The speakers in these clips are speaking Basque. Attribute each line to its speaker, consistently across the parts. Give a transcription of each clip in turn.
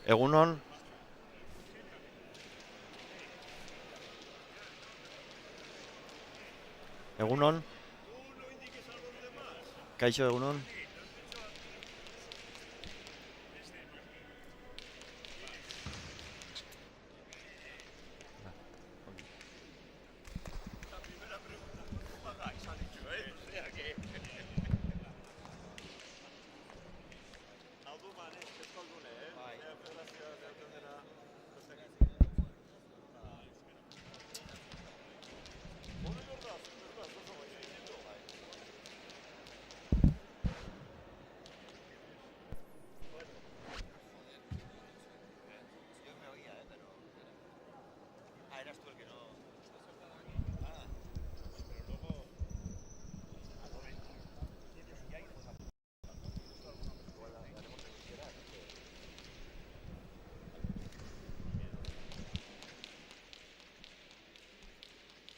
Speaker 1: Egunon. Egunon. Kaixo, egunon.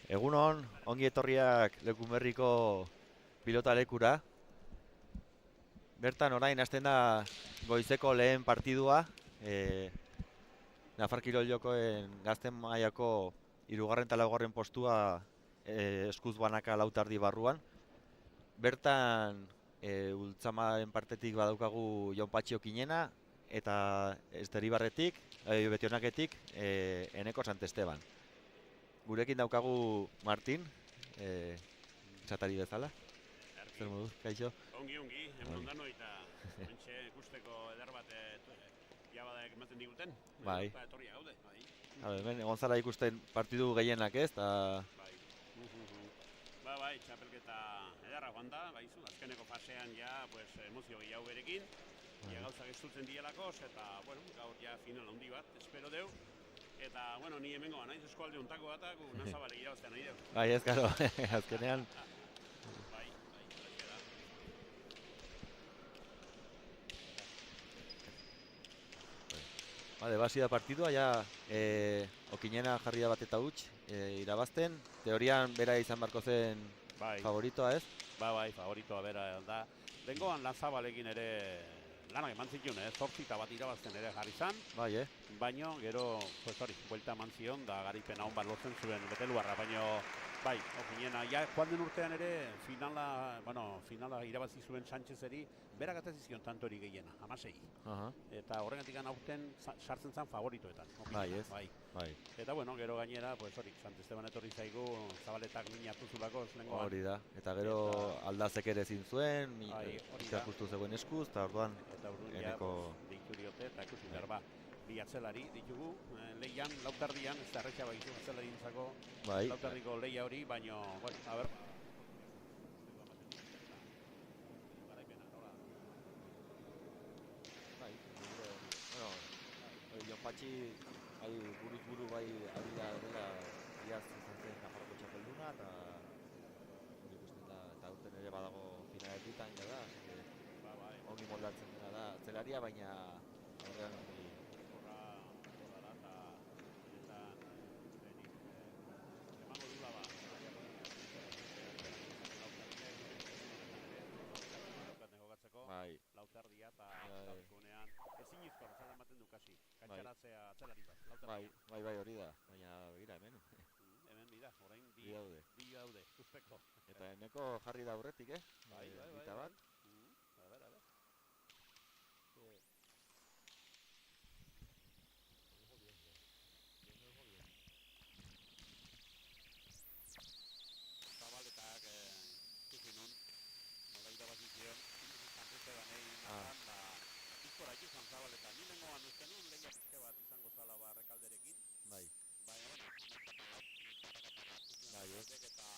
Speaker 1: Egunon, ongi etorriak Lekumerriko pilota lekura. Bertan orain hasten da goizeko lehen partidua. Nafar Kirol Jokoen gazten mailako 3. eta 4. postua eskuz banaka lautardi barruan. Bertan ultzamaren partetik badaukagu Jon Patxio Kinena eta Esteribarretik, Betionaketik Eneko Sant Esteban. Gurekin daukagu Martin, txatari bezala. Zer moduz, kaixo?
Speaker 2: Ongi, egun ondano eta mentxe ikusteko eder bat jabadaek ematen diguten.
Speaker 1: Bai.
Speaker 2: Eta etorria gaude, bai.
Speaker 1: Hemen egon zara ikusten partidu gehienak ez, eta...
Speaker 2: Bai. Bai, txapelketa edarra joan da, baizu, azkeneko fasean ja, pues, emozio gehiago berekin. Ja gauzak estutzen dielakos, eta, bueno, gaur ja final handi bat, espero deu. Eta, bueno, ni hemengo naiz eskualde untako batak, nazabale irabaztean nahi deu.
Speaker 1: Bai, ez gero, azkenean... Bale, basi da partidua, ja Okinena jarri da bat eta huts irabazten. Teorian bera izan barko zen favoritoa, ez?
Speaker 2: Bai, favoritoa bera da. Lengoan Lanzabalekin ere lanak eman zituen, 8 bat irabazten ere jarri zan.
Speaker 1: Bai,
Speaker 2: Baino, gero, pues hori, buelta eman zion, da garipena hon bat lotzen zuen Beteluarra, baino, bai, Okinena, ja, joan den urtean ere finala irabazi zuen Sánchezeri, berak atezi zion tanto hori gehiena, 16. Eta horregatik aurten sartzen zen favoritoetan.
Speaker 1: Bai, ez?
Speaker 2: Bai. Eta, bueno, gero gainera, pues hori, Sant Esteban etorri zaigu, Zabaletak min hartu zulako, lengoan.
Speaker 1: Hori da, eta gero Aldazek ere ezin zuen, justu zegoen eskuz, eta orduan Eneko...
Speaker 2: Deitu diote, eta ikusi berba. Bi atzelari ditugu, lehian, lautardian, ez da erretxa bagizu atzelari dintzako lautardiko lehia hori, baino, bueno, a ber.
Speaker 1: Patxi bai buruz buru bai abila dela iaz izan zen Nafarroko txapelduna eta hori ikusten da eta aurten ere badago finaletan jada, ongi moldatzen dena da atzelaria, baina aurrean ongi
Speaker 2: Lauterdia eta Zaurikunean ezinizko bezala ematen du kasi. Kantxaratzea atzelari bat.
Speaker 1: Bai, hori da, baina begira hemen.
Speaker 2: Hemen bida, orain bi daude, suspekto.
Speaker 1: Eta eneko jarri da aurretik,
Speaker 2: Bai.
Speaker 1: Bita bat.
Speaker 2: A ver. Zabaletak ikusi nun, nola irabazi zion, Sanrute banei nahan, da izkora izan Zabaleta. Ni nengoan uste nun, lehia pizke bat izango zala Rekalderekin.
Speaker 1: Bai.
Speaker 2: Baina, bueno, eta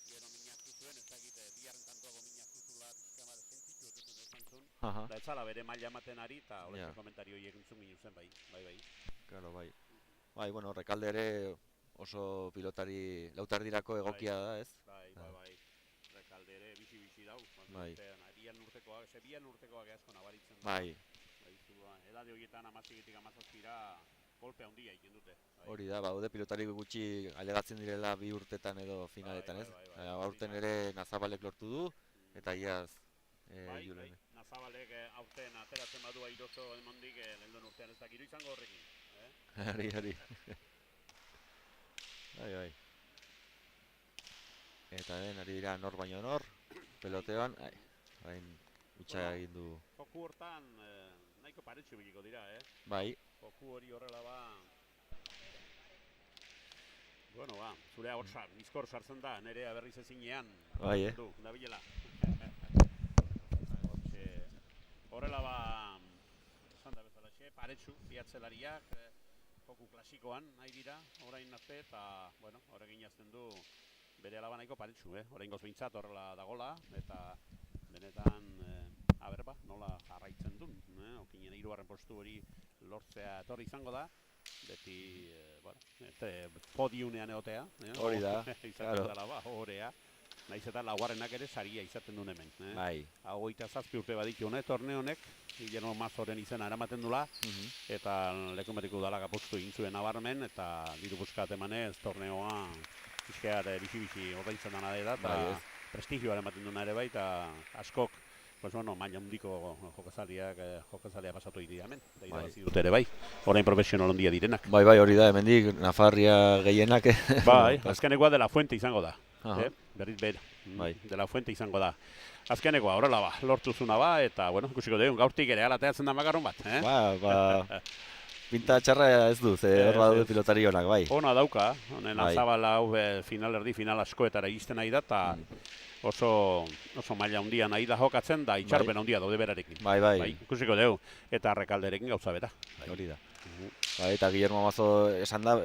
Speaker 2: gero minak zuzuen, ez dakit, biharren tantoago minak zuzula pizka bat sentitu etuzen esan zuen. Da ez zala bere maila ematen ari, eta horretze komentario horiek entzun ginen zen, bai.
Speaker 1: Claro, bai. Bai, bueno, Rekalde ere oso pilotari lautardirako egokia da, ez?
Speaker 2: Bai. Rekalde ere bizi dau.
Speaker 1: Bai.
Speaker 2: Bian urtekoak asko nabaritzen da.
Speaker 1: Bai.
Speaker 2: Edade horietan 16-17 kolpe handia egin dute.
Speaker 1: Hori da, baude pilotari gutxi alegatzen direla 2 urtetan edo finaletan, ez? Aurten ere Nazabalek lortu du, eta iaz Julen.
Speaker 2: Nazabalek aurten ateratzen badu airozo emondik lehendon urtean ez dakiru izango horrekin.
Speaker 1: Hori. Bai. Eta ari dira nor baino nor, pelotean, hain utxa egin du.
Speaker 2: Joku hortan nahiko paretxu biliko dira,
Speaker 1: Bai.
Speaker 2: Joku hori horrela ba... Bueno, zure ahotsa, bizkor sartzen da, nerea berriz ezinean.
Speaker 1: Bai,
Speaker 2: Da bilela. Horrela ba... Esan da bezala paretxu, biatzelariak, joku klasikoan nahi dira, orain arte, eta, bueno, horrekin jazten du bere alaba nahiko paretxu, orain gozbeintzat horrela dagola, eta benetan, nola jarraitzen duen, okinen 3. postu hori lortzea etorri izango da, beti, podiunean egotea,
Speaker 1: hori da,
Speaker 2: izaten dela ba, horea, nahiz eta laugarrenak ere saria izaten duen hemen.
Speaker 1: Bai.
Speaker 2: 27 urte baditu honek, torne honek, Guillermo Mazoren izena eramaten dula, eta Lekumeriko udalak apostu egin zuen nabarmen, eta diru buskat emanez torneoa izkear bizi-bizi ordaintzen dana da, eta prestigioa ematen duena ere bai, eta askok, maila handiko jokazalea pasatu dira hemen, da irabazi dute ere bai, orain profesional handia direnak.
Speaker 1: Bai, hori da, hemendik Nafarria gehienak.
Speaker 2: Bai, azkenekoa De La Fuente izango da. Berriz bera, De La Fuente izango da. Azkenekoa, horrela ba, lortuzuna ba, eta, ikusiko dugu, gaurtik ere alateatzen da makarron bat.
Speaker 1: Pinta txarra ez du, hor daude pilotari honak, bai.
Speaker 2: Ona dauka, honen Azabala hau final askoetara izten nahi da, eta oso maila handia nahi da jokatzen, da itxarpen handia daude berarekin.
Speaker 1: Bai.
Speaker 2: Ikusiko dugu, eta Rekalderekin gauza bera.
Speaker 1: Hori da. Bai, eta Guillermo Mazo esan da,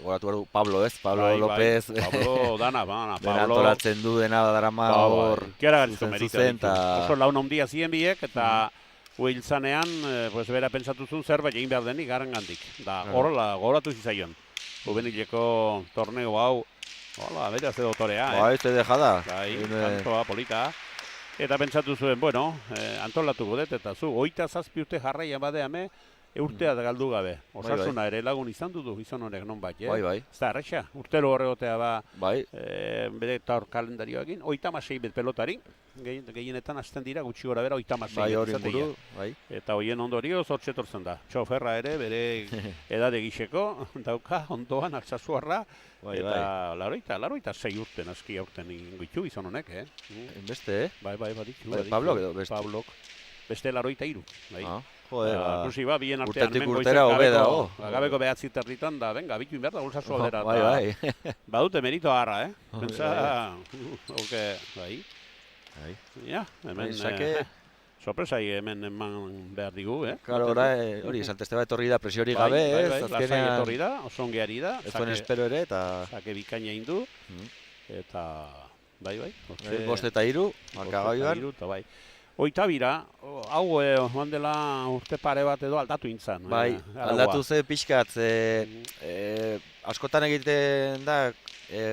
Speaker 1: goratu behar du Pablo, ez? Pablo López.
Speaker 2: Pablo, dana,
Speaker 1: Pablo. Antolatzen du dena darama hor.
Speaker 2: Kiara garizko merita. Oso laun handia ziren biek, eta Huiltzanean, bera pentsatu zuen zerbait egin behar denik garen gandik. Da, horrela, goratu zizaion. Juvenileko torneo hau, hola, beraz edo torea,
Speaker 1: Bai, ez dejada.
Speaker 2: Bai, kantoa, polita. Eta pentsatu zuen, antolatuko dut, eta zu, 27 urte jarraian badeame, urtea da galdu gabe. Osasuna ere lagun izan dudu, izan honek non bat,
Speaker 1: Bai.
Speaker 2: Ez da, erresa, urtero horregotea ba,
Speaker 1: bai.
Speaker 2: Bere taur kalendarioakin, 36 bet pelotari, gehienetan hasten dira, gutxi gora bera, 36
Speaker 1: bai, hori inguru, bai.
Speaker 2: Eta horien ondorio, zortxe etortzen da. Txoferra ere, bere edade gixeko, dauka, ondoan, Altsasuarra, eta laroita 6 urte naski aurten ingoitu izan honek,
Speaker 1: Beste,
Speaker 2: Bai, baditu.
Speaker 1: Pablo, beste.
Speaker 2: Pablok, beste laroita 3, bai.
Speaker 1: Joder,
Speaker 2: bien artean,
Speaker 1: urtetik urtera hobe dago.
Speaker 2: Gabeko behatzi terditan da, venga, bitu inberda gultzazu aldera.
Speaker 1: Bai.
Speaker 2: Badute merito harra, Pentsa, bai. Ja, hemen, sorpresai hemen eman behar digu,
Speaker 1: Claro, hori, Santesteba etorri da presiori gabe,
Speaker 2: ez? Lasai etorri da, oso ongeari da.
Speaker 1: Ez zuen espero ere, eta...
Speaker 2: Zake bikaina indu, eta... Bai.
Speaker 1: 5 eta 3, markagailuan.
Speaker 2: Oitabira, hau dela urte pare bat edo aldatu intzan.
Speaker 1: Bai, aldatu ze pixkat, askotan egiten da,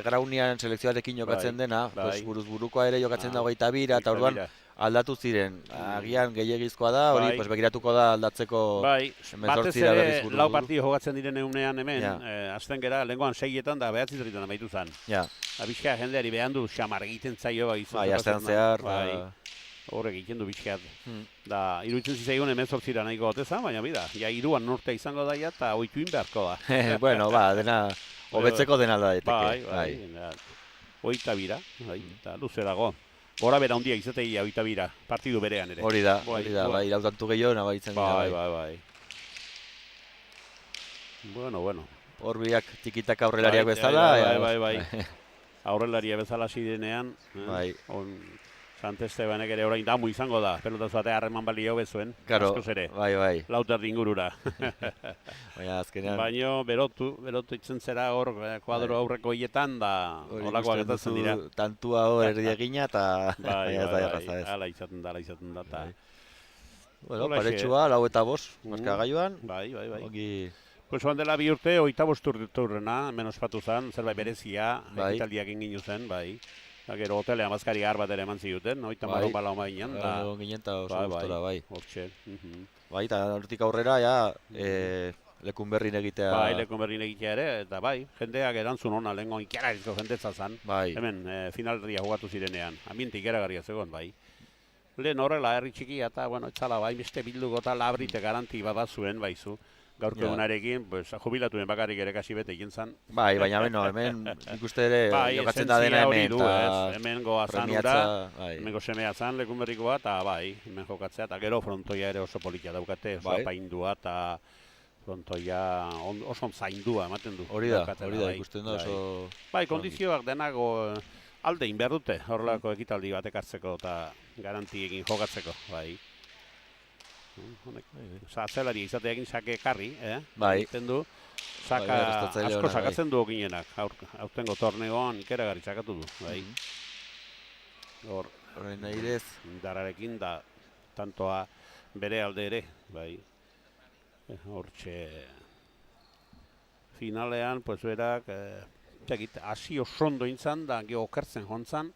Speaker 1: graunian selekzioarekin jokatzen dena, buruz burukoa ere jokatzen da hogeita bira, eta orduan aldatu ziren. Agian gehiagizkoa da, hori begiratuko da aldatzeko
Speaker 2: emezortzira berriz buru. Lau partido jokatzen diren egunean hemen, azten gera, lehenkoan 6etan da 9 amaitu zen. Bizka jendeari behan du, xamar egiten zaio.
Speaker 1: Bai, astean zehar.
Speaker 2: Horrek egiten du bizkat. Da, iruditzen zizaigun 18 nahiko goteza, baina bida, ja 3an norte izango daia eta oituin beharko da.
Speaker 1: Bueno, dena, hobetzeko dena da daiteke.
Speaker 2: Bai, Oitabira, eta luze dago. Gora bera handia izategia Oitabira, partidu berean ere.
Speaker 1: Hori da, bai, lautantu gehiago nabaritzen dira.
Speaker 2: Bai. Bueno.
Speaker 1: Hor biak tikitak aurrelariak bezala.
Speaker 2: Bai. Aurrelaria bezala zirenean. Bai. Sant Estebanek ere orain damu izango da, pelotaz batea harreman balio bezuen, askoz ere.
Speaker 1: Bai.
Speaker 2: Lauter ingurura.
Speaker 1: Baina azkenean.
Speaker 2: Baina berotu itzen zera hor kuadro aurreko hietan da holakoak etatzen dira.
Speaker 1: Tantua hor erdiegina eta
Speaker 2: ala izaten da.
Speaker 1: Bueno, paretsua, 4-5, markagailuan.
Speaker 2: Bai.
Speaker 1: Ongi...
Speaker 2: Pues joan dela 2 urte, 25 urrena, menospatu zen, zerbait berezia, ekitaldiak inginu zen, bai. Gero hotelean bazkari gar bat ere eman ziguten, oita marron bala oma ginen.
Speaker 1: Ginen eta oso gustora, bai.
Speaker 2: Hortxe.
Speaker 1: Bai, eta hortik aurrera, lekun berrin egitea.
Speaker 2: Bai, lekun berrin egitea ere, eta bai, jendeak erantzun hona, lehenko ikerarizko jendetza zen.
Speaker 1: Bai.
Speaker 2: Hemen, finalria jugatu zirenean, ambiente ikeragarria zegoen, bai. Lehen horrela, herri txikia eta, bueno, etzala, bai, beste bilduko eta labrite garanti bat zuen, baizu. Gaurko egunarekin, jubilatuen bakarrik ere kasi bete egin zen.
Speaker 1: Bai, baina hemen ikuste ere jokatzen da dena hemen.
Speaker 2: Hemen goa zan ura, hemen semea zan lekun berrikoa, eta bai, hemen jokatzea, eta gero frontoia ere oso politia daukate, oso apaindua, eta frontoia oso zaindua ematen du.
Speaker 1: Hori da, ikusten da oso...
Speaker 2: Bai, kondizioak denago aldein behar dute, horrelako ekitaldi batek hartzeko eta garantiekin jokatzeko, bai. Atzelari izatea egin sake karri,
Speaker 1: bai.
Speaker 2: Asko sakatzen du okinenak, aurtengo torneoan ikeragarri sakatu du, bai.
Speaker 1: Horrein nahi dez.
Speaker 2: Dararekin da, tantoa bere alde ere, bai. Hortxe finalean, pues berak, hasi osondo intzan, da geho okertzen jontzan,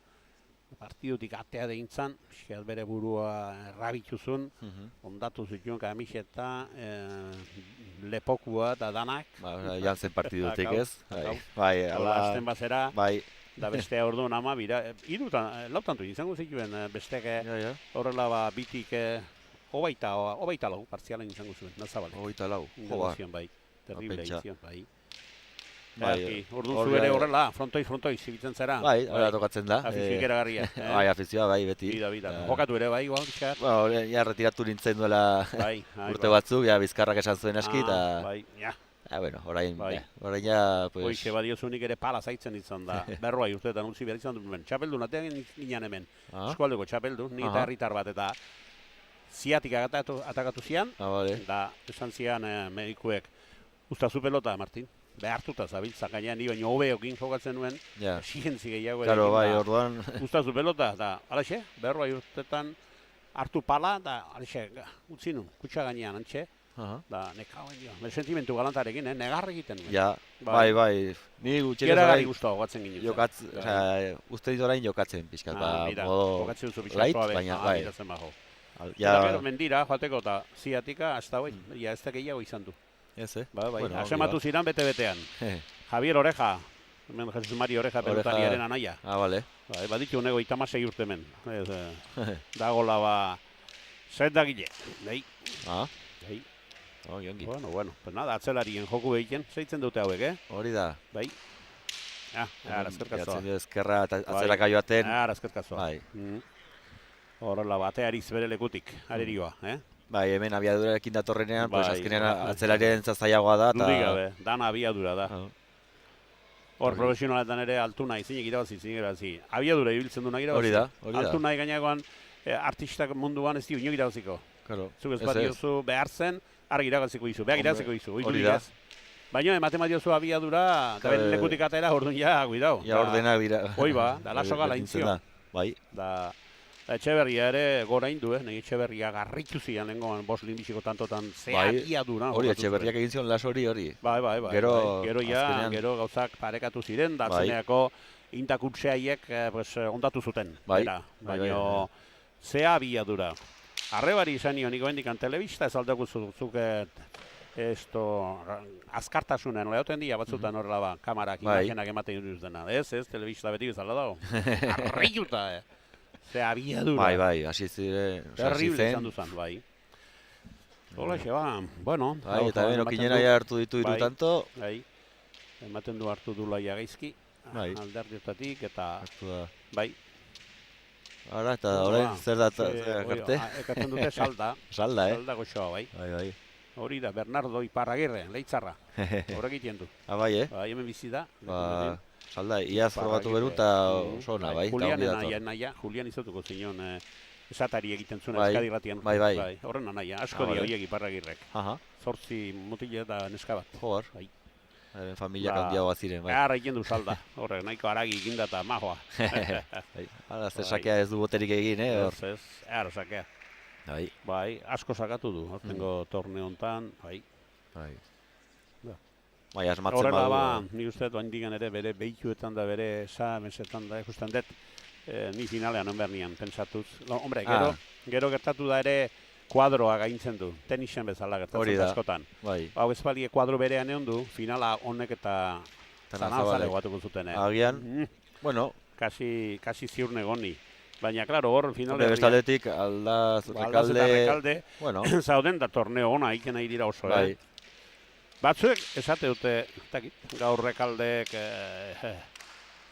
Speaker 2: partidutik atea deintzan, bere burua errabituzun, ondatu zituen kamiseta, lepokua eta danak.
Speaker 1: Jantzen partidutik ez.
Speaker 2: Bai, azten bazera, da bestea orduan ama, lautantu izango zituen besteak horrela bitik hogeita lau, partzialen izango zuen, nazabale.
Speaker 1: Hogeita lau,
Speaker 2: bai, terrible edizion, bai. Orduan zu ere horrela, frontoi, zibitzen zera.
Speaker 1: Bai, horrela tokatzen da.
Speaker 2: Afizioik eragarria.
Speaker 1: Bai, afizioa, bai, beti.
Speaker 2: Bida. Jokatu ere, bai, igual, bizkar.
Speaker 1: Ja, retiratu nintzen duela urte batzuk, ja, bizkarrak esan zuen aski, eta...
Speaker 2: Bai, ja.
Speaker 1: Bueno, orain ja, pues...
Speaker 2: Hoixe badiozunik ere pala zaitzen izan da. Berroa urteetan utzi behar izan duen. Txapeldu natean ginen hemen. Eskualdeko txapeldu, ni eta herritar bat, eta ziatik atakatu zian, da esan zian medikuek, ustazu pelota, Martin. Behartuta zabiltza, gainean ni baino hobeokin jokatzen nuen, exigentzi gehiago ere.
Speaker 1: Claro, bai, orduan...
Speaker 2: Gustazu pelota, eta alaxe, berroa urtetan hartu pala, eta alaxe, utzi nun, kutsa gainean, antxe, da nekauen dio, sentimentu galantarekin, negar egiten nuen.
Speaker 1: Ja, bai, ni gutxenez
Speaker 2: orain... Gera jokatzen ginen.
Speaker 1: Uste dit orain jokatzen, pixkat,
Speaker 2: modo light,
Speaker 1: baina, bai.
Speaker 2: Eta mendira, joateko eta ziatika, hasta hoi, ez da gehiago izan du. Bai, asematu ziren bete-betean. Javier Oreja, hemen Jesus Mari Oreja pelotariaren anaia.
Speaker 1: Bale.
Speaker 2: Baditu nego 56 urte hemen. Dagola ba, zet da gile. Bai. Bueno, pues nada, atzelarien joku egiten, zeitzen dute hauek, Hori
Speaker 1: da.
Speaker 2: Bai. Arazkerkazoa.
Speaker 1: Ezkerra atzelaka joaten.
Speaker 2: Arazkerkazoa. Horrela, bateariz bere lekutik, arerioa,
Speaker 1: Bai, hemen abiadurarekin datorrenean, pues azkenean atzelarien zazaiagoa da.
Speaker 2: Dudik gabe, dana abiadura da. Hor, profesionaletan ere altu nahi, zinek irabazi. Abiadura ibiltzen du nahi irabazi.
Speaker 1: Hori da.
Speaker 2: Altu nahi gainagoan, artistak munduan ez dio ino irabaziko. Zuk ez bat diozu behar zen, argi irabaziko izu, behar irabaziko izu.
Speaker 1: Hori da.
Speaker 2: Baina ematen diozu abiadura, eta bere lekutik atera, orduan ja, guidau.
Speaker 1: Ja, ordenak dira.
Speaker 2: Hoi ba, da laso gala intzio.
Speaker 1: Bai.
Speaker 2: Da, Etxeberria ere gora indu, nahi Etxeberria garritu zian lehenkoan bost linbiziko tantotan abiadura.
Speaker 1: Hori Etxeberriak egin zion las hori.
Speaker 2: Bai.
Speaker 1: Gero
Speaker 2: Gero gero gauzak parekatu ziren, da zeneako intakutseiek ondatu zuten. Baina zea abiadura. Arrebari izan nio niko hendikan telebista ez aldeko zuket azkartasunen, lehoten dia batzutan horrela ba, kamarak imagenak ematen duz dena. Ez, telebista beti bezala dago. Arriuta, Ze abiadura.
Speaker 1: Bai, hasi ziren.
Speaker 2: Terrible izan duzan, bai. Hola, ba, bueno.
Speaker 1: Eta ben, okinena hartu ditu iru tanto.
Speaker 2: Bai, ematen du hartu du laia gaizki. Alderdiotatik eta... Bai.
Speaker 1: Ara, eta orain zer da garte?
Speaker 2: Ekatzen dute salda.
Speaker 1: Salda,
Speaker 2: Salda goxoa, bai.
Speaker 1: Bai.
Speaker 2: Hori da, Bernardo Iparragirre, Leitzarra. Horrek egiten du.
Speaker 1: Bai,
Speaker 2: Bai, hemen bizi da.
Speaker 1: Salda, iaz probatu beru eta oso ona, bai.
Speaker 2: Julian izotuko zinon esatari egiten zuen Euskadi Irratian.
Speaker 1: Bai.
Speaker 2: Horren anaia, asko dira horiek Iparragirrek. 8 mutile eta neska bat.
Speaker 1: Joder. Haren familiak handiagoa ziren, bai.
Speaker 2: Gara egin du salda, horrek, nahiko aragi eginda eta majoa.
Speaker 1: Hala, ze sakea ez du boterik egin,
Speaker 2: Ez, ero sakea. Bai, asko sakatu du, hortengo torneo hontan, bai.
Speaker 1: Bai, asmatzen
Speaker 2: horrela ba, ni uste dut handigan ere bere behituetan da, bere mesetan da, ikusten dut, ni finalean onber nian, pensatuz. Hombre, gero gertatu da ere kuadroa gaintzen du, tenisen bezala gertatzen askotan. Hau ez balie kuadro berean egon du, finala honek eta zanazale batuko zuten.
Speaker 1: Agian, bueno.
Speaker 2: Kasi ziur negoni. Baina, klaro, hor finale...
Speaker 1: Bestaletik, Aldaz, Rekalde...
Speaker 2: Zauden da torneo ona, iken nahi dira oso, Batzuek, esate dute, gaur Rekaldek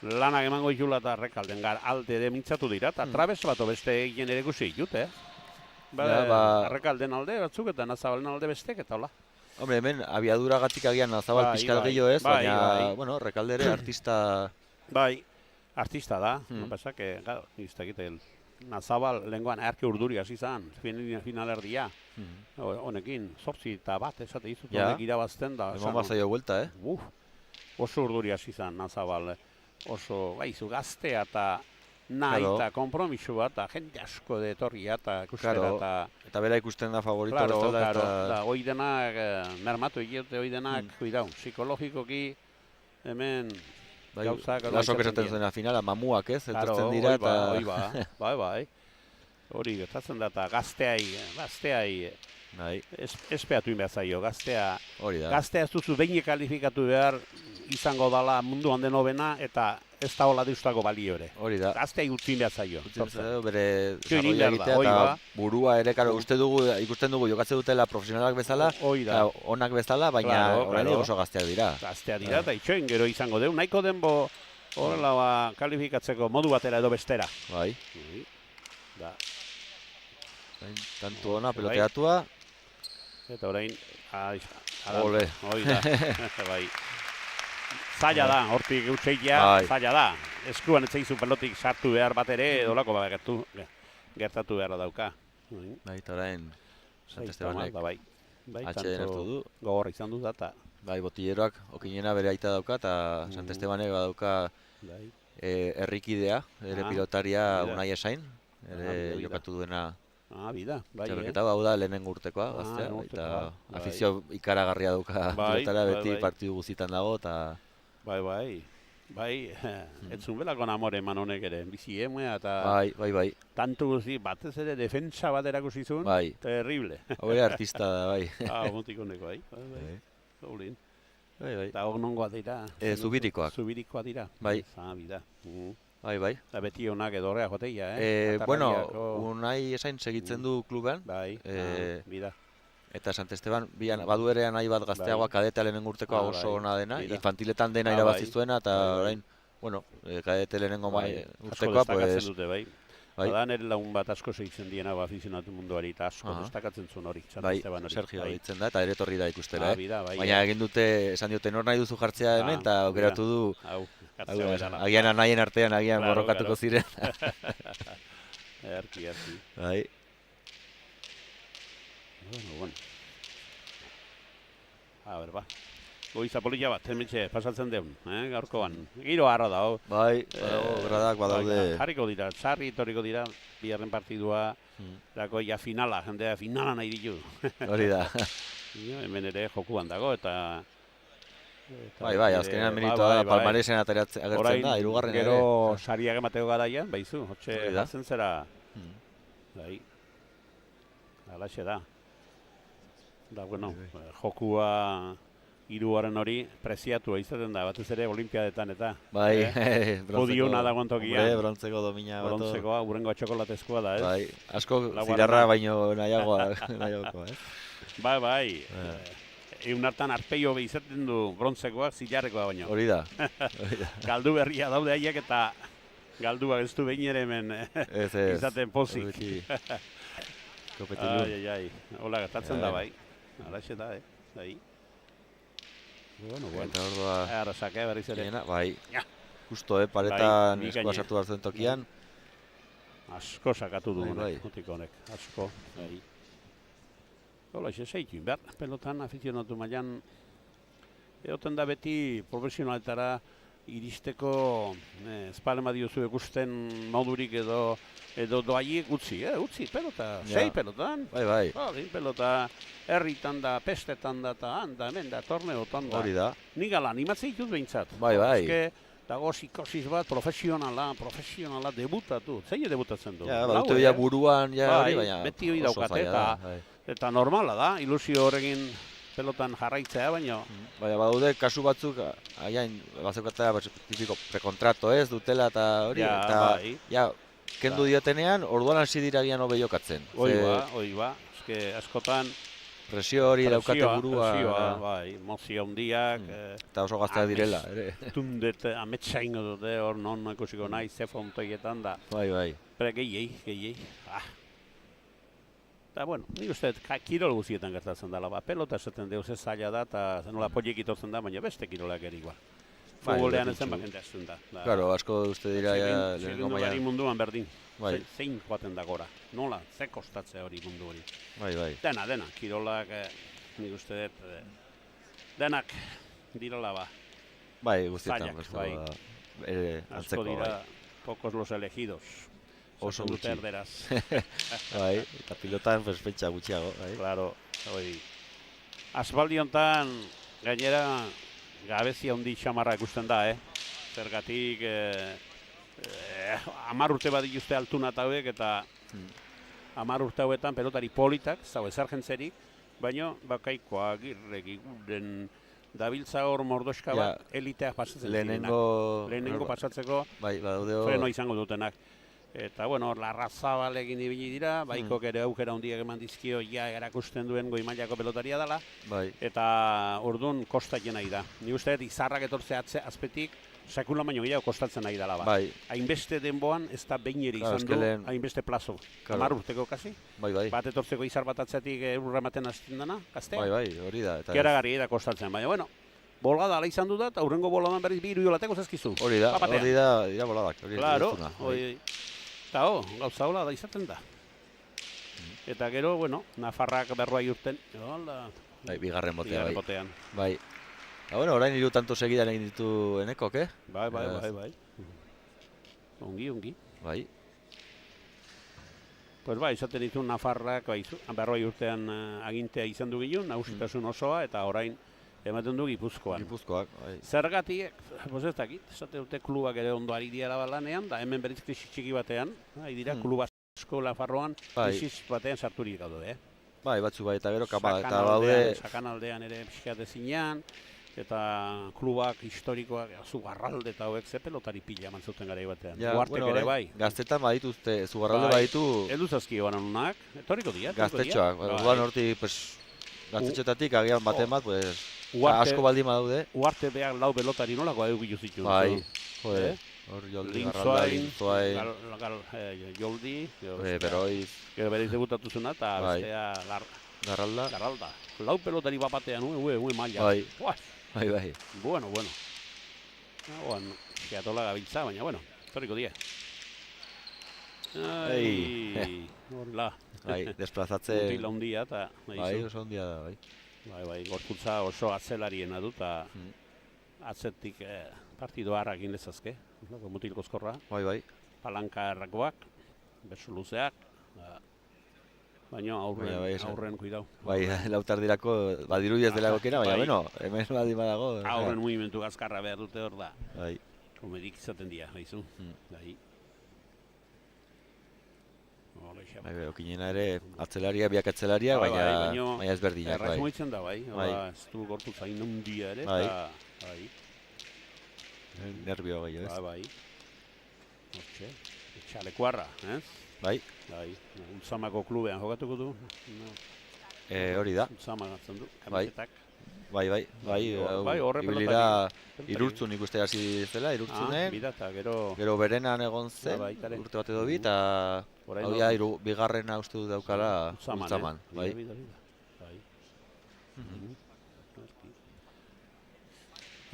Speaker 2: lanak emango ditula eta Rekalden alde de mintzatu dira, eta trabez bat beste egin ere guzi ditut, Rekalden alde batzuk eta Nazabalen alde bestek, eta hola.
Speaker 1: Hombre, hemen, abiadura gatik agian Nazabal pixkal gehiago ez, baina, bueno, Rekaldere artista...
Speaker 2: Bai, artista da, no pasa que, claro, Nazabal lehenkoan erke urduri hasi zan, finalerdia. Honekin, 8 eta bat, esate izut, honek irabazten da.
Speaker 1: Eman bazaio vuelta,
Speaker 2: Oso urduri hasi zan, Nazabal. Oso, baizu, gaztea eta nahi eta kompromisu bat, eta jende asko de etorria eta ikustera eta...
Speaker 1: Eta bera ikusten da favorito
Speaker 2: bezala eta... Hoi denak, mermatu egite hoi denak, kuidau, psikologikoki, hemen...
Speaker 1: Lasok esaten zuena finala, mamuak ez, etortzen dira eta...
Speaker 2: Bai. Hori gertatzen da eta gazteai espeatu inbehar zaio, gaztea ez duzu behin kalifikatu behar izango dala munduan denobena eta ez da hola deustako balio ere.
Speaker 1: Hori da.
Speaker 2: Gazteai utzi inbehar zaio.
Speaker 1: Bere zarroia egitea eta burua ere, ikusten dugu jokatzen dutela profesionalak bezala, onak bezala, baina orain oso gazteak dira.
Speaker 2: Gazteak dira eta itxoin gero izango deu, nahiko denbo horrela kalifikatzeko modu batera edo bestera.
Speaker 1: Bai. Tantu ona, peloteatua.
Speaker 2: Eta orain...
Speaker 1: Ole.
Speaker 2: Bai. Zaila da, hortik eutxeikia, zaila da. Eskuan etzeizu pelotik sartu behar bat ere, edolako gertatu behar dauka.
Speaker 1: Bai, eta orain, Sant Estebanek atxeden hartu du.
Speaker 2: Gogorra izan du eta...
Speaker 1: Bai, botilleroak okinena bere aita dauka, eta Sant Estebanek badauka herrikidea, ere pilotaria Unai Esain, ere jokatu duena...
Speaker 2: Bida, bai.
Speaker 1: Txapelketa hau da lehenengo urtekoa, gaztea, eta afizio ikaragarria dauka pilotara, beti partidu guzitan dago, eta...
Speaker 2: Bai, ez zuen belako namore eman honek ere, bizi emea eta...
Speaker 1: Bai.
Speaker 2: Tantu guzi, batez ere defentsa bat erakusi zuen, terrible.
Speaker 1: Hau ere artista da, bai.
Speaker 2: Montik honeko, bai. Gaulin.
Speaker 1: Bai.
Speaker 2: Eta hor nongoa dira?
Speaker 1: Zubirikoak.
Speaker 2: Zubirikoa dira.
Speaker 1: Bai.
Speaker 2: Bida.
Speaker 1: Bai.
Speaker 2: Eta beti honak edorrea joteia,
Speaker 1: Bueno, Unai Esain segitzen du kluban.
Speaker 2: Bai, bida.
Speaker 1: Eta Sant Esteban, badu ere nahi bat gazteagoa kadete lehenengo urtekoa oso ona dena, infantiletan dena irabazizuena, eta orain, bueno, kadete lehenengo urtekoa, pues...
Speaker 2: Bada nire lagun bat asko segitzen diena afizionatu munduari eta asko destakatzen zuen hori, Sant Esteban hori.
Speaker 1: Sergio ditzen da, eta ere torri da ikustera, Baina egin dute, esan diote nor nahi duzu jartzea hemen, eta aukeratu du, agian nahien artean, agian borrokatuko ziren.
Speaker 2: Erki.
Speaker 1: Bai.
Speaker 2: Bueno. A ver, ba. Goiza polilla bat, hementxe pasatzen deun, gaurkoan. Giro harra da,
Speaker 1: Bai, gradak badaude.
Speaker 2: Jarriko dira, sarri etorriko dira, biharren partidua, dako ja finala, jendea finala nahi ditu.
Speaker 1: Hori da.
Speaker 2: Hemen ere jokuan dago, eta...
Speaker 1: Bai, azkenean meritua da, palmaresen agertzen da, hirugarren ere.
Speaker 2: Gero sariak emateko garaian, baizu, hotxe jartzen zera. Bai, alaxe da. Da, bueno, jokua... Hiruaren hori preziatua izaten da, batez ere olimpiadetan eta.
Speaker 1: Bai,
Speaker 2: podiona dagoen tokian.
Speaker 1: Brontzeko domina.
Speaker 2: Brontzekoa, urrengoa txokolatezkoa da, ez?
Speaker 1: Bai, asko zirarra baino nahiagoa, ez?
Speaker 2: Bai. Egun hartan arpeio izaten du brontzekoa, zilarrekoa baino.
Speaker 1: Hori da.
Speaker 2: Galdu berria daude haiek eta galdua ez du behin ere hemen izaten pozik. Ai, hola gertatzen da, bai. Alaxe da, bai. Bueno.
Speaker 1: Eta ordua...
Speaker 2: Ara, sake berriz ere.
Speaker 1: Bai, justo, paretan eskua sartu hartzen tokian.
Speaker 2: Asko sakatu du mutiko honek, asko. Hola, seitu, behar, pelotan afizionatu mailan. Egoten da beti profesionaletara iristeko espalema diozu ikusten modurik edo doaiek utzi pelota, sei pelotan.
Speaker 1: Bai.
Speaker 2: Pelota herritan da, pestetan da, eta handa, hemen da, torneotan da.
Speaker 1: Hori da.
Speaker 2: Nik ala, animatzen ditut behintzat.
Speaker 1: Bai.
Speaker 2: Dago psikosis bat, profesionala debutatu. Zein debutatzen du?
Speaker 1: Ja, badute ja buruan, hori, baina
Speaker 2: beti hori daukate, eta normala da, ilusio horrekin pelotan jarraitzea, baina...
Speaker 1: Baina badaude kasu batzuk, aiain, bazeukatela tipiko prekontrato ez, dutela eta hori, eta kendu diotenean, orduan hasi dira gian hobe jokatzen.
Speaker 2: Hoi ba, askotan...
Speaker 1: Presio hori daukate burua.
Speaker 2: Bai, mozio handiak.
Speaker 1: Eta oso gazteak direla, ere.
Speaker 2: Tundet, ametsa ingo dute, hor non ikusiko nahi, ze fontoietan da.
Speaker 1: Bai.
Speaker 2: Pero gehiei. Eta, bueno, nik uste, kirol guzietan gertatzen dela, pelota esaten deuz ez zaila da, eta nola poliek itotzen da, baina beste kirolak ere igual. Futbolean ezen bakente azten da.
Speaker 1: Claro, asko uste dira
Speaker 2: lehenengo mailan. Munduan berdin, zein joaten da gora. Nola, ze kostatzea hori mundu hori.
Speaker 1: Bai.
Speaker 2: Dena, kirolak, nik uste dut, denak direla ba.
Speaker 1: Bai, guztietan.
Speaker 2: Asko dira, pocos los elegidos.
Speaker 1: Oso
Speaker 2: dute erderaz.
Speaker 1: Bai, eta pilotan pentsa gutxiago.
Speaker 2: Claro, hori. Asfaldi hontan, gainera, gabezia handi xamarra ikusten da, Zergatik, 10 urte bat dituzte altuna eta hauek, eta 10 urte hauetan pelotari politak, zau ezargentzerik, baina bakaikoa, girrek, iguren, dabiltza hor mordoska bat, eliteak pasatzen zirenak. Lehenengo pasatzeko, freno izango dutenak. Eta, bueno, Larrazabalekin ibili dira, baikok ere aukera handiak eman dizkio erakusten duen goi mailako pelotaria dela. Eta orduan kostatzen nahi da. Ni uste dut izarrak etortzea azpetik, sekula baino gehiago kostatzen nahi dela. Hainbeste denboan ez da behin ere izan du, hainbeste plazo. 10 urteko kasi. Bat etortzeko izar bat atzetik urra ematen hasten dena, gaztea.
Speaker 1: Bai, hori da.
Speaker 2: Keragarri da kostatzen, baina, bueno, bolgada ala izan du da, eta hurrengo boladan berriz bi iruiolateko zazkizu.
Speaker 1: Hori da, dira boladak.
Speaker 2: Claro, eta gauza hola da izaten da. Eta gero, bueno, Nafarrak berroa urten.
Speaker 1: Bigarren botean. Bai. Bueno, orain 3 tanto segidan egin ditu Enekok,
Speaker 2: Bai. Ongi.
Speaker 1: Bai.
Speaker 2: Pues bai, izaten ditu Nafarrak, berroa urtean agintea izan du ginen, nagusitasun osoa, eta orain ematen du Gipuzkoak,
Speaker 1: bai.
Speaker 2: Zergatik, ez dakit, esate dute klubak ere ondo ari dira balanean, da hemen berriz krisi txiki batean, dira klub asko Nafarroan krisi batean sarturik gaude,
Speaker 1: Bai, batzu bai, eta gero kapa, eta baude...
Speaker 2: Sakanaldean ere pixkat ezinean, eta klubak historikoak, Zugarralde eta hauek ze pelotari pila eman zuten garai batean. Uartek ere bai.
Speaker 1: Gaztetan badituzte, Zugarralde baditu...
Speaker 2: Edu zazki eban honak, etorriko dira.
Speaker 1: Gaztetxoak, orduan hortik, gaztetxoetatik agian baten bat, asko baldin badaude.
Speaker 2: Uarte behar lau pelotari nolako edukitu zituen.
Speaker 1: Bai, jode. Hor Joldi, Garralda, Lintzoain,
Speaker 2: Joldi,
Speaker 1: Beroiz.
Speaker 2: Gero bereiz debutatu zuna, eta bestea
Speaker 1: Garralda.
Speaker 2: Lau pelotari bapatean, maila.
Speaker 1: Bai.
Speaker 2: Bueno. Geatola gabiltza, baina, bueno, torriko die. Horla.
Speaker 1: Bai, desplazatzen.
Speaker 2: Mutila hundia, eta...
Speaker 1: Bai, oso hundia da, bai.
Speaker 2: Bai, gorputza oso atzelariena du, eta atzetik partido harrak egin dezazke. Mutil kozkorra,
Speaker 1: Bai.
Speaker 2: palanka errakoak, beso luzeak, baina aurren kuidau.
Speaker 1: Bai, lautardirako badiru ez dela gokera, baina, bueno, hemen badago.
Speaker 2: Aurren mugimendu gazkarra behar dute hor da.
Speaker 1: Bai.
Speaker 2: Komedik izaten dira, haizu. Bai.
Speaker 1: Okinena ere atzelaria, biak atzelaria, baina ez berdinak.
Speaker 2: Erraz moitzen da, bai. Ez du gorputza inundia ere, eta...
Speaker 1: Nervio gehiago, ez?
Speaker 2: Bai. Hortxe, etxalekuarra, ez?
Speaker 1: Bai.
Speaker 2: Ultzamako klubean jokatuko du.
Speaker 1: Hori da.
Speaker 2: Ultzama gatzen du, kamisetak.
Speaker 1: Bai, ibilira Irurtzun ikuste hasi zela, Irurtzunen.
Speaker 2: Bidata, gero
Speaker 1: berenan egon zen, urte bat edo bi, eta bigarrena uste du daukala Ultzaman. Bai.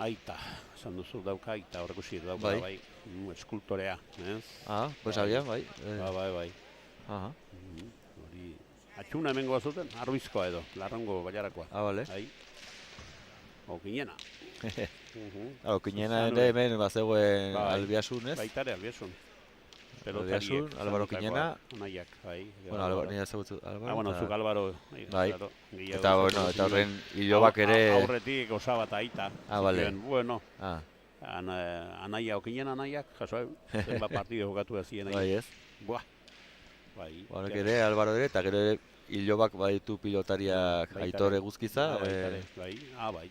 Speaker 2: Aita, esan duzu dauka, aita horrekusi dauka, bai. Eskultorea, ez?
Speaker 1: Pues agian, bai.
Speaker 2: Bai. Atxuna hemengo bazuten, Arruizkoa edo, Larrango Baiarakoa.
Speaker 1: Bale.
Speaker 2: Okinena.
Speaker 1: Okinena ere hemen bazegoen Albiasun, ez?
Speaker 2: Baitare Albiasun.
Speaker 1: Albiasun, Álvaro Okinena.
Speaker 2: Onaiak, bai.
Speaker 1: Bueno, nire ezagutu Álvaro.
Speaker 2: Bueno, zuk Álvaro.
Speaker 1: Bai. Eta horren hilobak ere...
Speaker 2: Aurretik osaba eta aita.
Speaker 1: Bale.
Speaker 2: Bueno. Anaia, Okinena anaiak, jaso, zenba partido jokatu ezien.
Speaker 1: Bai, ez?
Speaker 2: Buah. Bai.
Speaker 1: Honek ere, Álvaro ere, eta gero ere hilobak baditu pilotariak Aitor Eguzkiza.
Speaker 2: Bai.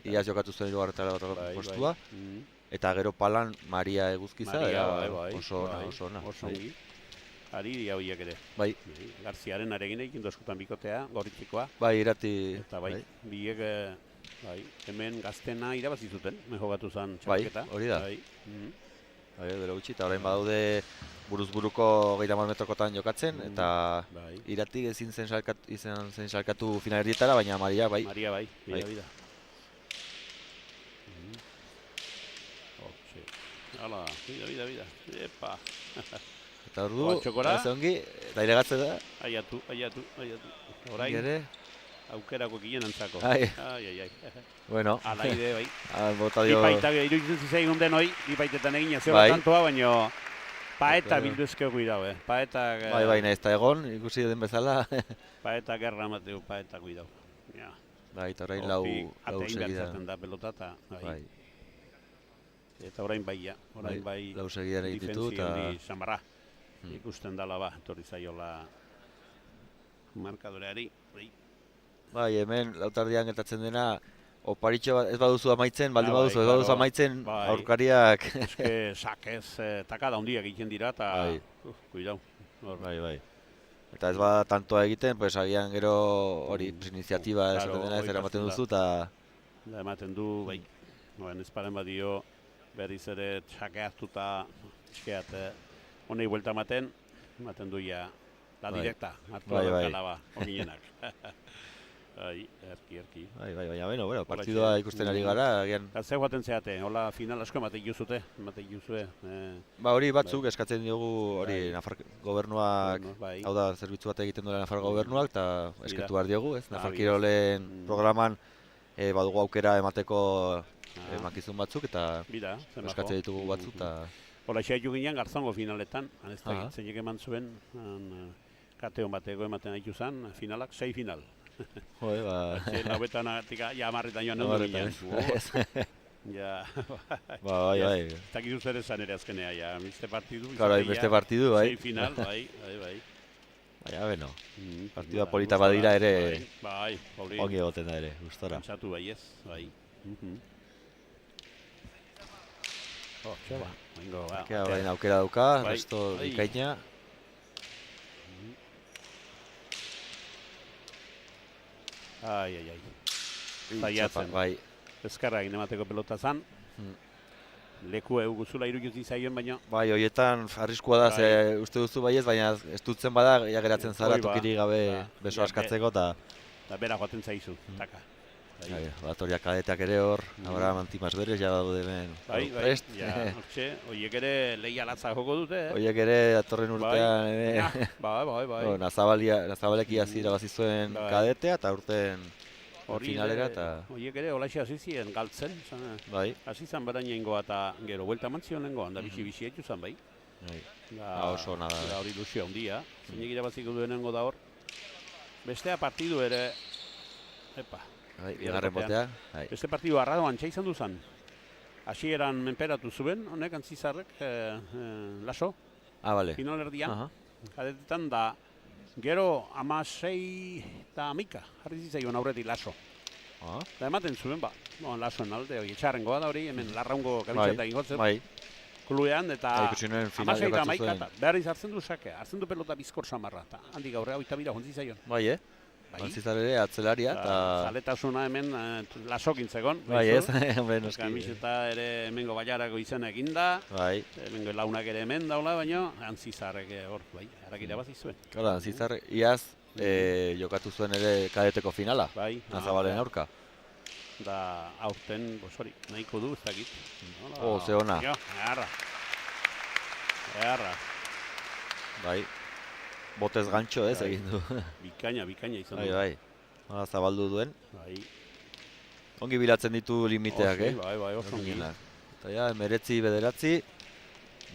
Speaker 1: Iaz jokatu zuen hirugarretara postua. Eta gero Palan Maria Eguzkiza. Oso ona.
Speaker 2: Oso ongi. Ari dira horiek ere.
Speaker 1: Bai.
Speaker 2: Garziaren aregin egin dozkutan bikotea, gorritikoa.
Speaker 1: Bai, irati.
Speaker 2: Eta bai, biek hemen gaztena irabazi zuten, jokatu zen txapelketa.
Speaker 1: Bai, hori da. Bai, dela gutxi, eta orain badaude buruz-buruko 30 metrokotan jokatzen, eta iratik ezin zen salkatu finalerdietara, baina Maria bai.
Speaker 2: Maria bai, bida. Hala, bida. Epa.
Speaker 1: Eta ordu, ez ongi, eta iregatze da.
Speaker 2: Aiatu. Orain, aukerako ginen antzako. Ai.
Speaker 1: Bueno.
Speaker 2: Alaide, bai.
Speaker 1: Bipaitak
Speaker 2: iruditzen zizaigun denoi, bipaitetan egin zeo tantoa, baina paeta bildu ezkeo kuidau, Paetak...
Speaker 1: Bai, nahiz eta egon, ikusi den bezala.
Speaker 2: Paetak gerra mateu, paeta kuidau.
Speaker 1: Bai, eta orain lau segida.
Speaker 2: Atein bertzaten da pelotata. Bai. Eta orain bai,
Speaker 1: lau segidan egititu eta...
Speaker 2: Samarra. Ikusten dala etorri zaiola markadoreari.
Speaker 1: Bai, hemen lautardian gertatzen dena, oparitxo bat ez baduzu amaitzen, baldin baduzu ez baduzu amaitzen, aurkariak...
Speaker 2: Eske sakez, takada hundiak egiten dira eta... Kuidau.
Speaker 1: Bai. Eta ez bada tantoa egiten, pues agian gero hori iniziatiba esaten dena ez eramaten duzu eta...
Speaker 2: Ematen du, bai. Ez paren badio berriz ere sakeaztuta eskeat honei buelta ematen du ja la directa, hartu alaba, oginenak. Erki.
Speaker 1: Bai, bueno, partidua ikusten ari gara.
Speaker 2: Zer guaten zeate, hola final asko ematen juzue.
Speaker 1: Ba hori batzuk eskatzen diogu hori Nafar gobernuak, hau da zerbitzu bat egiten duela Nafar gobernuak, eta eskertu behar diogu, ez? Nafar Kirolen programan badugu aukera emateko emakizun batzuk, eta eskatzen ditugu batzuk.
Speaker 2: Hola, xaitu ginean Garzongo finaletan, zeinek eman zuen, kateon bateko ematen haitu zen, finalak, 6 final.
Speaker 1: Joe, ba...
Speaker 2: Laubetan amarretan joan egun ginean.
Speaker 1: Bai.
Speaker 2: Eta gizu zer esan ere azkenea, beste partidu.
Speaker 1: Claro, beste partidu, bai.
Speaker 2: 6 final, bai.
Speaker 1: Baina, beno, partidua polita badira ere,
Speaker 2: bai,
Speaker 1: ongi egoten da ere, gustora.
Speaker 2: Kantzatu bai ez, bai.
Speaker 1: Orain aukera dauka, resto bikaina.
Speaker 2: Ai. Zaiatzen.
Speaker 1: Bai.
Speaker 2: Ezkarra egin emateko pelota zan. Leku guzula iruditzen zaioen baina.
Speaker 1: Bai, horietan arriskua da, ze uste duzu baiez, baina ez dutzen bada, geratzen zara tokirik gabe beso askatzeko eta...
Speaker 2: Eta bera joaten zaizu, taka.
Speaker 1: Batoriak kadeteak ere hor, ahora mantimas berez, ja daude hemen prest.
Speaker 2: Oiek ere lehia latza joko dute,
Speaker 1: Oiek ere datorren urtean,
Speaker 2: Bai.
Speaker 1: Nazabalek iazira bazizuen kadetea, eta urten
Speaker 2: finalera eta... Horiek ere, holaxe hasi ziren galtzen.
Speaker 1: Bai.
Speaker 2: Hasi zan bera nengoa eta gero, buelta mantzioen nengoan, da bizi etu zan bai.
Speaker 1: Oso nada.
Speaker 2: Da hori ilusio handia. Zeinek irabaziko duenengo da hor. Bestea partidu ere... Epa.
Speaker 1: Bigarren botea.
Speaker 2: Beste partidu arradoan txaizan duzan. Hasieran menperatu zuen, honek Antzizarrek, Laso.
Speaker 1: Bale.
Speaker 2: Final erdian. Kadetetan da, gero 16 eta 11 jarri zitzaion aurretik Laso. Da ematen zuen, Lasoen alde, etxarrengoa da hori, hemen larraungo kabitxeta ingotzen.
Speaker 1: Bai.
Speaker 2: Kluean eta 16 eta 11 behar hartzen du sakea, hartzen du pelota bizkor samarra. Handik aurrea, oita bira jontzi zaion.
Speaker 1: Bai, Antzizar ere atzelaria eta...
Speaker 2: Zaletasuna hemen Lasok intzegon.
Speaker 1: Bai, ez, hombre, noski.
Speaker 2: Kamiseta ere hemengo baiarako izena eginda.
Speaker 1: Bai.
Speaker 2: Hemengo launak ere hemen daula, baina Antzizarrek hor, bai, harak irabazi zuen.
Speaker 1: Claro, Antzizar iaz jokatu zuen ere kadeteko finala.
Speaker 2: Bai.
Speaker 1: Nazabalen aurka.
Speaker 2: Da aurten, hori, nahiko du, ez dakit.
Speaker 1: Ze ona.
Speaker 2: Jo, eharra.
Speaker 1: Bai. Botez gantxo ez egin du.
Speaker 2: Bikaina izan du.
Speaker 1: Bai. Hala zabaldu duen.
Speaker 2: Bai.
Speaker 1: Ongi bilatzen ditu limiteak,
Speaker 2: Bai, oso ongi.
Speaker 1: Eta ja, 19-9,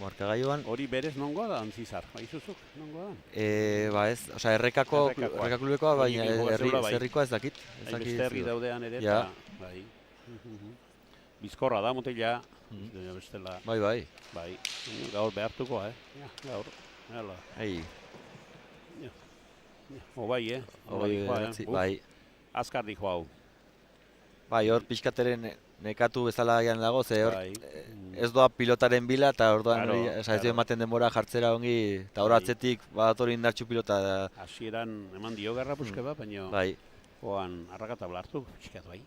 Speaker 1: markagailuan.
Speaker 2: Hori berez nongoa da, Antzizar, baizuzuk, nongoa
Speaker 1: da? Ez, osea, errekaklubekoa, baina zerrikoa ez dakit.
Speaker 2: Beste herri daudean ere, eta, bai. Bizkorra da, motila, bestela.
Speaker 1: Bai.
Speaker 2: Bai, gaur behartuko, gaur. Obai,
Speaker 1: bai.
Speaker 2: Azkar dijo hau.
Speaker 1: Bai, hor pixkateren nekatu bezala gian dago, ze hor ez doa pilotaren bila, eta orduan ez du ematen denbora jartzera ongi, eta hor atzetik badator indartxu pilota.
Speaker 2: Hasieran eman dio garra puske bat, baina hoan arrakata blartu, pixkat bai.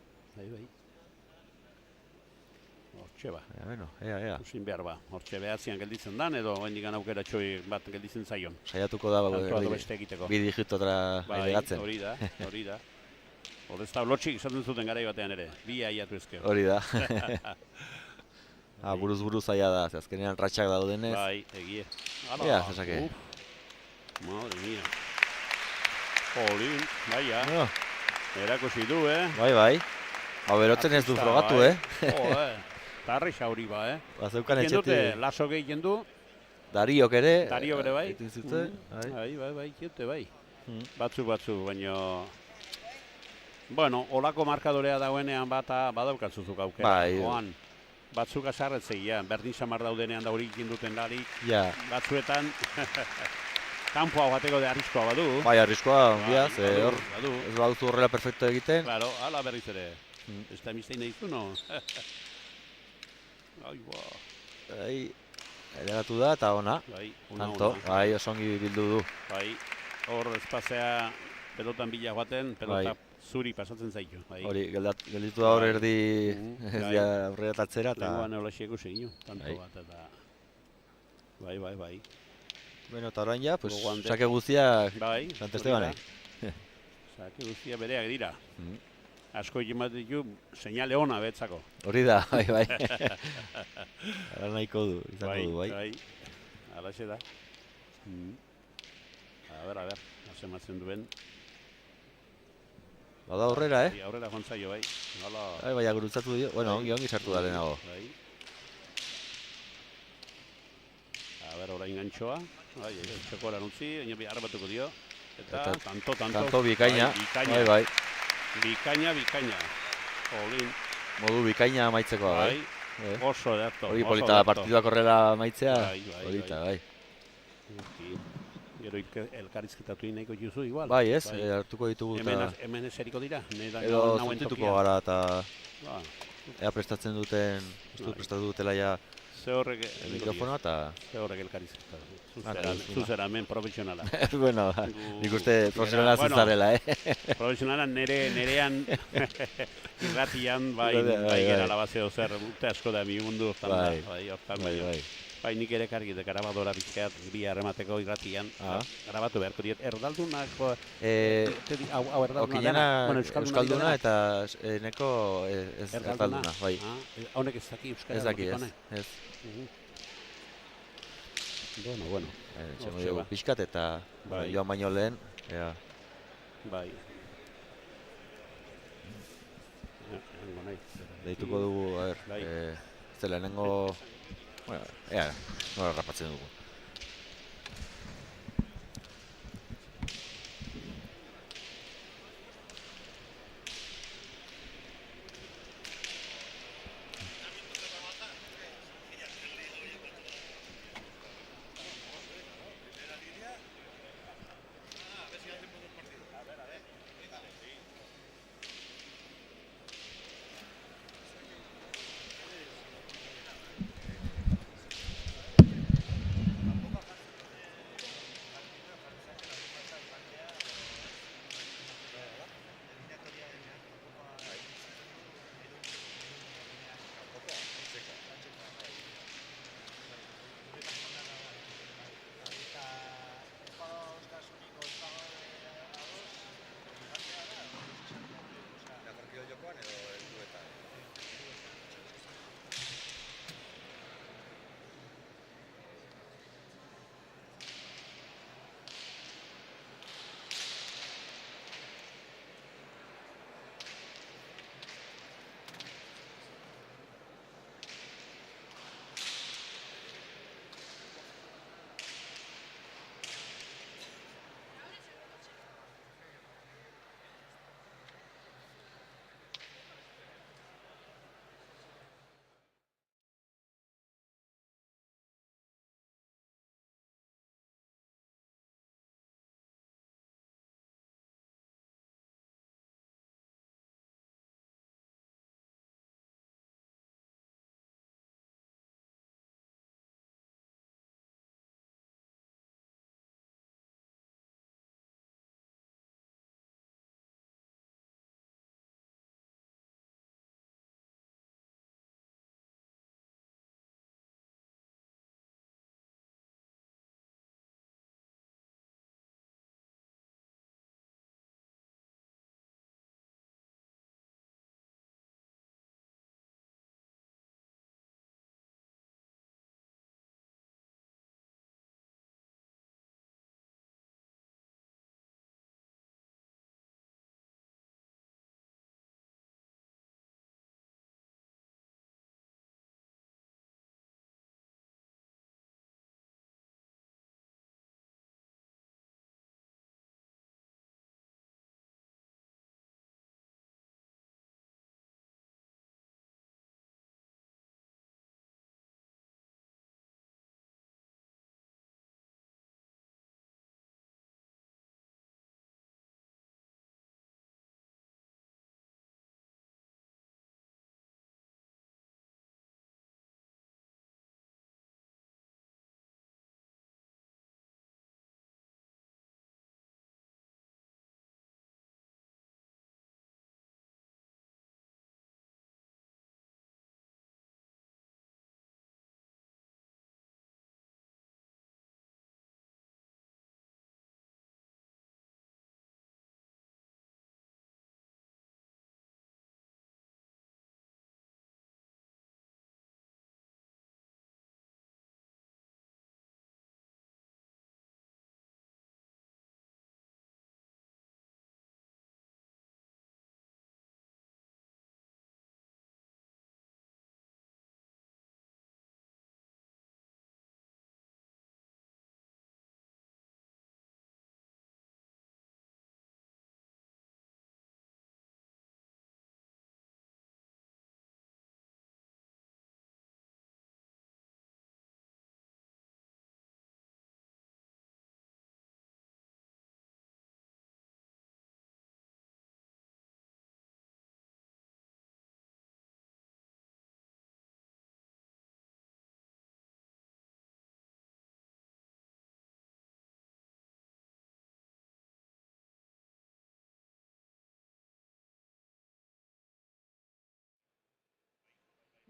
Speaker 2: Hortxe ba.
Speaker 1: Ea.
Speaker 2: Usin behar ba. Hortxe behatzean gelditzen dan, edo hendikan aukera txoi bat gelditzen zaion.
Speaker 1: Saiatuko da, bi digitotara ailegatzen.
Speaker 2: Hori da. Horrezta lotxik izaten zuten garai batean ere. Bi aiatu ezkeo.
Speaker 1: Hori da. Buruz aia da, azkenean ratxak daudenez.
Speaker 2: Bai, egie.
Speaker 1: Ea, zesake.
Speaker 2: Madre mia. Jolín, baia. Erakusi du,
Speaker 1: Bai. Hau berotzen ez du frogatu,
Speaker 2: Tarri xauri ba,
Speaker 1: Bazeukan etxetik.
Speaker 2: Laso gehien du.
Speaker 1: Dariok ere.
Speaker 2: Bai. Bai, jute bai. Batzu, baina... Bueno, olako markadorea dauenean badaukazuzuk aukera.
Speaker 1: Bai.
Speaker 2: Batzuk asarretzei, berdin samar daudenean da hori duten larik. Batzuetan... Kampo hau bateko de arriskoa badu. Bai,
Speaker 1: arriskoa, ongiaz, hor. Ez baduzu horrela perfecto egiten.
Speaker 2: Claro, ala berriz ere. Ez da emistein egizu, no?
Speaker 1: Elegatu da eta ona. Tanto, osongi bildu du.
Speaker 2: Bai, hor espazea pelotan bila joaten, pelota zuri pasatzen zaitu.
Speaker 1: Hori, gelditu da hor erdi aurreratatzera.
Speaker 2: Lenguan eolaxieko seginu, tanto bat eta... Bai.
Speaker 1: Bueno, eta orain ja, sake guztiak Sant Estebanei.
Speaker 2: Sake guztiak bereak dira. Asko egin bat ditu, seinale ona betzako.
Speaker 1: Hori da, bai. Ara nahiko du, izango du, bai.
Speaker 2: Alaxe da. A ber, azematzen duen.
Speaker 1: Bada aurrera,
Speaker 2: Aurrera jontzaio, bai.
Speaker 1: Bai, gurutzatu dio. Bueno, ongi sartu da lehenago.
Speaker 2: A ber, orain gantxoa. Txokoran utzi, bihar batuko dio. Eta tanto.
Speaker 1: Tanto bikaina. Bai.
Speaker 2: Bikaina. Olin.
Speaker 1: Modu bikaina amaitzeko, bai.
Speaker 2: Oso edarto.
Speaker 1: Hori polita partiduak horrela amaitzea. Polita, bai.
Speaker 2: Gero elkarrizketatu nahiko juzu igual.
Speaker 1: Bai, ez, hartuko ditugu eta...
Speaker 2: Hemen eseriko dira.
Speaker 1: Edo zutituko gara eta... Ea prestatzen duten, prestatu dutela ja...
Speaker 2: Ze horrek...
Speaker 1: Mikrofonoa eta...
Speaker 2: Ze horrek elkarrizketatu. Zuzera, hemen profesionala.
Speaker 1: Bueno, nik uste profesionala zuzarela,
Speaker 2: Profesionala nerean irratian, bai gara labazeo zer, urte asko da mi mundu hortan. Bai, nik ere kargite grabadora bizkeat bi harremateko irratian. Grabatu beharko diet, erdaldunak... Hau erdalduna dena?
Speaker 1: Euskalduna eta neko ez erdalduna, bai.
Speaker 2: Honek ez daki euskara?
Speaker 1: Ez daki, ez.
Speaker 2: Bueno.
Speaker 1: Txengo dugu pixkat eta joan baino lehen.
Speaker 2: Bai. Egongo naiz.
Speaker 1: Deituko dugu, a ber,
Speaker 2: Bai.
Speaker 1: ez lehenengo... Bueno, ea, nola rapatzen dugu.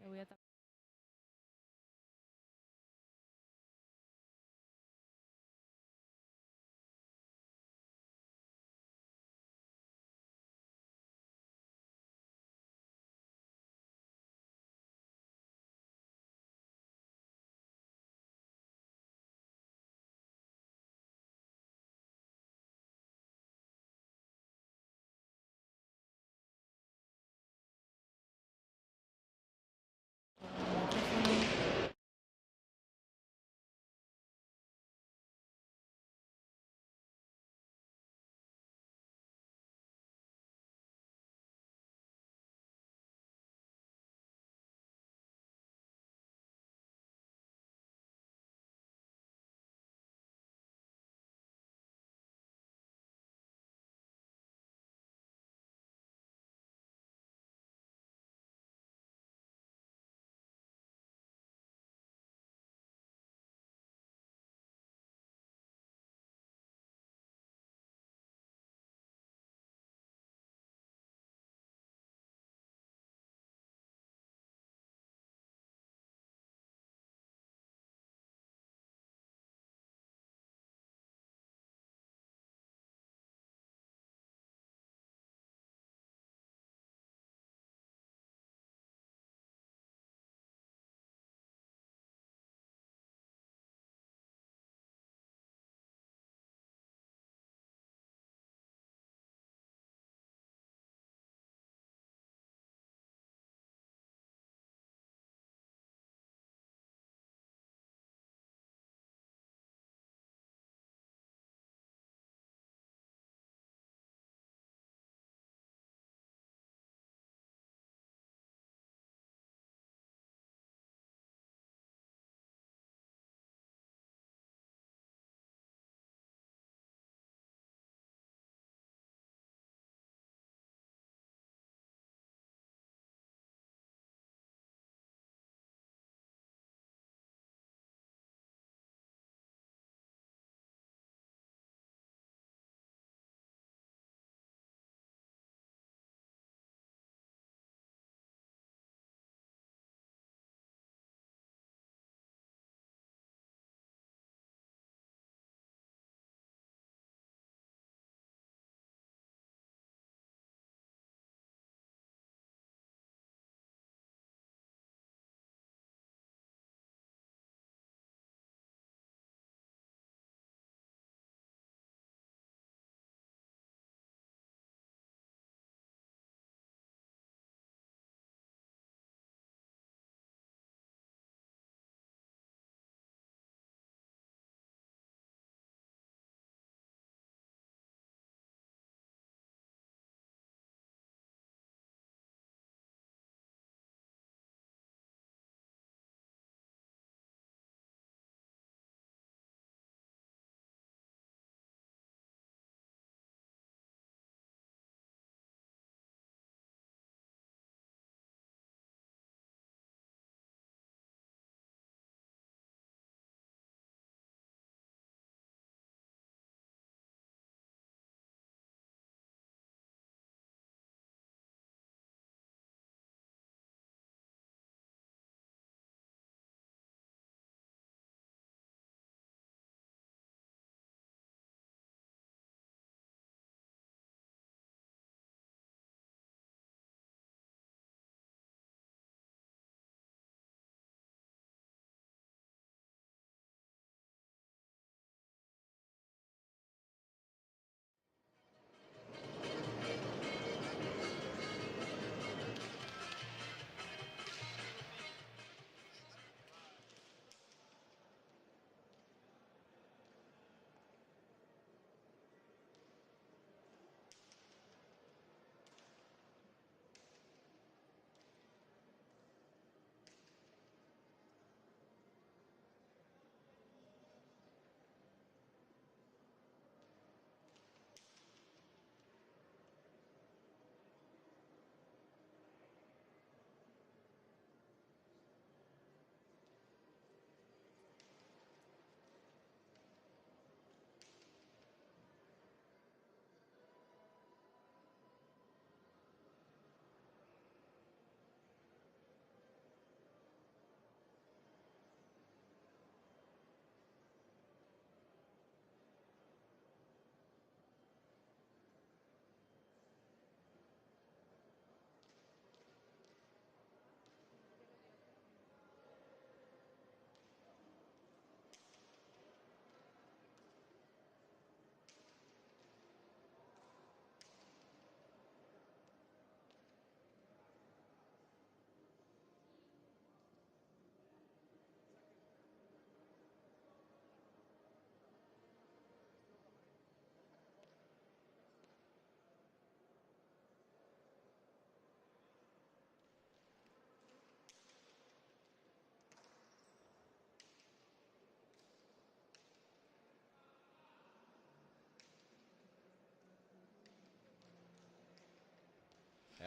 Speaker 3: Voy a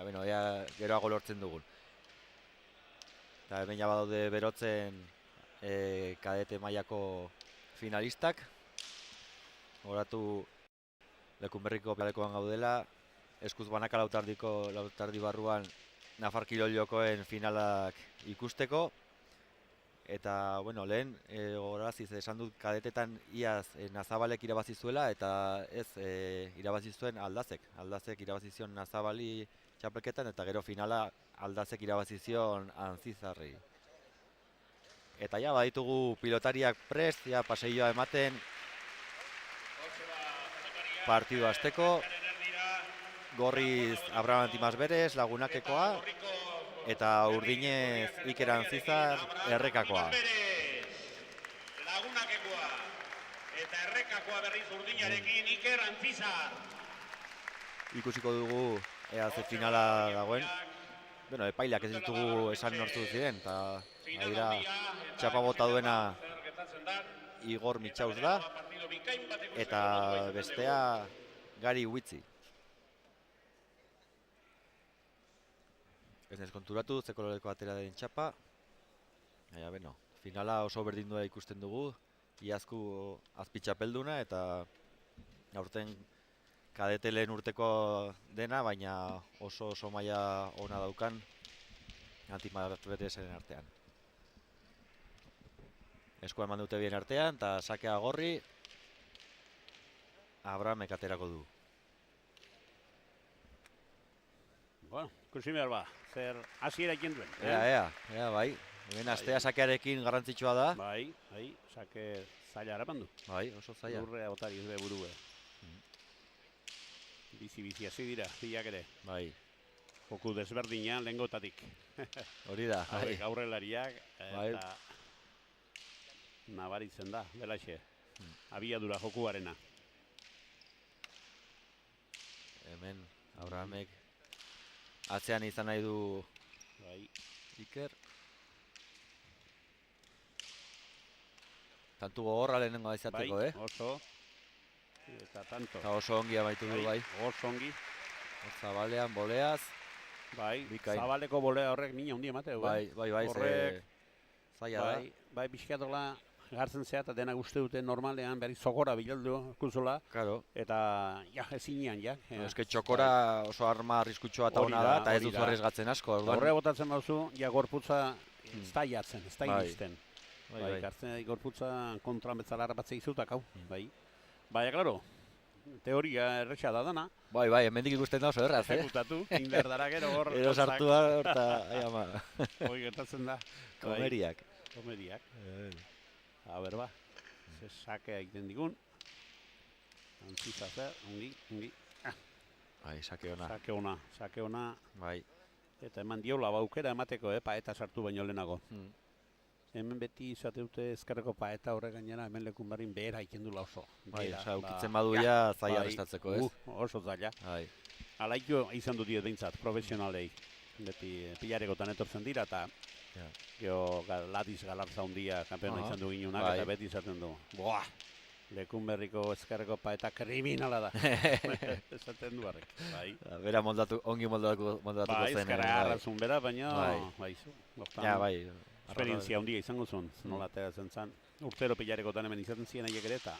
Speaker 1: bueno, ea geroago lortzen dugun. Eta hemen ja badaude berotzen kadete mailako finalistak. Horatu Lekunberriko palekoan gaudela, eskuz banaka lautardi barruan Nafar Kirol-jokoen finalak ikusteko. Eta, bueno, lehen, gogoraziz, esan dut kadetetan iaz Nazabalek irabazi zuela, eta ez irabazi zuen Aldazek. Aldazek irabazi zion Nazabali txapelketan, eta gero finala Aldazek irabazi zion Anzizarri. Eta ja, baditugu pilotariak prest, ja, paseilloa ematen partidu hasteko. Gorriz Abraham Antimas Berez, Lagunakekoa, eta Urdinez Iker Anzizar errekakoa.
Speaker 4: Lagunakekoa eta errekakoa berriz Urdinarekin Iker Anzizar.
Speaker 1: Ikusiko dugu ea ze finala dagoen. Bueno, epaileak ez ditugu esan nortzu ziren, eta aira txapa bota duena Igor Mitxauz da, eta bestea Gari Huitzi. Ez nez konturatu, ze koloreko atera den txapa. Baina, beno, finala oso berdindua ikusten dugu, iazku azpitxapelduna, eta aurten kadete lehen urteko dena, baina oso maila ona daukan Antimas Berezen artean. Eskua eman dute bien artean, eta sakea Gorri, Abramek aterako du.
Speaker 2: Bueno, ikusi behar ba, zer hasiera egin duen.
Speaker 1: Ea, bai. Hemen astea sakearekin garrantzitsua da.
Speaker 2: Bai, sake zaila harapandu.
Speaker 1: Bai, oso zaila.
Speaker 2: Lurrea botari ez be burue. Bizi hasi dira, biak ere.
Speaker 1: Bai.
Speaker 2: Joku desberdina lehengotatik.
Speaker 1: Hori da, bai.
Speaker 2: Aurrelariak eta nabaritzen da, belaxe. Abiadura jokuarena.
Speaker 1: Hemen Abrahamek atzean izan nahi du Iker. Tantu gogorra lehenengo izateko,
Speaker 2: bai, oso. Eta tanto.
Speaker 1: Eta oso ongi amaitu du, bai.
Speaker 2: Oso ongi.
Speaker 1: Zabalean, boleaz.
Speaker 2: Bai,
Speaker 1: bikain.
Speaker 2: Zabaleko bolea horrek mina hundi emateu.
Speaker 1: Bai,
Speaker 2: horrek,
Speaker 1: zaila da.
Speaker 2: Bai, pixkatola gartzen zea eta denak uste dute normalean berriz zogora bilaldu ikusola.
Speaker 1: Claro.
Speaker 2: Eta, ja, ezinean, ja.
Speaker 1: Eske txokora oso arma arriskutsua eta ona da, eta ez dut arriesgatzen asko.
Speaker 2: Horre botatzen bauzu, ja gorputza ez da jatzen, ez da iristen. Bai, gartzen gorputza kontran betzala harrapatzea izutak, hau. Bai, klaro, teoria erretxa da dana.
Speaker 1: Bai, hemendik ikusten da oso erraz,
Speaker 2: Ejecutatu, inderdara gero hor.
Speaker 1: Ero sartua horta, ai ama.
Speaker 2: Hoi gertatzen da.
Speaker 1: Komeriak.
Speaker 2: A ber ba, ze sakea egiten digun. Antziza zer, ongi.
Speaker 1: Bai, sake ona.
Speaker 2: Sake ona.
Speaker 1: Bai.
Speaker 2: Eta eman diola baukera emateko, paeta sartu baino lehenago. Hemen beti izate dute ezkerreko paeta horre gainera, hemen Lekunberrin behera ikendula oso.
Speaker 1: Bai, ukitzen badu ja zaila arrestatzeko, ez?
Speaker 2: Oso zaila.
Speaker 1: Bai.
Speaker 2: Alaiko izan dut behintzat, profesionalei. Beti pilarekotan etortzen dira, eta gero Ladiz Galarza hundia kampeona izan du ginunak, eta beti izaten du. Boa! Lekunberriko ezkerreko paeta kriminala da. Esaten du harrek.
Speaker 1: Bera ongi moldatuko zen.
Speaker 2: Bai, ezkerra arrazun bera, baina...
Speaker 1: Ja, bai.
Speaker 2: Esperientzia handia izango zuen, nola ateratzen zen. Urtero pilarekotan hemen izaten ziren aiek ere, eta...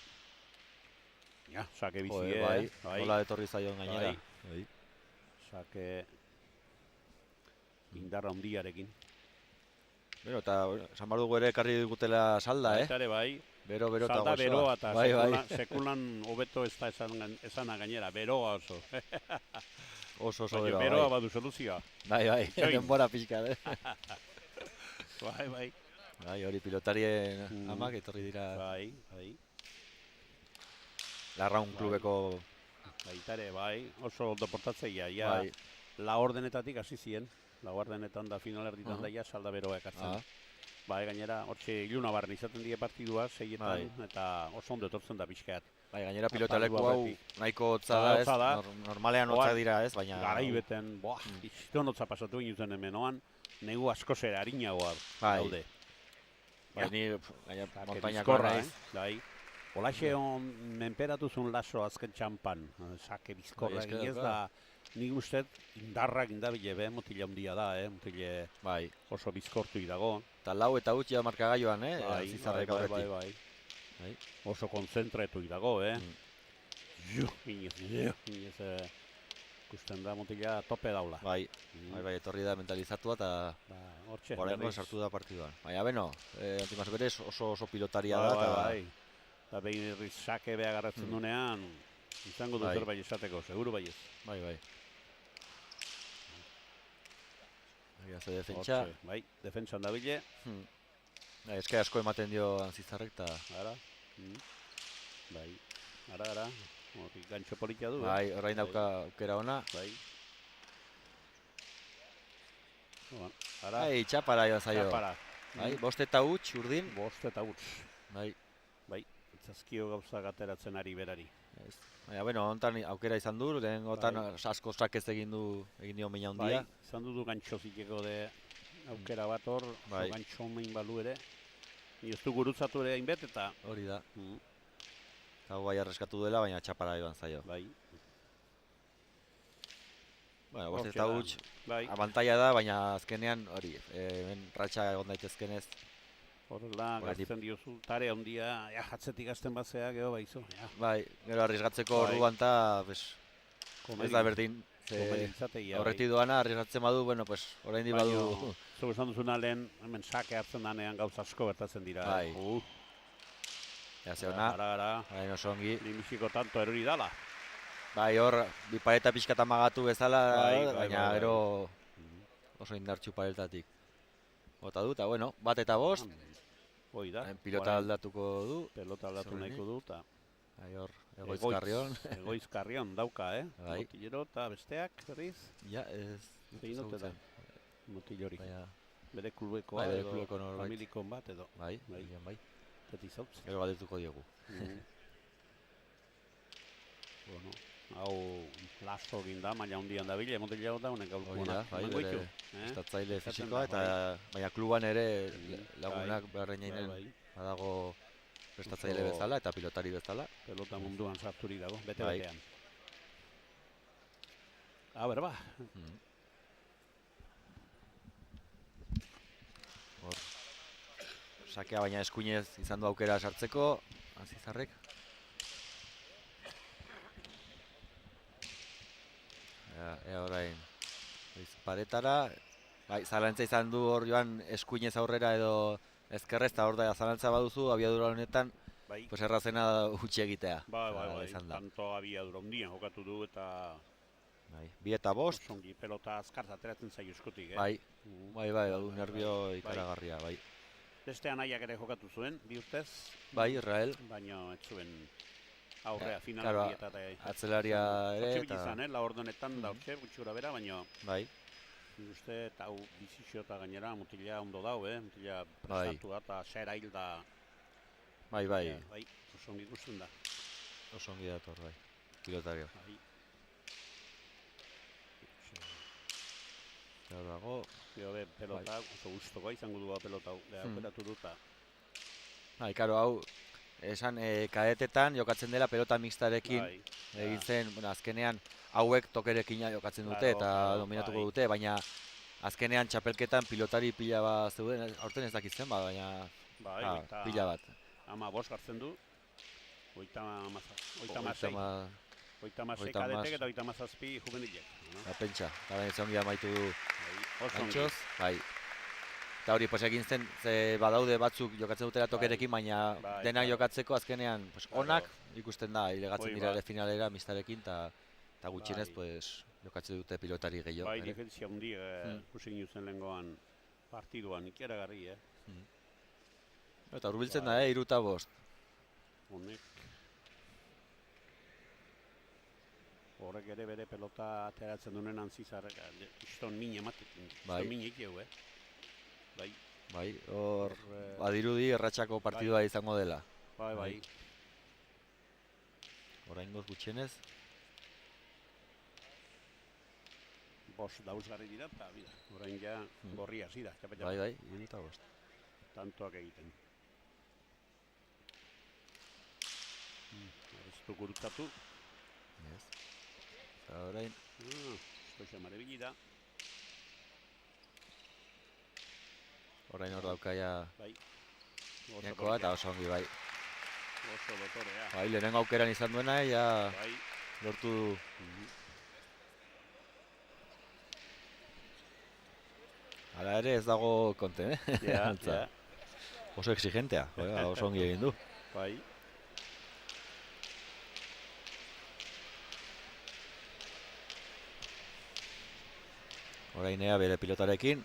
Speaker 2: Ja, sake bizi,
Speaker 1: bai. Nola etorri zaion gainera.
Speaker 2: Sake... indarra handiarekin.
Speaker 1: Bero, eta esan behar dugu ere ekarri dugutela salda,
Speaker 2: Eta ere, bai.
Speaker 1: Bero eta gozoa.
Speaker 2: Salda beroa, eta sekulan hobeto ez da esana gainera, beroa oso.
Speaker 1: Oso beroa, bai.
Speaker 2: Beroa badu soluzioa.
Speaker 1: Bai, denbora pixka,
Speaker 2: Bai.
Speaker 1: Bai, hori pilotarien amak etorri dira.
Speaker 2: Bai.
Speaker 1: Larraun klubeko...
Speaker 2: Baitare, bai, oso deportatzeia, ja. La ordenetatik hasi ziren. La ordenetan da finalerditan da ja salda beroa ekartzen. Bai, gainera, hortxe iluna barren izaten die partidua, 6etan, eta oso ondo etortzen da pixkat.
Speaker 1: Bai, gainera pilotaleku hau nahiko hotza da, ez? Normalean hotza dira, ez? Baina...
Speaker 2: Garai beten, izton hotza pasatu egin zen hemenoan, negu asko zera harinagoa daude.
Speaker 1: Bai, ni montainako
Speaker 2: naiz. Bai. Olaxe menperatu zuen laso azken txampan, sake bizkorra
Speaker 1: Bai, eske
Speaker 2: eginez
Speaker 1: dauka.
Speaker 2: da, nik uste indarrak indabile be, motila handia da, motile
Speaker 1: Bai.
Speaker 2: oso bizkortu dago.
Speaker 1: Eta lau eta utxia markagailuan,
Speaker 2: Bai,
Speaker 1: Zizarrek
Speaker 2: bai,
Speaker 1: aurretik.
Speaker 2: bai. Oso konzentretu dago, Inez, ikusten da motila tope daula.
Speaker 1: Bai, etorri da mentalizatua eta
Speaker 2: Hortxe,
Speaker 1: oraingo sartu da partiduan. Baina, beno, Antimas berez oso pilotaria da.
Speaker 2: Bai. Eta behin irriz sake beha garratzen dunean, izango du zerbait esateko, seguru baiez.
Speaker 1: Bai. Ze defentsa.
Speaker 2: Bai, defentsan dabile.
Speaker 1: Eske asko ematen dio Zizarrek eta...
Speaker 2: Ara. Bai, ara. Hortik gantxo politia du.
Speaker 1: Bai, orain dauka aukera ona.
Speaker 2: Bai. Ara.
Speaker 1: Bai, txapara joan zaio.
Speaker 2: Txapara.
Speaker 1: Bai, 5 eta huts, urdin.
Speaker 2: 5 eta huts.
Speaker 1: Bai,
Speaker 2: itzazkio gauza ateratzen ari berari.
Speaker 1: Baina, bueno, hontan aukera izan du, lehen gotan asko sakez egin dio meina handia.
Speaker 2: Bai, izan du gantxo zikeko de aukera bat hor, gantxo mehin balu ere. Ez du gurutzatu ere hainbet eta...
Speaker 1: Hori da. Eta bai arreskatu duela, baina txapara joan zaio.
Speaker 2: Bai.
Speaker 1: Bueno, 5 eta huts, abantaia da, baina azkenean hori, hemen ratxa egon daitezkenez.
Speaker 2: Horrela, gazten diozu, tare handia, jatzetik gazten batzea, geho baizu.
Speaker 1: Bai, gero arriesgatzeko orduan eta, ez da berdin. Horretik doana, arriesgatzen badu, bueno, pues, orain di badu...
Speaker 2: Zuk esan duzuna lehen, hemen sake hartzen danean gauza asko bertatzen dira.
Speaker 1: Bai. Ja, ze hona, orain oso ongi.
Speaker 2: Nimiziko tanto erori dala.
Speaker 1: Bai, hor, bi pareta pixkat amagatu bezala, baina gero oso indartxu paretatik. Bota du, eta bueno, 1 eta 5.
Speaker 2: Hoi da.
Speaker 1: Pilota aldatuko du.
Speaker 2: Pelota aldatu nahiko du, eta...
Speaker 1: Hor, Egoizkarrion.
Speaker 2: Egoizkarrion dauka,
Speaker 1: Bai.
Speaker 2: Motillero eta besteak, berriz?
Speaker 1: Ja, ez...
Speaker 2: Zein note da? Motillorik.
Speaker 1: Baina...
Speaker 2: Bere klubekoa edo familikon bat edo.
Speaker 1: Bai.
Speaker 2: Zeti zautz.
Speaker 1: Gero galdetuko diegu.
Speaker 2: Bueno, hau laso ginda, maila hundian da bile, Montillero da honen gaur.
Speaker 1: Hori da, bai, bere estatzaile fisikoa, eta baina kluban ere lagunak beharren jainen badago prestatzaile bezala eta pilotari bezala.
Speaker 2: Pelota munduan sarturi dago, bete-betean. Berba.
Speaker 1: Hor, sakea baina eskuinez izan du aukera sartzeko, Zizarrek. Ea orain, paretara, zalantza izan du hor joan eskuinez aurrera edo ezkerrez, eta hor da zalantza baduzu, abiadura honetan, pues errazena utzi egitea.
Speaker 2: Bai, tanto abiadura hondian jokatu du eta...
Speaker 1: 2 eta 5.
Speaker 2: Osongi, pelota azkar ateratzen zaio eskutik,
Speaker 1: Bai, du nervio ikaragarria, bai.
Speaker 2: Beste anaiak ere jokatu zuen, 2 urtez.
Speaker 1: Bai, Israel.
Speaker 2: Baina ez zuen aurrea, finala eta...
Speaker 1: Atzelaria ere eta...
Speaker 2: Hortxe la ordonetan da hortxe, gutxura bera, baina...
Speaker 1: Bai.
Speaker 2: Uste, eta hau bizixo eta gainera, mutila ondo dau, mutila prestatu da, eta xera hil da...
Speaker 1: Bai.
Speaker 2: Bai, osongi ikusten da.
Speaker 1: Osongi dator, bai, pilotario. Gero dago...
Speaker 2: Pelota, oso guztokoa izango dugu pelota hau, operatu duta.
Speaker 1: Bai, karo, hau, esan kadetetan jokatzen dela pelota mixtarekin egin zen, azkenean hauek tokerekin jokatzen dute eta dominatuko dute, baina azkenean txapelketan pilotari pila bat zeuden, aurten ez dakitzen, baina pila bat.
Speaker 2: 15 hartzen du, 36 kadetek eta 37 juvenilek.
Speaker 1: Pentsa, gara ez ongi amaitu du gantxoz, bai. Eta hori, egin zen, badaude batzuk jokatzen dutela tokerekin, baina denak jokatzeko azkenean onak ikusten da, ilegatzen dira finalera mistarekin, eta gutxienez jokatzen dute pilotari gehiago.
Speaker 2: Bai, diferentzia hundi, ikusin juzen lehengoan partiduan, ikeragarri,
Speaker 1: Eta hurbiltzen da, 3 eta 5.
Speaker 2: Honek. Horrek ere bere pelota ateratzen duen Zizarrek, iston min ematekin, iston min egeu,
Speaker 1: Bai, hor, badirudi erratxako partidua izango dela.
Speaker 2: Bai.
Speaker 1: Oraingoz gutxienez.
Speaker 2: Dauzgarri dira, eta orain ja gorri hasi da.
Speaker 1: Bai, 3 eta 5.
Speaker 2: Tantoak egiten. du gurutzatu.
Speaker 1: Ez. Eta orain,
Speaker 2: Estoixa marebili da.
Speaker 1: orain hor daukaia
Speaker 2: Bai. Oso
Speaker 1: Jakoa eta
Speaker 2: politia.
Speaker 1: oso ongi, bai.
Speaker 2: Oso dotorea.
Speaker 1: Bai, lehenengo aukeran izan duena, ja
Speaker 2: Bai.
Speaker 1: lortu du. Hala ere ez dago konten,
Speaker 2: Ja,
Speaker 1: Antza.
Speaker 2: ja.
Speaker 1: Oso exigentea, oso ongi egin du.
Speaker 2: Bai.
Speaker 1: Orain ea bere pilotarekin.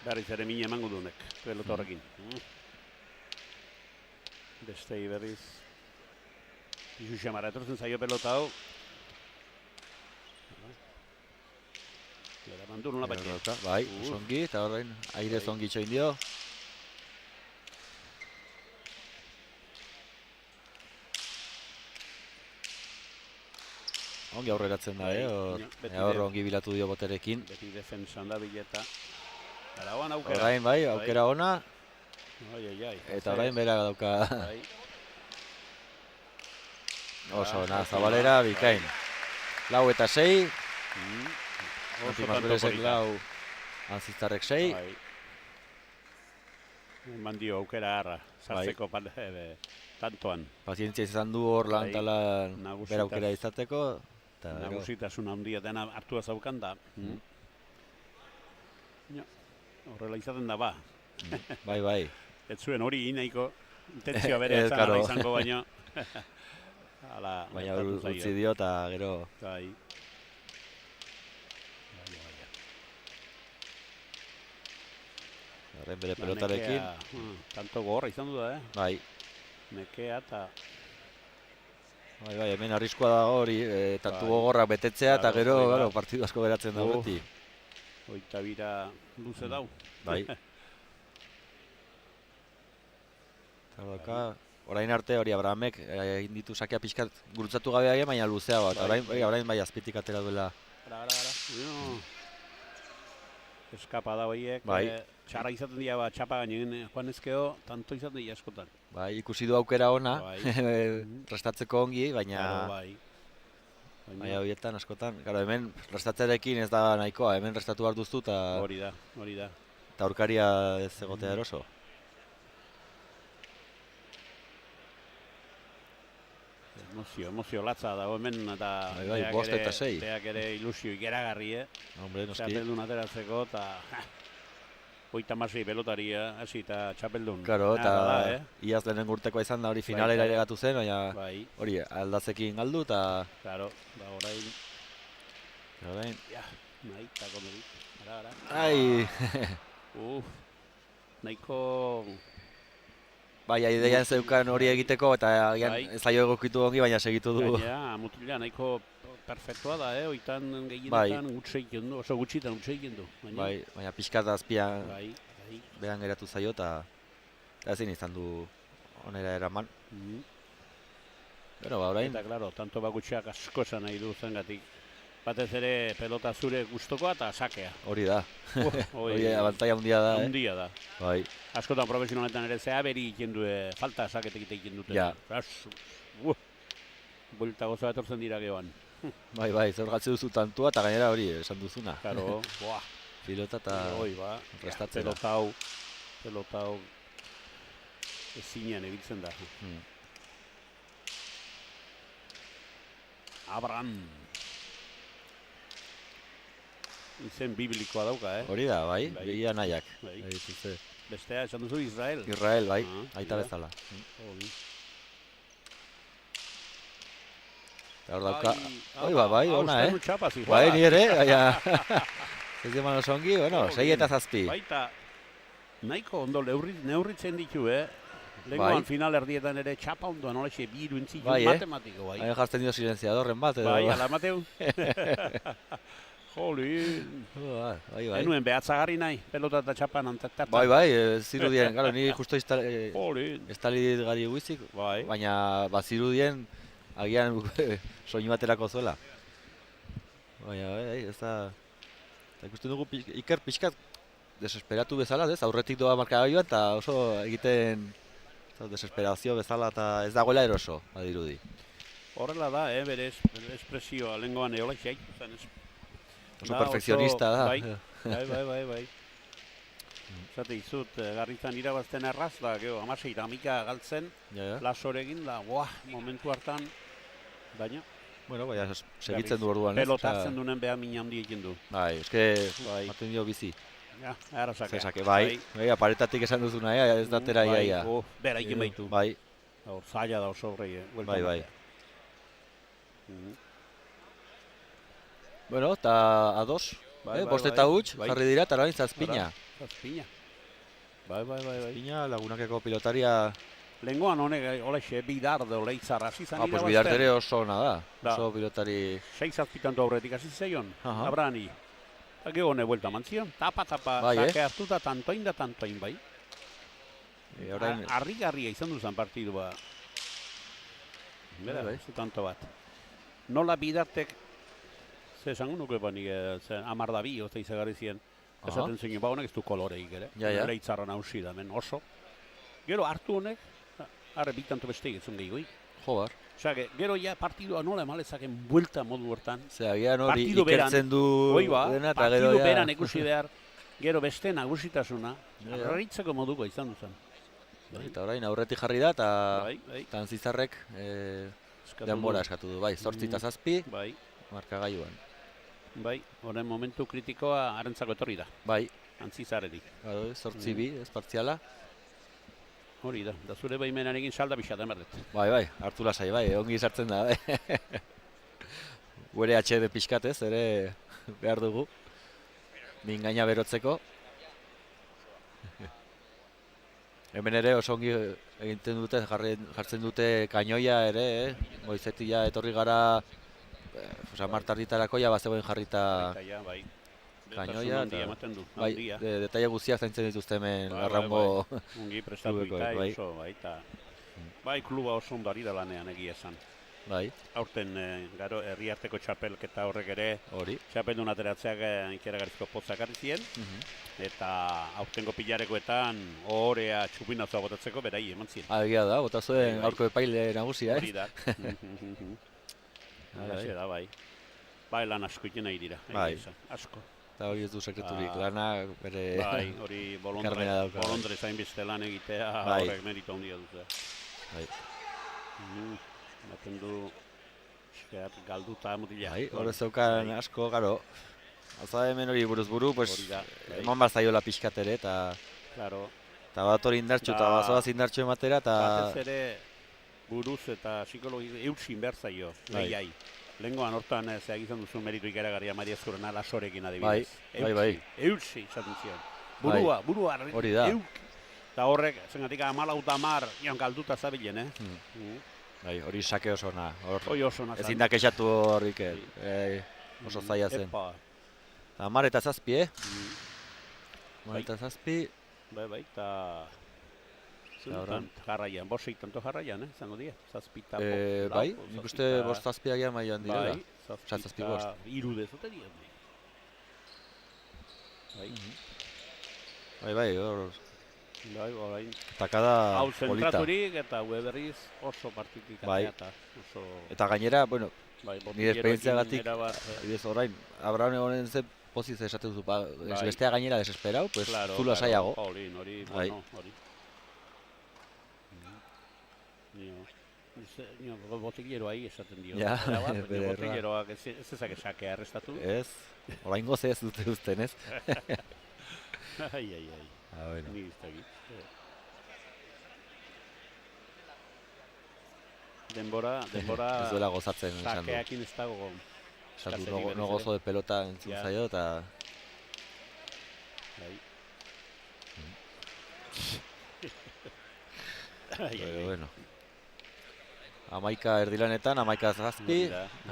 Speaker 2: Berriz ere mina emango dunek, pelota horrekin. Bestei berriz. Pisu xamara etortzen zaio pelota hau. Gara mandu nola
Speaker 1: Gero
Speaker 2: baina.
Speaker 1: dauka, bai, oso ongi, eta orain aire
Speaker 2: Bai.
Speaker 1: zongi itxoin dio. Ongi aurreratzen da,
Speaker 2: Bai,
Speaker 1: hor,
Speaker 2: beti
Speaker 1: hor
Speaker 2: de-
Speaker 1: ongi bilatu dio boterekin.
Speaker 2: Beti defensan da bileta. Aragoan aukera.
Speaker 1: Orain bai, aukera ona,
Speaker 2: Ai, ai, ai.
Speaker 1: eta orain bera dauka
Speaker 2: Bai.
Speaker 1: oso ona,
Speaker 2: Bai.
Speaker 1: Zabalera, bikain. 4 eta 6,
Speaker 2: Oso
Speaker 1: Antimas
Speaker 2: tanto
Speaker 1: Beresek
Speaker 2: polita.
Speaker 1: 4, Anziztarrek 6.
Speaker 2: Bai. Eman dio aukera harra, sartzeko tantoan.
Speaker 1: Pazientzia izan du hor lan
Speaker 2: Bai,
Speaker 1: talan
Speaker 2: nagusitas-
Speaker 1: bera aukera izateko. Eta gero,
Speaker 2: Nagusitasun handia dena hartua zaukan da. Ja, horrela izaten da ba.
Speaker 1: bai, bai.
Speaker 2: Ez zuen hori inaiko intentzioa bere
Speaker 1: Ez,
Speaker 2: ezan
Speaker 1: karo.
Speaker 2: ala izango baino. Hala,
Speaker 1: Baina
Speaker 2: gertatu zaio.
Speaker 1: utzi dio eta gero
Speaker 2: Bai. Baina.
Speaker 1: horren bere pelotarekin.
Speaker 2: Tanto gogorra izan du da,
Speaker 1: Bai,
Speaker 2: Nekea eta
Speaker 1: bai, hemen arriskua dago hori, tantu
Speaker 2: Bai.
Speaker 1: gogorrak betetzea eta
Speaker 2: Claro,
Speaker 1: gero,
Speaker 2: hori da.
Speaker 1: claro, partidu asko geratzen da
Speaker 2: Uf.
Speaker 1: beti.
Speaker 2: hoita bira luze dau.
Speaker 1: Bai. Eta dauka, orain arte hori Abrahamek egin ditu sakea pixkat gurutzatu gabe agian, baina luzea bat.
Speaker 2: Bai,
Speaker 1: Orain bai azpitik atera duela.
Speaker 2: Gara. No. Eskapa da horiek.
Speaker 1: Bai.
Speaker 2: Txarra izaten dira ba, txapa gainen joan ezkeo, tanto izaten dira askotan.
Speaker 1: Bai, ikusi du aukera ona,
Speaker 2: Bai.
Speaker 1: restatzeko ongi,
Speaker 2: Claro,
Speaker 1: baina
Speaker 2: bai.
Speaker 1: baina horietan askotan. Claro, hemen restatzearekin ez da nahikoa, hemen restatu behar duzu eta
Speaker 2: Hori da.
Speaker 1: aurkaria ez egotea eroso.
Speaker 2: Emozio latza dago hemen eta
Speaker 1: Bai, 5 eta 6.
Speaker 2: beak ere ilusio ikeragarri,
Speaker 1: Hombre, noski.
Speaker 2: Txapeldun ateratzeko eta 36 pelotaria hasi eta txapeldun.
Speaker 1: Claro, eta
Speaker 2: Hala da,
Speaker 1: iaz lehenengo urtekoa izan da hori finalera
Speaker 2: Bai.
Speaker 1: ere gatu zen, baina
Speaker 2: Bai,
Speaker 1: hori aldatzekin galdu eta
Speaker 2: claro, da orain,
Speaker 1: orain.
Speaker 2: nahi, eta komedik, gara.
Speaker 1: Ai,
Speaker 2: Nahiko,
Speaker 1: bai, ideian zeukan hori egiteko eta agian
Speaker 2: Bai.
Speaker 1: ez zaio egokitu ongi, baina segitu du.
Speaker 2: gaina, mutila nahiko perfektua da, oitan gehienetan
Speaker 1: Bai.
Speaker 2: gutxe egiten du, oso gutxitan gutxe egiten du.
Speaker 1: Baina pixkat azpian
Speaker 2: Bai.
Speaker 1: behan geratu zaio eta ezin izan du onera eraman. Bueno, orain,
Speaker 2: Eta, claro, tanto bakutxeak asko esan nahi du zengatik. Batez ere pelota zure gustokoa eta sakea.
Speaker 1: hori da. Hori abantaia handia da,
Speaker 2: Handia da.
Speaker 1: Bai,
Speaker 2: Askotan profesionaletan ere zea beri egiten du, falta saketek egiten dute.
Speaker 1: Ja.
Speaker 2: Buelta gozoa etortzen dira gehoan.
Speaker 1: bai, zergatze duzu tantua eta gainera hori esan duzuna.
Speaker 2: Claro, buah.
Speaker 1: Pilota eta
Speaker 2: Hoi, ba.
Speaker 1: prestatzera.
Speaker 2: Pelota hau ezinean ebiltzen da. Abraham. Izen biblikoa dauka,
Speaker 1: Hori da, bai,
Speaker 2: Bai.
Speaker 1: ia nahiak.
Speaker 2: Bai.
Speaker 1: Dituzte.
Speaker 2: Bestea esan duzu Israel.
Speaker 1: Israel, bai,
Speaker 2: Ah,
Speaker 1: aita
Speaker 2: ja.
Speaker 1: bezala.
Speaker 2: Hori.
Speaker 1: Eta hor dauka,
Speaker 2: Ai,
Speaker 1: oi, bai, ona,
Speaker 2: uste nu txapa zijoa.
Speaker 1: Bai, ni ere, baina ez eman oso ongi, bueno,
Speaker 2: Hori.
Speaker 1: 6 eta 7.
Speaker 2: Baita, nahiko ondo neurritzen ditu, Lengoan
Speaker 1: Bai.
Speaker 2: final erdietan ere txapa ondoan holaxe biru entzitu
Speaker 1: Bai,
Speaker 2: matematiko, bai.
Speaker 1: Hain jartzen dio silenziadorren bat, edo.
Speaker 2: Bai, ala Mateu. Joli,
Speaker 1: Bai.
Speaker 2: enuen behatzagarri nahi, pelota eta txapan antartan.
Speaker 1: Bai, zirudien, claro, ni justo
Speaker 2: Joli,
Speaker 1: estali gari guizik,
Speaker 2: bai.
Speaker 1: baina bazirudien agian soinu baterako zuela. Baina, ez da... Eta ikusten dugu Iker pixkat desesperatu bezala, ez? Aurretik doa markagailuan eta oso egiten desesperazio bezala eta ez dagoela eroso, badirudi.
Speaker 2: Horrela da, bere espresioa lehengoan eola xai.
Speaker 1: Oso perfekzionista da.
Speaker 2: Bai. Zate izut, garritzan irabazten erraz, da, gero, amasei damika galtzen, lasoregin, da, momentu hartan, baina.
Speaker 1: Bueno, baina segitzen du orduan, ez?
Speaker 2: Pelota hartzen dunen behar mina handi egin du.
Speaker 1: Bai, eske, maten dio bizi.
Speaker 2: Ja, ara sakea.
Speaker 1: Bai, aparetatik esan duzuna, ez datera iaia.
Speaker 2: Bera egin baitu.
Speaker 1: Bai.
Speaker 2: Zaila da oso horrei,
Speaker 1: Bai. Bueno, eta ados, bost eta huts, jarri dira, eta orain Zazpina. Bai. Zazpina, Lagunakeko pilotaria.
Speaker 2: Lehengoan honek, olexe, Bidardo, Leitzarra, hasi zan irabazten.
Speaker 1: Pues Bidart ere oso ona da, oso pilotari.
Speaker 2: 6-7 aurretik hasi zeion, Abrani. Eta gero hone buelta mantzion, tapa, sake hartuta tantoin bai. Harrigarria izan duzan partidua. Bera, ez tanto bat. Nola Bidartek, ze esango nuke banik, amardabi, ozta izagarri ziren, esaten zen, honek ez du koloreik ere, Leitzarra nausi da, oso. Gero hartu honek, arre bitanto besteik etzun gehiagoi.
Speaker 1: Jobar.
Speaker 2: Osea, gero ja partidua nola emalezaken buelta modu hortan.
Speaker 1: Gian hori ikertzen du dena, eta gero
Speaker 2: partidu beran ekusi behar, gero beste nagusitasuna, harritzeko moduko izan duzan.
Speaker 1: Eta orain aurretik jarri da, eta Tanzizarrek denbora eskatu du, bai, 8 eta 7, markagailuan.
Speaker 2: Bai, horren momentu kritikoa harentzako etorri da.
Speaker 1: Bai.
Speaker 2: Tanzizarretik.
Speaker 1: 8-2, ez partziala.
Speaker 2: Hori da zure baimenarekin salda pixaten berdet.
Speaker 1: Bai, hartu lasai, bai, ongi sartzen da, Guere HD pixkatez, ere behar dugu. Mingaina berotzeko. Hemen ere oso ongi egiten dute, jartzen dute kainoia ere, Goizetik ja etorri gara, martarditarako ja bazegoen jarrita kainoia, bai, detaile guztiak zaintzen dituzte hemen Arranbo
Speaker 2: ongi prestatu eta bai, kluba oso ondo ari da lanean egia esan.
Speaker 1: Bai.
Speaker 2: Aurten, gero, herriarteko txapelketa horrek ere, txapeldun ateratzeak ikeragarrizko potzak harri ziren, eta aurtengo pilarekoetan ohorea txupinazoa botatzeko berai eman ziren.
Speaker 1: Egia da, bota zuen gaurko epaile nagusia,
Speaker 2: Hori da. Hori da, bai. Bai, lan asko iten nahi dira, asko.
Speaker 1: Eta hori ez du sekreturik, lana bere
Speaker 2: bai, hori bolondre zainbeste lan egitea, horrek merito handia dute.
Speaker 1: Bai.
Speaker 2: Maten du, galduta mutila.
Speaker 1: Bai, hori zeukan asko, garo. Alza hemen hori buruz buru, eman bat zaiola pixkat ere, eta bat hori indartxu, eta bazoaz indartxu ematera, eta...
Speaker 2: Batez ere buruz eta psikologi eutsin behar zaio, lehiai. Lehengoan hortan izan duzu meritu ikeragarria Maria Zurena lasorekin adibidez.
Speaker 1: Bai.
Speaker 2: Eutsi, esaten zion. Burua,
Speaker 1: hori da.
Speaker 2: Eta horrek, zengatik 14-10, galduta zabilen,
Speaker 1: Bai, hori sake oso ona.
Speaker 2: Hori oso ona.
Speaker 1: Ezin da kexatu horrik, oso zaila zen. 10 eta 7, 10 eta 7.
Speaker 2: Bai, eta... Jarraian, bosik tanto jarraian, zango dira, zazpita...
Speaker 1: Bai, nik uste bost zazpiak ja mailan direla.
Speaker 2: Bai, zazpita irude zote dira.
Speaker 1: Bai, hor...
Speaker 2: Bai, orain...
Speaker 1: Takada polita.
Speaker 2: Hau zentraturik eta berriz oso partitik atea.
Speaker 1: Eta gainera, bueno, nire esperientziagatik, orain, Abraham egonen zen poziz esaten duzu, bestea gainera desesperau, pues zulo asaiago.
Speaker 2: Hori, bueno, hori. Botileroa ahi esaten dio.
Speaker 1: Ja, bere erra.
Speaker 2: Botileroak ez ezak esakea arrestatu.
Speaker 1: Ez, orain goze ez dute usten, ez?
Speaker 2: Ai.
Speaker 1: Bueno.
Speaker 2: Ni ez dakit. Denbora...
Speaker 1: Ez duela gozatzen, esan du.
Speaker 2: Sakeakin ez dago.
Speaker 1: Esan du, no gozo de pelota entzun zaio, eta... Bueno. 11 erdilanetan, 11 zazpi.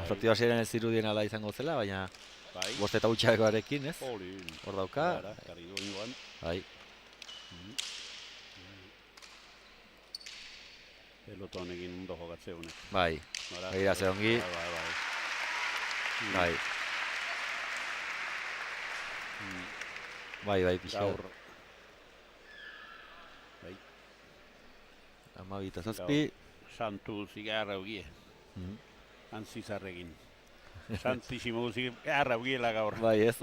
Speaker 1: Partidu hasieran ez zirudien ala izango zela, baina... Bost eta utxarekoarekin, ez? Hor dauka. Bai.
Speaker 2: Pelota honekin ondo jokatze honek.
Speaker 1: Bai. Begira ze ongi. Bai. Bai, pixka.
Speaker 2: Gaur. Bai,
Speaker 1: 12:07.
Speaker 2: Santu zigarra ugie.
Speaker 1: Mhm.
Speaker 2: Antzizarregin. Santísimo zigarra ugiela gaur.
Speaker 1: Bai, ez.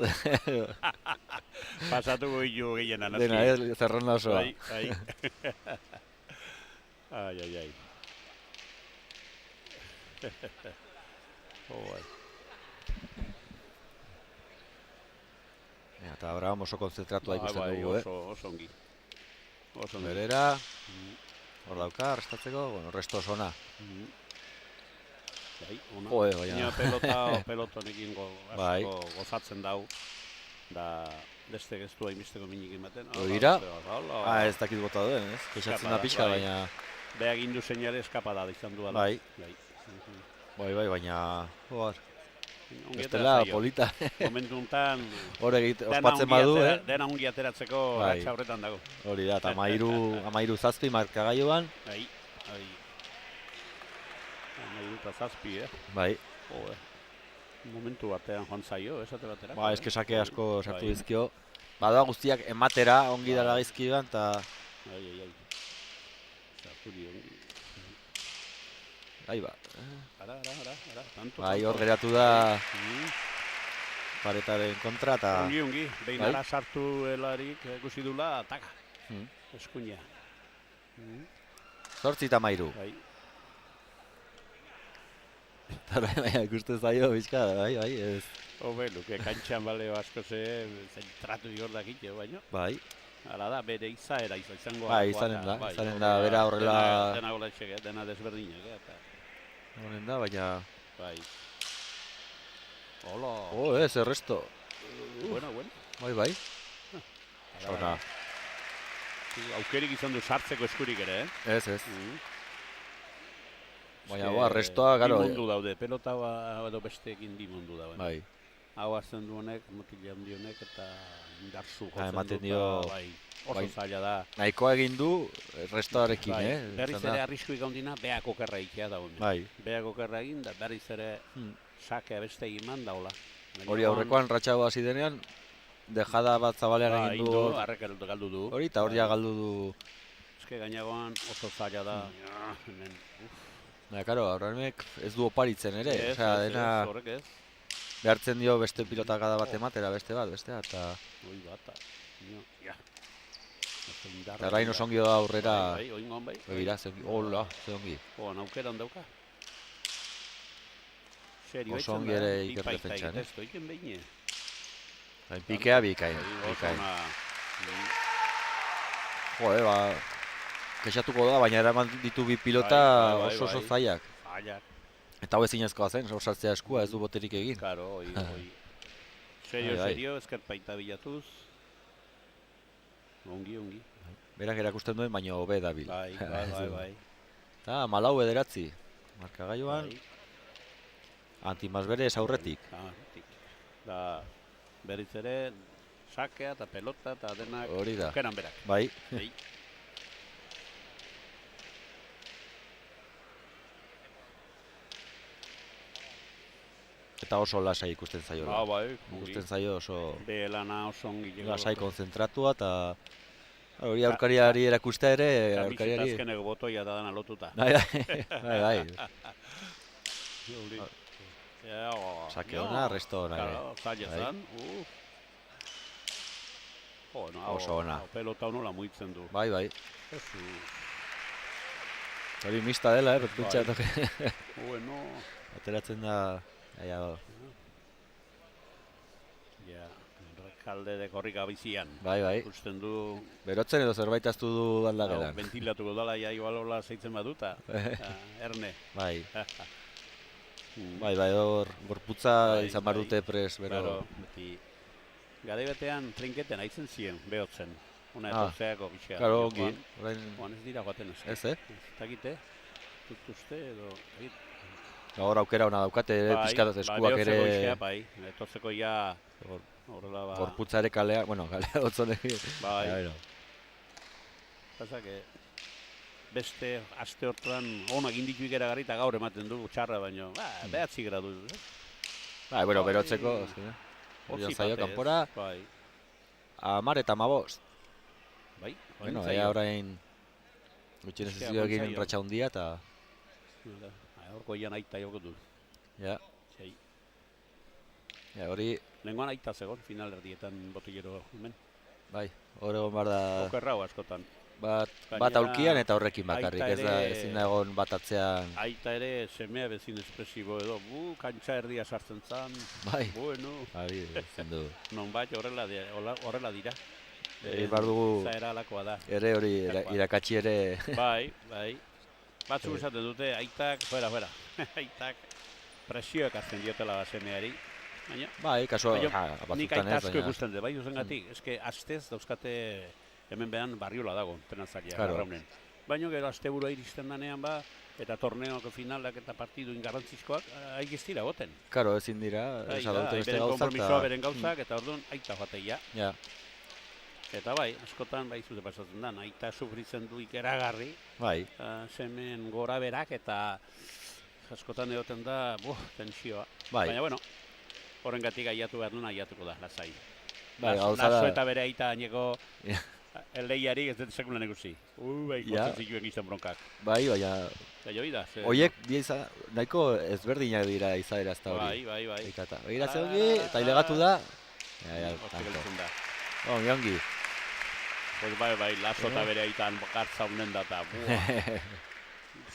Speaker 2: Pasatuko hilu gehienan. aski.
Speaker 1: Dena, ez, zerrenda osoa.
Speaker 2: Bai. Ai. Bai.
Speaker 1: Eta Abraham oso konzentratua ikusten
Speaker 2: Bai,
Speaker 1: dugu,
Speaker 2: oso ongi. Oso ongi.
Speaker 1: Berera, hor dauka, arrestatzeko, bueno, resto oso ona.
Speaker 2: Bai, ona.
Speaker 1: Baina.
Speaker 2: Pelotonekin
Speaker 1: Bai.
Speaker 2: asko gozatzen dau. Da, beste geztu hainbesteko minik ematen.
Speaker 1: Dira? Ez dakit bota duen, ez? Kexatzen da pixka,
Speaker 2: bai.
Speaker 1: baina...
Speaker 2: Beha gindu seinale eskapada izan du.
Speaker 1: Bai, baina...
Speaker 2: Bestela,
Speaker 1: polita.
Speaker 2: Momentu untan...
Speaker 1: Ospatzen badu,
Speaker 2: Dena ongi ateratzeko
Speaker 1: Bai.
Speaker 2: ratxa horretan dago.
Speaker 1: Hori da, eta 13-7 markagailuan.
Speaker 2: Bai. 13-7,
Speaker 1: Bai.
Speaker 2: Momentu batean joan zaio, esate batera.
Speaker 1: Eske sake asko sartu dizkio. Badoa guztiak ematera, ongi dara gaizkidan, eta...
Speaker 2: Ai. Sarturi ongi.
Speaker 1: Bai,
Speaker 2: Ara.
Speaker 1: Bai, hor geratu da paretaren kontra, eta...
Speaker 2: Ongi, behin ara sartu helarik ikusi dula, taka, eskuina.
Speaker 1: 8-13.
Speaker 2: Bai.
Speaker 1: Eta baina ikusten zaio, bizka, bai, ez...
Speaker 2: Luke, kantxan baleo asko zentratu dior dakite, baina.
Speaker 1: Bai.
Speaker 2: Hala da, bere izaera izango.
Speaker 1: Bai, izanen da, bera horrela...
Speaker 2: Dena golatxek, dena desberdinak, eta...
Speaker 1: Honen da, baina...
Speaker 2: Bai. Hola.
Speaker 1: Ez, erresto.
Speaker 2: Bueno.
Speaker 1: Bai. Ona.
Speaker 2: Aukerik izan du sartzeko eskurik ere,
Speaker 1: Ez. Baina, restoa, garo...
Speaker 2: Bi mundu daude, pelota edo besteekin bi mundu daude.
Speaker 1: Bai.
Speaker 2: Hau hartzen du honek, motila handi honek, eta indarzu
Speaker 1: ematen dio...
Speaker 2: Oso zaila da.
Speaker 1: Nahikoa egin du restoarekin,
Speaker 2: Berriz ere arriskuik handina, beak okerra ikia da honek.
Speaker 1: Bai.
Speaker 2: Beak okerra egin, da berriz ere sakea beste eman daula.
Speaker 1: Hori aurrekoan ratxago hasi denean, dejada bat zabalean egin du.
Speaker 2: Arrek galdu du.
Speaker 1: Hori, eta hori galdu du.
Speaker 2: Eske gainagoan oso zaila da. Hemen,
Speaker 1: Baina, karo, aurrenek ez du oparitzen ere. Dena
Speaker 2: horrek ez.
Speaker 1: behartzen dio beste pilotakada bat ematera, beste bat, eta...
Speaker 2: Hoi bat, ja.
Speaker 1: Eta orain oso ongi da aurrera...
Speaker 2: Bai, oingoan bai.
Speaker 1: Begira, ze ongi.
Speaker 2: Naukeran dauka.
Speaker 1: Oso ongi ere iker defentsan,
Speaker 2: Iken behine.
Speaker 1: Pikea bikain. Kexatuko da, baina eraman ditu bi pilota oso zailak. Eta hau ezinezkoa zen, sartzea eskua, ez du boterik egin.
Speaker 2: Karo, oi. Serio, eskerpaita bilatuz. Ongi.
Speaker 1: Berak erakusten duen, baina hobe dabil.
Speaker 2: Bai.
Speaker 1: Eta 14-9, markagailuan. Antimasberes aurretik.
Speaker 2: Da, berriz ere, sakea eta pelota eta denak okeran berak.
Speaker 1: Bai. Eta oso lasai ikusten zaio.
Speaker 2: Bai.
Speaker 1: Ikusten zaio oso...
Speaker 2: Behelana oso ongi.
Speaker 1: Lasai konzentratua eta... Hori aurkariari erakustea ere...
Speaker 2: Kamiseta azkeneko botoia da dana lotuta.
Speaker 1: Bai. Sake ona, resto ona ere.
Speaker 2: Zaila zan.
Speaker 1: Oso ona.
Speaker 2: Pelota honola muitzen du.
Speaker 1: Bai. Hori mista dela, bertutxa.
Speaker 2: Bueno.
Speaker 1: Ateratzen da...
Speaker 2: Rekalde de korrika bizian.
Speaker 1: Bai.
Speaker 2: Ikusten du...
Speaker 1: Berotzen edo zerbait aztu du aldageran.
Speaker 2: Ventilatuko dala, igual hola zeitzen baduta. Erne.
Speaker 1: Bai, hor gorputza izan badute pres, bero.
Speaker 2: Gade batean trinketen haitzen ziren, behotzen. Una etortzeako pixka.
Speaker 1: Karo, ongi.
Speaker 2: Oan ez dira guaten ez.
Speaker 1: Ez,
Speaker 2: Takite, tutuzte edo...
Speaker 1: Hor aukera hona daukate, pixka eskuak ere...
Speaker 2: Bai, etortzeko ja...
Speaker 1: Gorputza ere kalea, kalea otzonek.
Speaker 2: Bai. Pasa que... Beste aste hortan onak inditu ikeragarri eta gaur ematen du txarra baino, behatzi gradu.
Speaker 1: Bai, berotzeko, zaio kanpora.
Speaker 2: Bai.
Speaker 1: 10 eta 15.
Speaker 2: Bai,
Speaker 1: Bueno,
Speaker 2: zaio.
Speaker 1: ea orain gutxien ez
Speaker 2: Eske,
Speaker 1: zio egin
Speaker 2: zaio.
Speaker 1: ratxa hundia eta...
Speaker 2: Horko ian aita joko du.
Speaker 1: Ja,
Speaker 2: Sei.
Speaker 1: ja, hori,
Speaker 2: Lengoan aita zegoen, final erdietan botillero hemen.
Speaker 1: bai, hor egon behar da...
Speaker 2: Okerrau askotan.
Speaker 1: Bat
Speaker 2: Gainera,
Speaker 1: aulkian eta horrekin bakarrik,
Speaker 2: aita
Speaker 1: ez da
Speaker 2: ere-
Speaker 1: ezin da egon bat atzean...
Speaker 2: Aita ere semea bezin espresibo edo, kantxa erdia sartzen zan,
Speaker 1: Bai,
Speaker 2: bueno,
Speaker 1: ari, ezin du.
Speaker 2: non bat horrela dira.
Speaker 1: Behar dugu
Speaker 2: Zaera alakoa da.
Speaker 1: ere hori irakatsi ere...
Speaker 2: Bai. Batzuk esaten dute, aitak, fuera. Aitak presioak hartzen diotela semeari. Baina,
Speaker 1: Bai, kasua,
Speaker 2: nik
Speaker 1: batzutan
Speaker 2: aita
Speaker 1: ez,
Speaker 2: asko
Speaker 1: baina...
Speaker 2: ikusten dut, bai, duzengatik, eske astez dauzkate hemen behan barriola dago, penazaria,
Speaker 1: Claro.
Speaker 2: Arraunen. Baina gero asteburua iristen danean ba, eta torneoak finalak eta partidu ingarrantzizkoak, haik ez dira goten.
Speaker 1: Karo, ezin dira, esan dute beste
Speaker 2: beren
Speaker 1: gauzak,
Speaker 2: konpromisoa, beren gauzak, eta orduan aita joateia.
Speaker 1: Ja,
Speaker 2: Eta bai, askotan bai zute pasatzen da, aita sufritzen du ikeragarri,
Speaker 1: bai,
Speaker 2: semen gora berak, eta askotan egoten da, tensioa.
Speaker 1: bai,
Speaker 2: Baina, bueno, horrengatik aiatu behar duen aiatuko da, lasai.
Speaker 1: bai, gauza
Speaker 2: Lazo
Speaker 1: da...
Speaker 2: eta bere aita gaineko
Speaker 1: Ja.
Speaker 2: eleiari ez dut sekulan ikusi. Bai,
Speaker 1: Ja.
Speaker 2: kotzen zituen gizten bronkak.
Speaker 1: Bai, baina...
Speaker 2: Eta joi da.
Speaker 1: Oiek, nahiko ezberdinak dira izaera ez da hori.
Speaker 2: Bai.
Speaker 1: Ikata. Begira ongi, eta ilegatu da... Ja,
Speaker 2: Hortik
Speaker 1: tanto.
Speaker 2: gelditzen da.
Speaker 1: Ongi.
Speaker 2: Pues bai, lazo eta bere aitan gartza honen da eta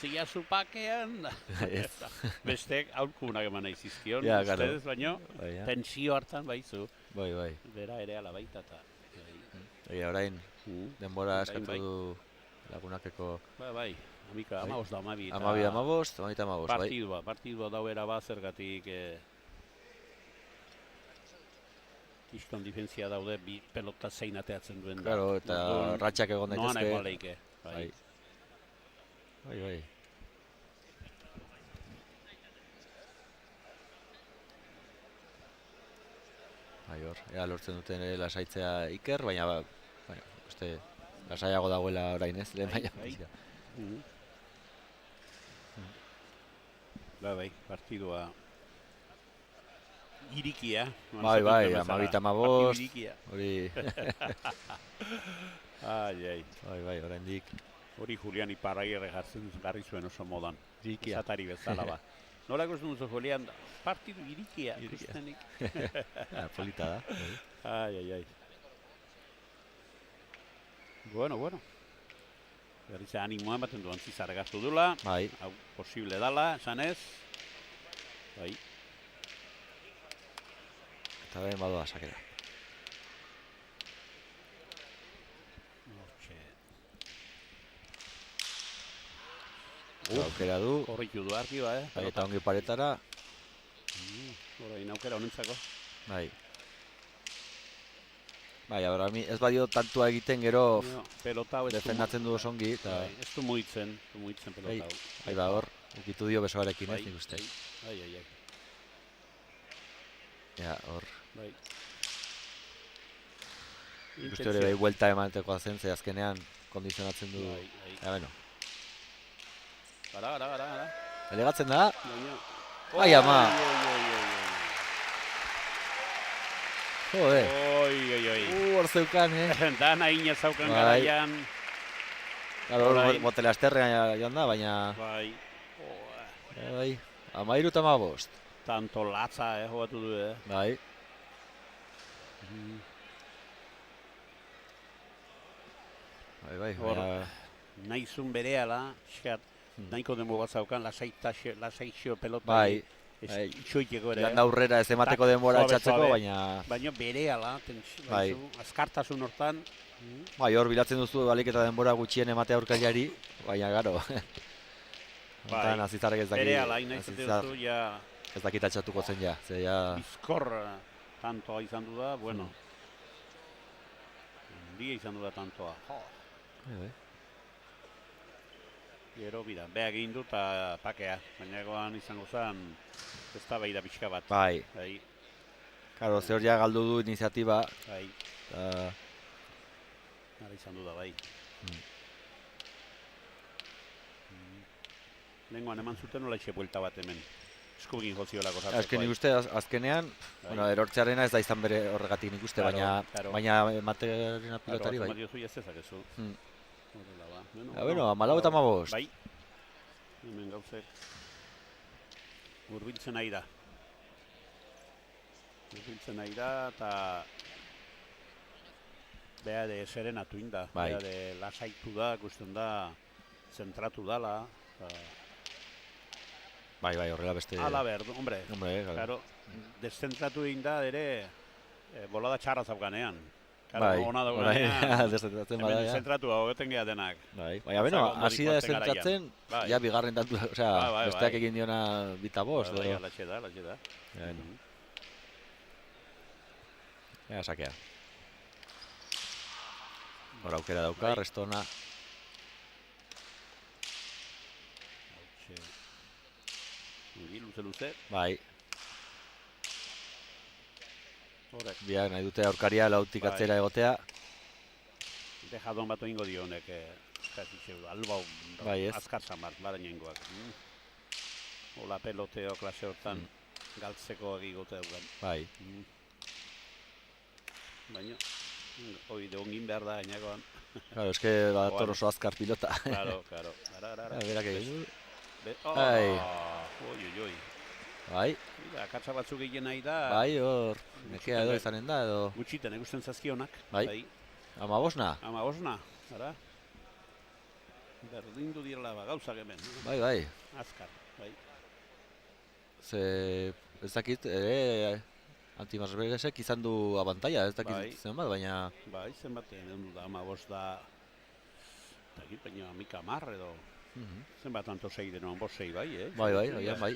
Speaker 2: zia zupakean.
Speaker 1: Ez.
Speaker 2: Bestek aurkunak eman nahi zizkion,
Speaker 1: Ja, claro.
Speaker 2: ustez, baino,
Speaker 1: Baina,
Speaker 2: tensio hartan baizu.
Speaker 1: bai.
Speaker 2: Bera ere ala baita eta...
Speaker 1: Egia, orain, denbora
Speaker 2: Bai,
Speaker 1: eskatu
Speaker 2: bai.
Speaker 1: du lagunakeko...
Speaker 2: Bai, amika,
Speaker 1: Bai.
Speaker 2: 15 da, 12.
Speaker 1: 15, bai.
Speaker 2: Partidua dauera ba, zergatik kiston difentzia daude, bi pelota zein ateatzen duen da.
Speaker 1: Claro, eta
Speaker 2: Orduan,
Speaker 1: ratxak egon
Speaker 2: noan egon
Speaker 1: daitezke.
Speaker 2: leike. Bai.
Speaker 1: Bai. Bai, hor, ea lortzen duten ere lasaitzea Iker, baina, uste, lasaiago dagoela orain ez, lehen baina.
Speaker 2: Bai. Bai, partidua irikia.
Speaker 1: Bai, 12,
Speaker 2: Partidu irikia.
Speaker 1: hori,
Speaker 2: Ai.
Speaker 1: oraindik.
Speaker 2: Hori Julian Iparragirre garri zuen oso modan.
Speaker 1: Irikia.
Speaker 2: Esatari bezala ba. Nola ikusten duzu Julian, partidu irikia. Ikustenik.
Speaker 1: Polita da.
Speaker 2: Ai. Bueno. Berriz animoa ematen du antzi zargaztu dula.
Speaker 1: Bai,
Speaker 2: Hau posible dala, esan ez. Bai.
Speaker 1: eta behin badoa sakera.
Speaker 2: Hortxe.
Speaker 1: Aukera du,
Speaker 2: Korritu du argi ba,
Speaker 1: bai, eta ongi paretara,
Speaker 2: Orain aukera honentzako.
Speaker 1: bai. Bai, abra, ez badio tantua egiten gero
Speaker 2: Pelota hau ez du
Speaker 1: defendatzen du oso ongi, eta
Speaker 2: bai, ez du mugitzen pelota hau.
Speaker 1: bai, ba, hor, ukitu dio besoarekin ez,
Speaker 2: Bai,
Speaker 1: nik uste.
Speaker 2: Ai.
Speaker 1: Ja, hor,
Speaker 2: Bai.
Speaker 1: ikuste hori bai, buelta emateko zen, ze azkenean kondizionatzen du.
Speaker 2: Bai.
Speaker 1: Ja, bueno,
Speaker 2: Gara.
Speaker 1: elegatzen da,
Speaker 2: Baina...
Speaker 1: Ai, ama. Jode,
Speaker 2: Oi.
Speaker 1: hor zeukan,
Speaker 2: Dana ina zaukan
Speaker 1: Bai.
Speaker 2: garaian.
Speaker 1: Claro,
Speaker 2: Bai.
Speaker 1: hor botela esterrean joan da, baina,
Speaker 2: Bai.
Speaker 1: bai, 13 eta 15.
Speaker 2: Tanto latza, jogatu du,
Speaker 1: Bai, bai,
Speaker 2: Hor.
Speaker 1: baina,
Speaker 2: Naizun berehala, xat, nahiko denbora zaukan, lasaixo pelota.
Speaker 1: bai,
Speaker 2: Itxoiteko ere.
Speaker 1: joan da aurrera ez emateko
Speaker 2: Tak,
Speaker 1: denbora
Speaker 2: suave,
Speaker 1: etxatzeko,
Speaker 2: suave.
Speaker 1: baina,
Speaker 2: Baina berehala,
Speaker 1: Bai.
Speaker 2: azkartasun hortan.
Speaker 1: bai, hor bilatzen duzu balik eta denbora gutxien ematea aurkariari, baina, garo, hontan azizarrek ez daki,
Speaker 2: Berehala, hain nahizatea
Speaker 1: Azizar
Speaker 2: duzu, ja,
Speaker 1: ez dakit atxatuko zen ja, ze ja,
Speaker 2: bizkor tantoa izan du da, bueno. Handia izan du da tantoa.
Speaker 1: bai.
Speaker 2: Gero, bida, beha egin du eta pakea. Baina egoan izango zen, ez da behida pixka bat.
Speaker 1: Bai,
Speaker 2: Bai,
Speaker 1: karo, ze hor ja galdu du iniziatiba,
Speaker 2: bai,
Speaker 1: eta,
Speaker 2: ara izan du da, bai. Lehengoan eman zuten nola etxe buelta bat hemen. eskuekin jozioelako
Speaker 1: Ja,
Speaker 2: sartzeko.
Speaker 1: nik uste azkenean, bueno, erortzearena ez da izan bere horregatik nik uste, baina ematearen pilotari bai.
Speaker 2: Mario ez dezakezu. Horrela ba.
Speaker 1: Bueno, 14 eta 15.
Speaker 2: Bai. Hemen gauzek hurbiltzen ari da. Hurbiltzen ari da eta beha de serenatu inda. Beha de lasaitu da, ikusten da, zentratu dala.
Speaker 1: Bai, horrela beste...
Speaker 2: Ala berdu, hombre, claro, deszentratu egin da ere bolada txarra zaukanean.
Speaker 1: Bai,
Speaker 2: ona daukanean,
Speaker 1: deszentratzen
Speaker 2: hemen deszentratu hogeten geha denak.
Speaker 1: Bai, baina, hasi da deszentratzen, ja bigarren tantu, osea, besteak egin diona bita bost.
Speaker 2: Bai, alatxe da.
Speaker 1: Ega, sakea. Hor aukera dauka, Restona.
Speaker 2: Luze.
Speaker 1: Bai. Biak nahi dute aurkaria lautik atzera egotea.
Speaker 2: Dejadon bat oingo dio honek, albau azkar samar, baren jengoak. Ola peloteo klase hortan galtzeko egigote daugan.
Speaker 1: Bai.
Speaker 2: Baina, oide ongin behar da gainagoan.
Speaker 1: Claro, eske badator oso azkar pilota.
Speaker 2: Claro.
Speaker 1: Berak egin.
Speaker 2: Oi.
Speaker 1: Bai.
Speaker 2: Akatsa batzuk egin nahi da.
Speaker 1: Bai, hor, nekea edo izanen da edo.
Speaker 2: Gutxiten egusten zazkionak.
Speaker 1: Bai. 15.
Speaker 2: 15, ara. Berdindu direla gauzak hemen.
Speaker 1: Bai.
Speaker 2: Azkar, bai.
Speaker 1: Ze, ez dakit, Antimasbergesek izan du abantaia, ez dakit zenbat, baina...
Speaker 2: Bai, zenbat, egin du da, 15 da... Eta baina amika 10 edo... Zenbat anto sei denoan, 5 bai, eh?
Speaker 1: Bai, bai.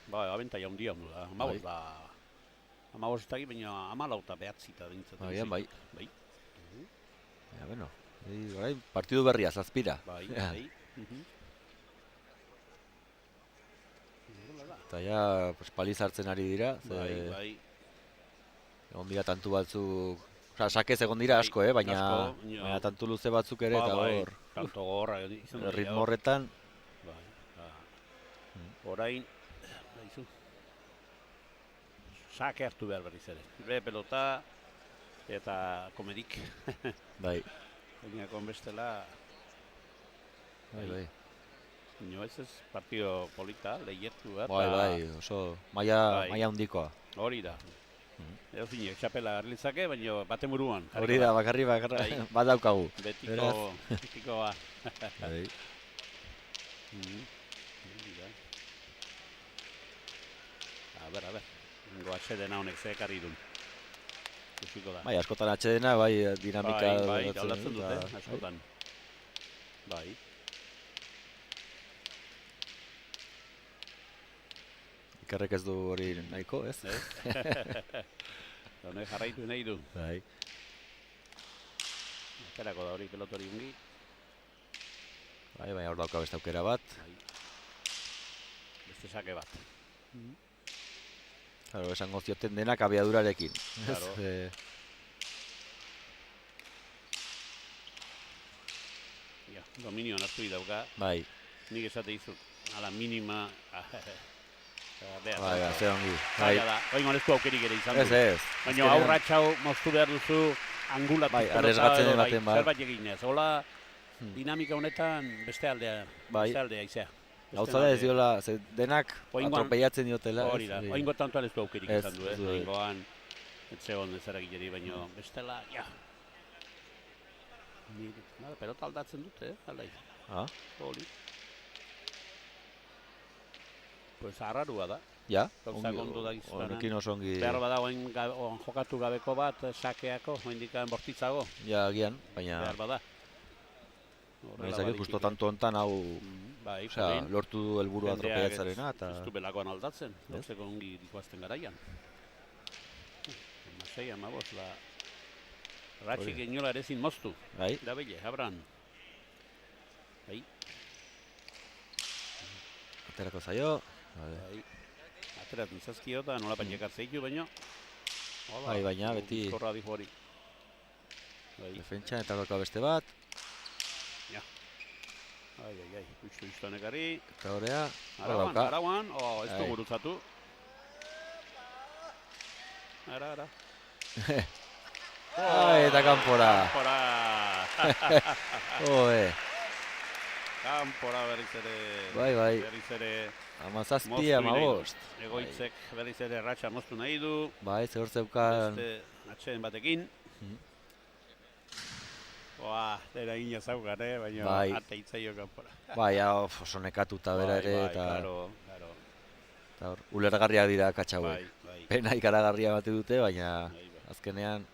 Speaker 2: Bai, abentaia hundia hundu da, 15 da... 15 ez dakit, baina 14 eta behatzita dintzaten.
Speaker 1: Bai. Ja, bueno, partidu berria, zazpira.
Speaker 2: Bai.
Speaker 1: Eta ja, paliz hartzen ari dira.
Speaker 2: Bai.
Speaker 1: Egon dira tantu batzuk, oza, sakez egon dira asko, baina tantu luze batzuk ere, eta hor,
Speaker 2: tanto gorra,
Speaker 1: ritmo horretan.
Speaker 2: Orain, sake hartu behar berriz ere. Gure pelota eta komedik.
Speaker 1: Bai.
Speaker 2: Baina konbestela...
Speaker 1: Bai.
Speaker 2: Nio ez partio polita, lehietu bat.
Speaker 1: Bai, oso maia hundikoa.
Speaker 2: Hori da. Edo zinek, txapela garlitzake, baina baten buruan.
Speaker 1: Hori da, bakarri bat daukagu.
Speaker 2: Betikoa.
Speaker 1: Bai.
Speaker 2: A ber. Ingo atxedena honek zekarri duen.
Speaker 1: Bai, askotan atxedena, bai, dinamika...
Speaker 2: Bai, aldatzen dute, askotan. Bai.
Speaker 1: Ikerrek ez du hori nahiko, ez?
Speaker 2: Honek jarraitu nahi du.
Speaker 1: Bai.
Speaker 2: Aterako da hori pelotori ungi.
Speaker 1: Bai, hor dauka beste aukera bat.
Speaker 2: Beste sake bat.
Speaker 1: Claro, esango zioten denak abiadurarekin.
Speaker 2: Claro. Dominio nartu idauka.
Speaker 1: Bai.
Speaker 2: Nik esate izut, ala minima...
Speaker 1: Bai, ze ongi.
Speaker 2: Oin honezko aukerik ere izan du.
Speaker 1: Ez.
Speaker 2: Baina aurratxau moztu behar duzu angulatu.
Speaker 1: Bai, arresgatzen ematen bat.
Speaker 2: Zerbait eginez. Hola, dinamika honetan beste aldea. Beste aldea izea.
Speaker 1: Gauza da ez diola, denak atropeiatzen diotela.
Speaker 2: Hori da, oingo tantoan ez du aukerik izan du. Oingoan, etzegon ez eragilleri, baina bestela, ja. Pelota aldatzen dute, aldai. Hori. Pues arrarua da.
Speaker 1: Ja,
Speaker 2: honekin
Speaker 1: oso ongi...
Speaker 2: Behar bada jokatu gabeko bat sakeako, hoindikan bortitzago.
Speaker 1: Ja, agian, baina...
Speaker 2: Behar bada.
Speaker 1: Baina justo tanto hontan hau... Osea, lortu du helburua atropeiatzarena eta...
Speaker 2: Ez du belakoan aldatzen, gauzeko ongi dikoazten garaian. Amasei, amabos, ratxik inola ere zin moztu.
Speaker 1: Bai.
Speaker 2: Da belle, abran. Bai.
Speaker 1: Aterako zaio.
Speaker 2: Ateratzen zazkio eta nola painekar zeitu baino.
Speaker 1: Bai, baina beti...
Speaker 2: Bizkorra di hori.
Speaker 1: Defentsa eta gorka beste bat.
Speaker 2: Justu nekari.
Speaker 1: Eta horea,
Speaker 2: Arauan, ez du gurutzatu. Ara.
Speaker 1: Eta kanpora.
Speaker 2: Kanpora berriz ere.
Speaker 1: Bai.
Speaker 2: Berriz ere.
Speaker 1: 17-15.
Speaker 2: Egoitzek berriz ere ratxa moztu nahi du.
Speaker 1: Bai, zehor zeukan.
Speaker 2: Beste atxeen batekin. Dera ina zaukan, baina arte itzaio kanpora.
Speaker 1: Bai, oso nekatuta bera ere, eta
Speaker 2: Claro.
Speaker 1: ulergarriak dira katxauek.
Speaker 2: Bai.
Speaker 1: Pena ikaragarria bate dute, baina azkenean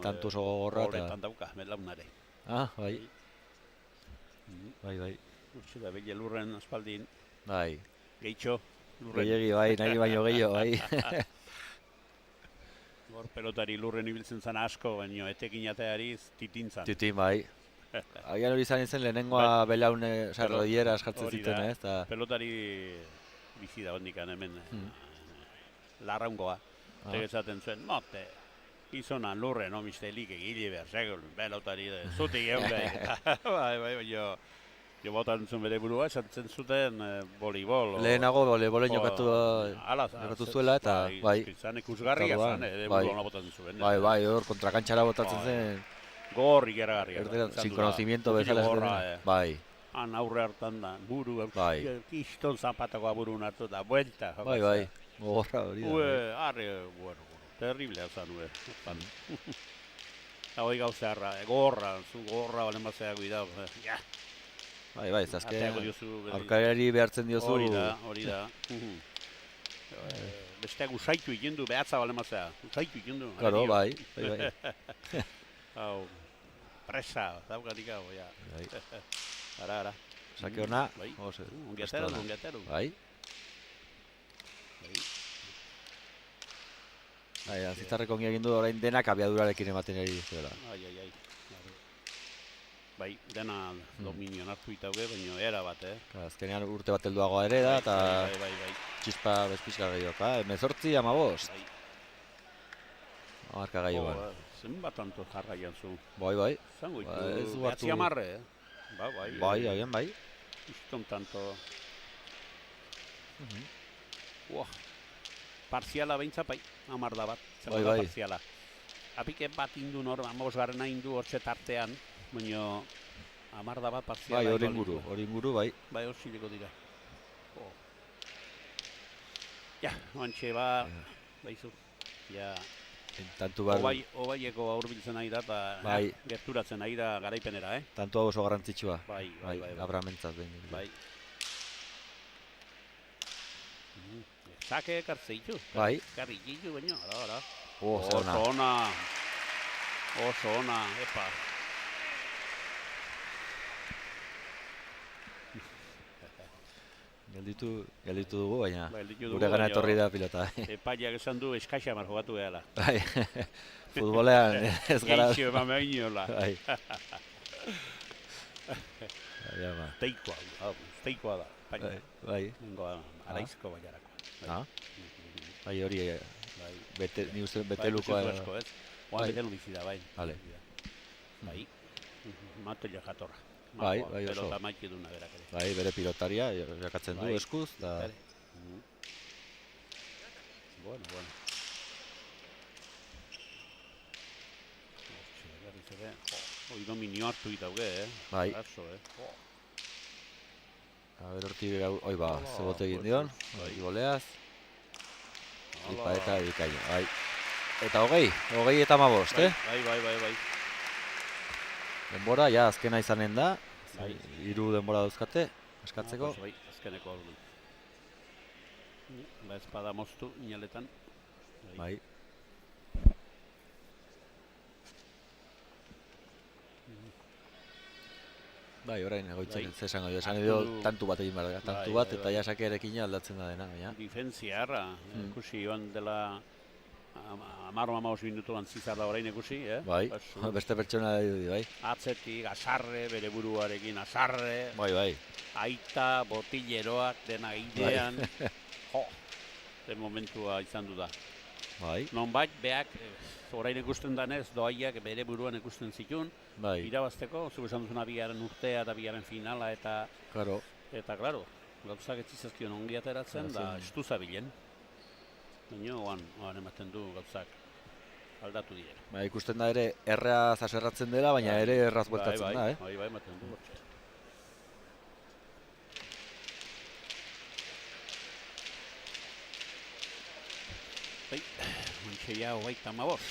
Speaker 1: tanto oso gogorra eta...
Speaker 2: Horretan dauka, belaunare.
Speaker 1: Bai. Bai.
Speaker 2: Utsi da, bile lurren aspaldin.
Speaker 1: Bai.
Speaker 2: Gehitxo.
Speaker 1: Gehiagi, bai, nahi baino gehiago, bai.
Speaker 2: Hor pelotari lurren ibiltzen zen asko, baina etekin ateari titintzan.
Speaker 1: Titin, bai. Agian hori izan zen lehenengoa belaune, rodillera eskartzen ziten, ez?
Speaker 2: Pelotari bizi da hondikan hemen. Larraungoa. Tegezaten zuen, mote. Izonan lurren, omistelik egile behar, segul, pelotari zutik egun behar. Bai, jo botan zuen bere burua, esatzen zuten volibol.
Speaker 1: Lehenago volebolen jokatu zuela, eta bai.
Speaker 2: Zan ikusgarria zan, buruan botatzen zuen.
Speaker 1: Bai, hor kontrakantxara botatzen zen.
Speaker 2: Gorri geragarria.
Speaker 1: Sin conocimiento bezala zen. Bai.
Speaker 2: Han aurre hartan da, buru, kiston zapatakoa burun hartu da, buelta.
Speaker 1: Bai, gogorra hori da.
Speaker 2: Bueno, terriblea zan, eta hoi gauzearra, gorra balen bazea guidau,
Speaker 1: Bai, ez azken, aurkariari behartzen diozu.
Speaker 2: Hori da. Besteak usaitu ikendu, behatza bale mazea. Usaitu ikendu.
Speaker 1: Claro, bai.
Speaker 2: Hau, presa, daukatik hau, ja. Ara.
Speaker 1: Sake hona.
Speaker 2: Ongiatero.
Speaker 1: Bai. Zitzarreko ongi egin du orain denak abiadurarekin ematen ari zuela.
Speaker 2: Bai, dena dominioan hartu itauge, baina era bat,
Speaker 1: Azkenean urte bat helduagoa ere da, eta txispa bezpizka gehiagoka, 18-15. Marka gehiagoa.
Speaker 2: Zenbat anto jarraian zu?
Speaker 1: Bai.
Speaker 2: Zango itu, behatzi amarre,
Speaker 1: Bai, agian bai.
Speaker 2: Iston tanto. Parziala behintzat, bai, amar da bat.
Speaker 1: Bai.
Speaker 2: Parziala. Apike bat indu nor, 15 indu hortxe tartean, baina amar da bat parziala.
Speaker 1: Bai, hori inguru, bai.
Speaker 2: Bai, hor zileko dira. Ja, oantxe baizu. Ja,
Speaker 1: Tantu bar...
Speaker 2: Obaieko aurbiltzen nahi da, eta gerturatzen nahi da garaipenera,
Speaker 1: Tantu hau oso garrantzitsua.
Speaker 2: Bai.
Speaker 1: Abramentzat behin.
Speaker 2: Bai. Sake ekartze ditu.
Speaker 1: Bai.
Speaker 2: Karri ditu baino, ara. Oso ona, epa.
Speaker 1: Gelditu dugu, baina gure gana etorri da pilota.
Speaker 2: Epaiak esan du eskaxamar jogatu gehala.
Speaker 1: Bai, futbolean ez gara...
Speaker 2: Geixo eman behar inola. Teikoa da.
Speaker 1: Bai.
Speaker 2: Araizko baiarako.
Speaker 1: Bai, hori beteluko...
Speaker 2: Oan betelu bizi da, bai. Bai, matela jatorra.
Speaker 1: Bai, oso.
Speaker 2: Pelota maite duna berak ere.
Speaker 1: Bai, bere pilotaria, jakatzen du eskuz, da...
Speaker 2: Bueno. Hoi dominio hartu itauge,
Speaker 1: Bai. Hortik, oi ba, zebote egin dion, goleaz. Ipa eta edikaino, bai. Eta 20 eta 15,
Speaker 2: Bai.
Speaker 1: Denbora, ja, azkena izanen da. 3 denbora dauzkate, eskatzeko.
Speaker 2: Bai, azkeneko hau du. Ba, espada moztu, inaletan.
Speaker 1: Bai. Bai, orain egoitzen ez esango jo, esan edo tantu bat egin behar da. Tantu bat eta jasakearekin aldatzen da dena, baina.
Speaker 2: Difentzia erra, ikusi joan dela 10-15 minutu antzizarra orain ikusi,
Speaker 1: Bai, beste pertsona da bai.
Speaker 2: Atzetik, asarre, bere buruarekin asarre.
Speaker 1: Bai.
Speaker 2: Aita, botilleroak, dena idean. De momentua izan du da.
Speaker 1: Bai.
Speaker 2: Nonbait, beak, orain ikusten danez, doaiak bere buruan ikusten zituen,
Speaker 1: Bai.
Speaker 2: irabazteko, zuk esan duzuna biaren urtea eta biaren finala, eta,
Speaker 1: Claro.
Speaker 2: claro, gauzak etzizazkion ongi ateratzen, da estu zabilen. Baina, oan ematen du gauzak aldatu dira.
Speaker 1: Ba, ikusten da ere, erraz aserratzen dela, baina ere erraz bueltatzen da,
Speaker 2: Bai, ematen du. Bortxe. Bai, mantxeia hogeita amabost.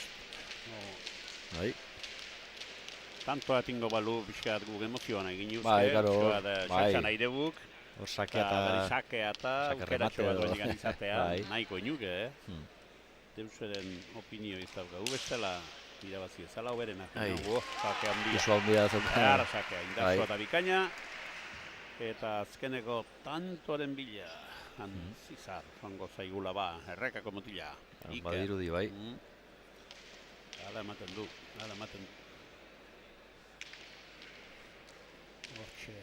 Speaker 1: Bai.
Speaker 2: Tanto atingo balu pixkat guk emozioan egin uste,
Speaker 1: Bai, claro,
Speaker 2: saltsan aire buk,
Speaker 1: Hor sakea eta...
Speaker 2: sakea eta
Speaker 1: sake
Speaker 2: aukeratxo bat
Speaker 1: remate edo.
Speaker 2: baina izatea,
Speaker 1: Bai.
Speaker 2: nahiko inuke, Deuseren opinio izauka. Gu bestela irabazi ezala hoberena. Sake handia.
Speaker 1: Isu handia zauka.
Speaker 2: Ara sakea, indartsua eta bikaina. Eta azkeneko tantoren bila. Antzizar, joango zaigula ba, errekako motila.
Speaker 1: Badirudi, bai.
Speaker 2: Hala ematen du, Hortxe.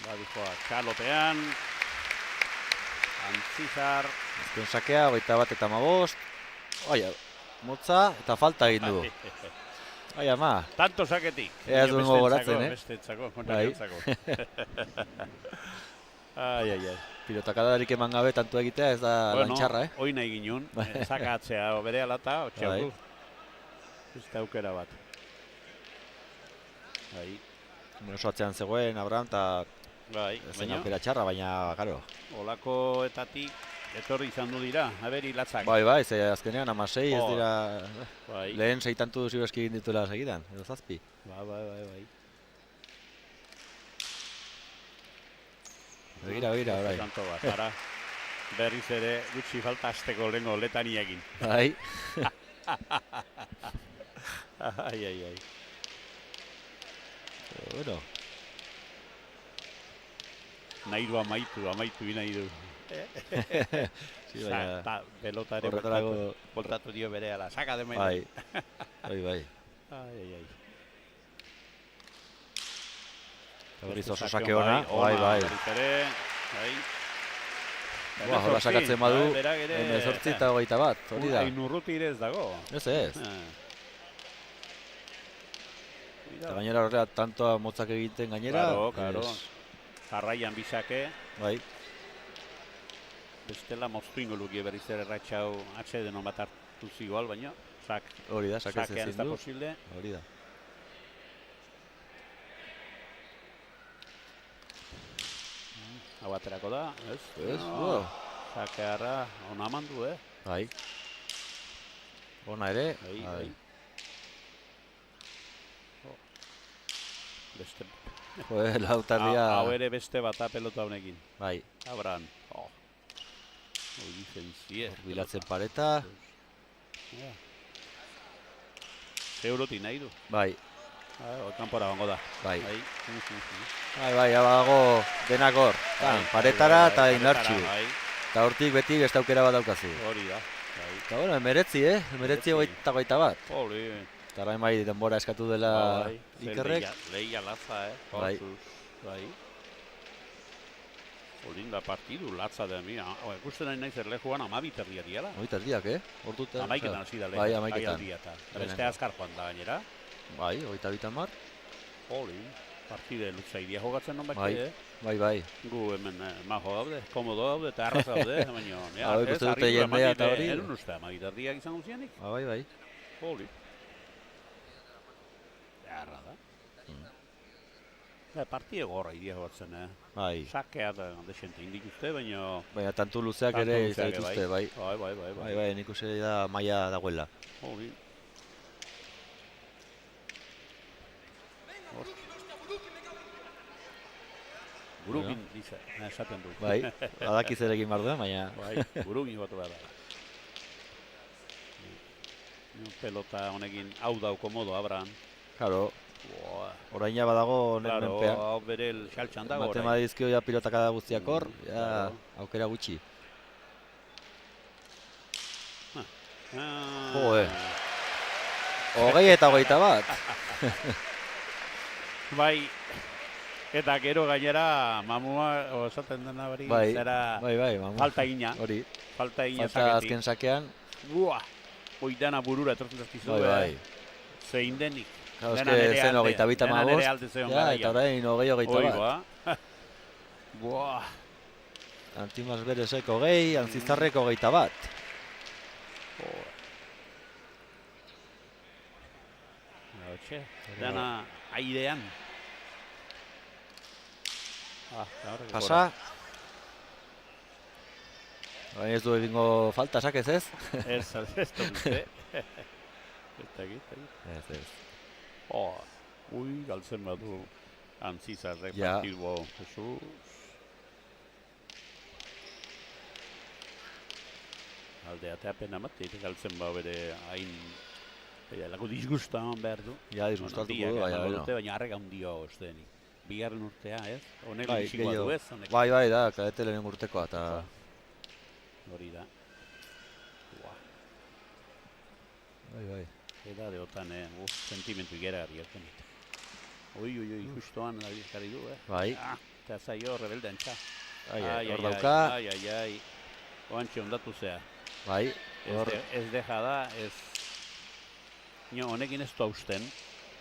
Speaker 2: Badikoa txalopean. Antzizar.
Speaker 1: Azken sakea, 21-15. Oia, motza eta falta egin du. Ai, ama.
Speaker 2: Tanto saketik.
Speaker 1: Ea ez duen gogoratzen,
Speaker 2: Besteetzako, kontrarentzako. Ai.
Speaker 1: Pilotakadarik eman gabe tanto egitea ez da lantxarra,
Speaker 2: Hoi nahi ginun, sakatzea bere alata, otxeagu. Beste aukera bat. Bai.
Speaker 1: Oso atzean zegoen, Abraham, eta zen aukera txarra, baina, garo.
Speaker 2: Olakoetatik etorri izan du dira, aberi latzak.
Speaker 1: Bai, ze azkenean 16 ez dira...
Speaker 2: Bai.
Speaker 1: Lehen 6 tantu zibeski egin dituela segidan, edo 7.
Speaker 2: Bai.
Speaker 1: Begira, orai.
Speaker 2: Tanto bat, ara. Berriz ere gutxi falta azteko lehenko letaniakin.
Speaker 1: Bai.
Speaker 2: Ai.
Speaker 1: Bueno.
Speaker 2: Nahi du amaitu nahi du.
Speaker 1: Sí, baina...
Speaker 2: Pelota ere voltatu dio bere ala, saka de meno.
Speaker 1: Bai.
Speaker 2: Ai.
Speaker 1: Berriz oso sake ona, bai. Hola sakatzen badu, 18 eta 21, hori da.
Speaker 2: Inurruti ere ez dago.
Speaker 1: Ez. Eta gainera horrela tantoa motzak egiten gainera.
Speaker 2: Karo. Jarraian bisake.
Speaker 1: Bai.
Speaker 2: Bestela moztu ingo lukie berriz ere ratxau atxeden hon bat hartu zigual, baina
Speaker 1: hori da, sakez
Speaker 2: sakean ez
Speaker 1: ezin
Speaker 2: da
Speaker 1: du.
Speaker 2: posible.
Speaker 1: Hori da.
Speaker 2: Hau aterako da, ez? Sakearra ona mandu,
Speaker 1: Bai. Ona ere.
Speaker 2: Bai. Beste... Hau ere beste bata pelota honekin.
Speaker 1: Bai.
Speaker 2: Abraham. Hori
Speaker 1: bilatzen pareta.
Speaker 2: Euroti nahi du.
Speaker 1: Bai.
Speaker 2: Kanpora bango da.
Speaker 1: Bai.
Speaker 2: Bai,
Speaker 1: abago denak hor. Paretara eta indartxu. Eta hortik beti beste aukera bat daukazu.
Speaker 2: Hori da.
Speaker 1: Eta bueno, emeretzi, emeretzi 21.
Speaker 2: Hori.
Speaker 1: Eta orain bai denbora eskatu dela Ikerrek.
Speaker 2: Lehia latza, Bai. Horin da partidu, latza da mi. Ikusten nahi zer lehuan 12 erdia diala.
Speaker 1: 12 erdiak, Orduta.
Speaker 2: Amaiketan hasi da lehen.
Speaker 1: Bai, amaiketan.
Speaker 2: Beste azkar joan da gainera.
Speaker 1: Bai, 22.
Speaker 2: Hori, partide lutzaidia jogatzen non baki,
Speaker 1: Bai.
Speaker 2: Gu hemen majo daude, komodo daude eta arraza daude, baina...
Speaker 1: Hau ikusten dute jendea eta hori.
Speaker 2: Erun uste, amagiterdiak izango zianik.
Speaker 1: Bai.
Speaker 2: Hori. Arra da. Partide gorra idia jogatzen,
Speaker 1: Bai.
Speaker 2: Sakea da desente indik uste, baina...
Speaker 1: Baina tantu luzeak ere izaituzte, bai.
Speaker 2: Bai,
Speaker 1: nik uste da maia dagoela.
Speaker 2: Hori. Burugin diza, esaten du.
Speaker 1: Bai, adakiz ere egin behar duen, baina...
Speaker 2: Bai, burugin batu behar da. Pelota honekin hau dauko modo, Abraham.
Speaker 1: Claro. Oraina badago
Speaker 2: Claro,
Speaker 1: menpean.
Speaker 2: hau bere xaltxan dago.
Speaker 1: Matema dizkio ja pilotakada guztiak hor, aukera gutxi.
Speaker 2: Hogei
Speaker 1: eta 21.
Speaker 2: Bai, Eta gero gainera mamua osaten dena hori
Speaker 1: Bai,
Speaker 2: zera
Speaker 1: bai, mamu.
Speaker 2: falta ina.
Speaker 1: Hori,
Speaker 2: Falta ina
Speaker 1: falta
Speaker 2: saketik.
Speaker 1: azken sakean.
Speaker 2: Buah! Oidana burura etortzen dazkizu.
Speaker 1: Bai.
Speaker 2: Zein denik.
Speaker 1: Claro, eske zen 22
Speaker 2: Dena nere alde zeon
Speaker 1: ja, eta orain 20-21 bat.
Speaker 2: Oigoa. Buah!
Speaker 1: Antimas Beresek 20, Antzizarrek 21 bat.
Speaker 2: Hotxe, dana airean.
Speaker 1: Pasa. Orain ez du egingo falta sakez ez?
Speaker 2: Ez dute. Ez.
Speaker 1: Ez.
Speaker 2: Ui, galtzen badu Antzizarrek
Speaker 1: Ja.
Speaker 2: partidu Jesus. Alde ateapena mate, galtzen bau bere hain lako disgusta eman behar du.
Speaker 1: Ja, disgustatuko du,
Speaker 2: baina baina harrega hundio ostenik. Bigarren urtea, ez? Honek
Speaker 1: Bai,
Speaker 2: bizikoa du, ez? Honek.
Speaker 1: Bai, da, kadete lehen urtekoa, eta...
Speaker 2: Hori da.
Speaker 1: Bai.
Speaker 2: Eta deotan, sentimentu ikeragarri hartzen dit. Oi, justoan bizkari du,
Speaker 1: Bai.
Speaker 2: Eta zaio rebeldean txa.
Speaker 1: Hor dauka.
Speaker 2: Ai. Oantxe ondatu zea.
Speaker 1: Bai, hor...
Speaker 2: Ez deja da, ez... Honekin ez du hausten.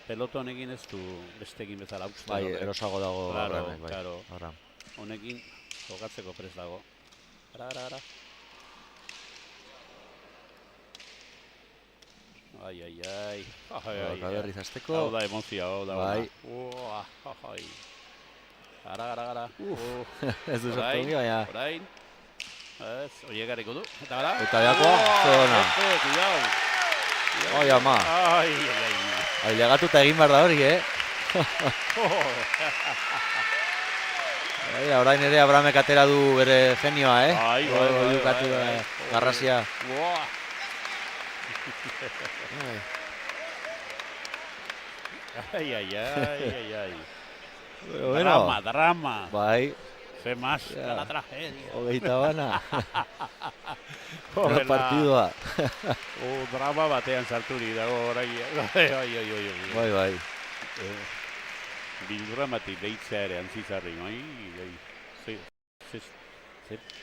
Speaker 2: Pelota honekin ez du bestekin bezala hausten.
Speaker 1: Bai, erosago dago horrenek, bai.
Speaker 2: Claro. Honekin jokatzeko prest dago. Ara. Ai.
Speaker 1: Berriz azteko.
Speaker 2: Hau da emozioa, hau da.
Speaker 1: Bai.
Speaker 2: Ara.
Speaker 1: Ez du sortu mi, baina...
Speaker 2: Orain. Ez, hori egarriko du. Eta gara.
Speaker 1: Eta beakoa, zona.
Speaker 2: Cuidao.
Speaker 1: Oi, ama.
Speaker 2: Ai.
Speaker 1: Legatuta egin behar da hori, Orain ere Abramek atera du bere genioa, Bai. Garrasia.
Speaker 2: Ai.
Speaker 1: Bueno.
Speaker 2: Drama.
Speaker 1: Bai.
Speaker 2: Fe más que la tragedia.
Speaker 1: Hogeita bana. Partidua.
Speaker 2: Drama batean sarturi dago orain. Ai.
Speaker 1: Bai.
Speaker 2: Bildramatik behitzea ere Antzizarri.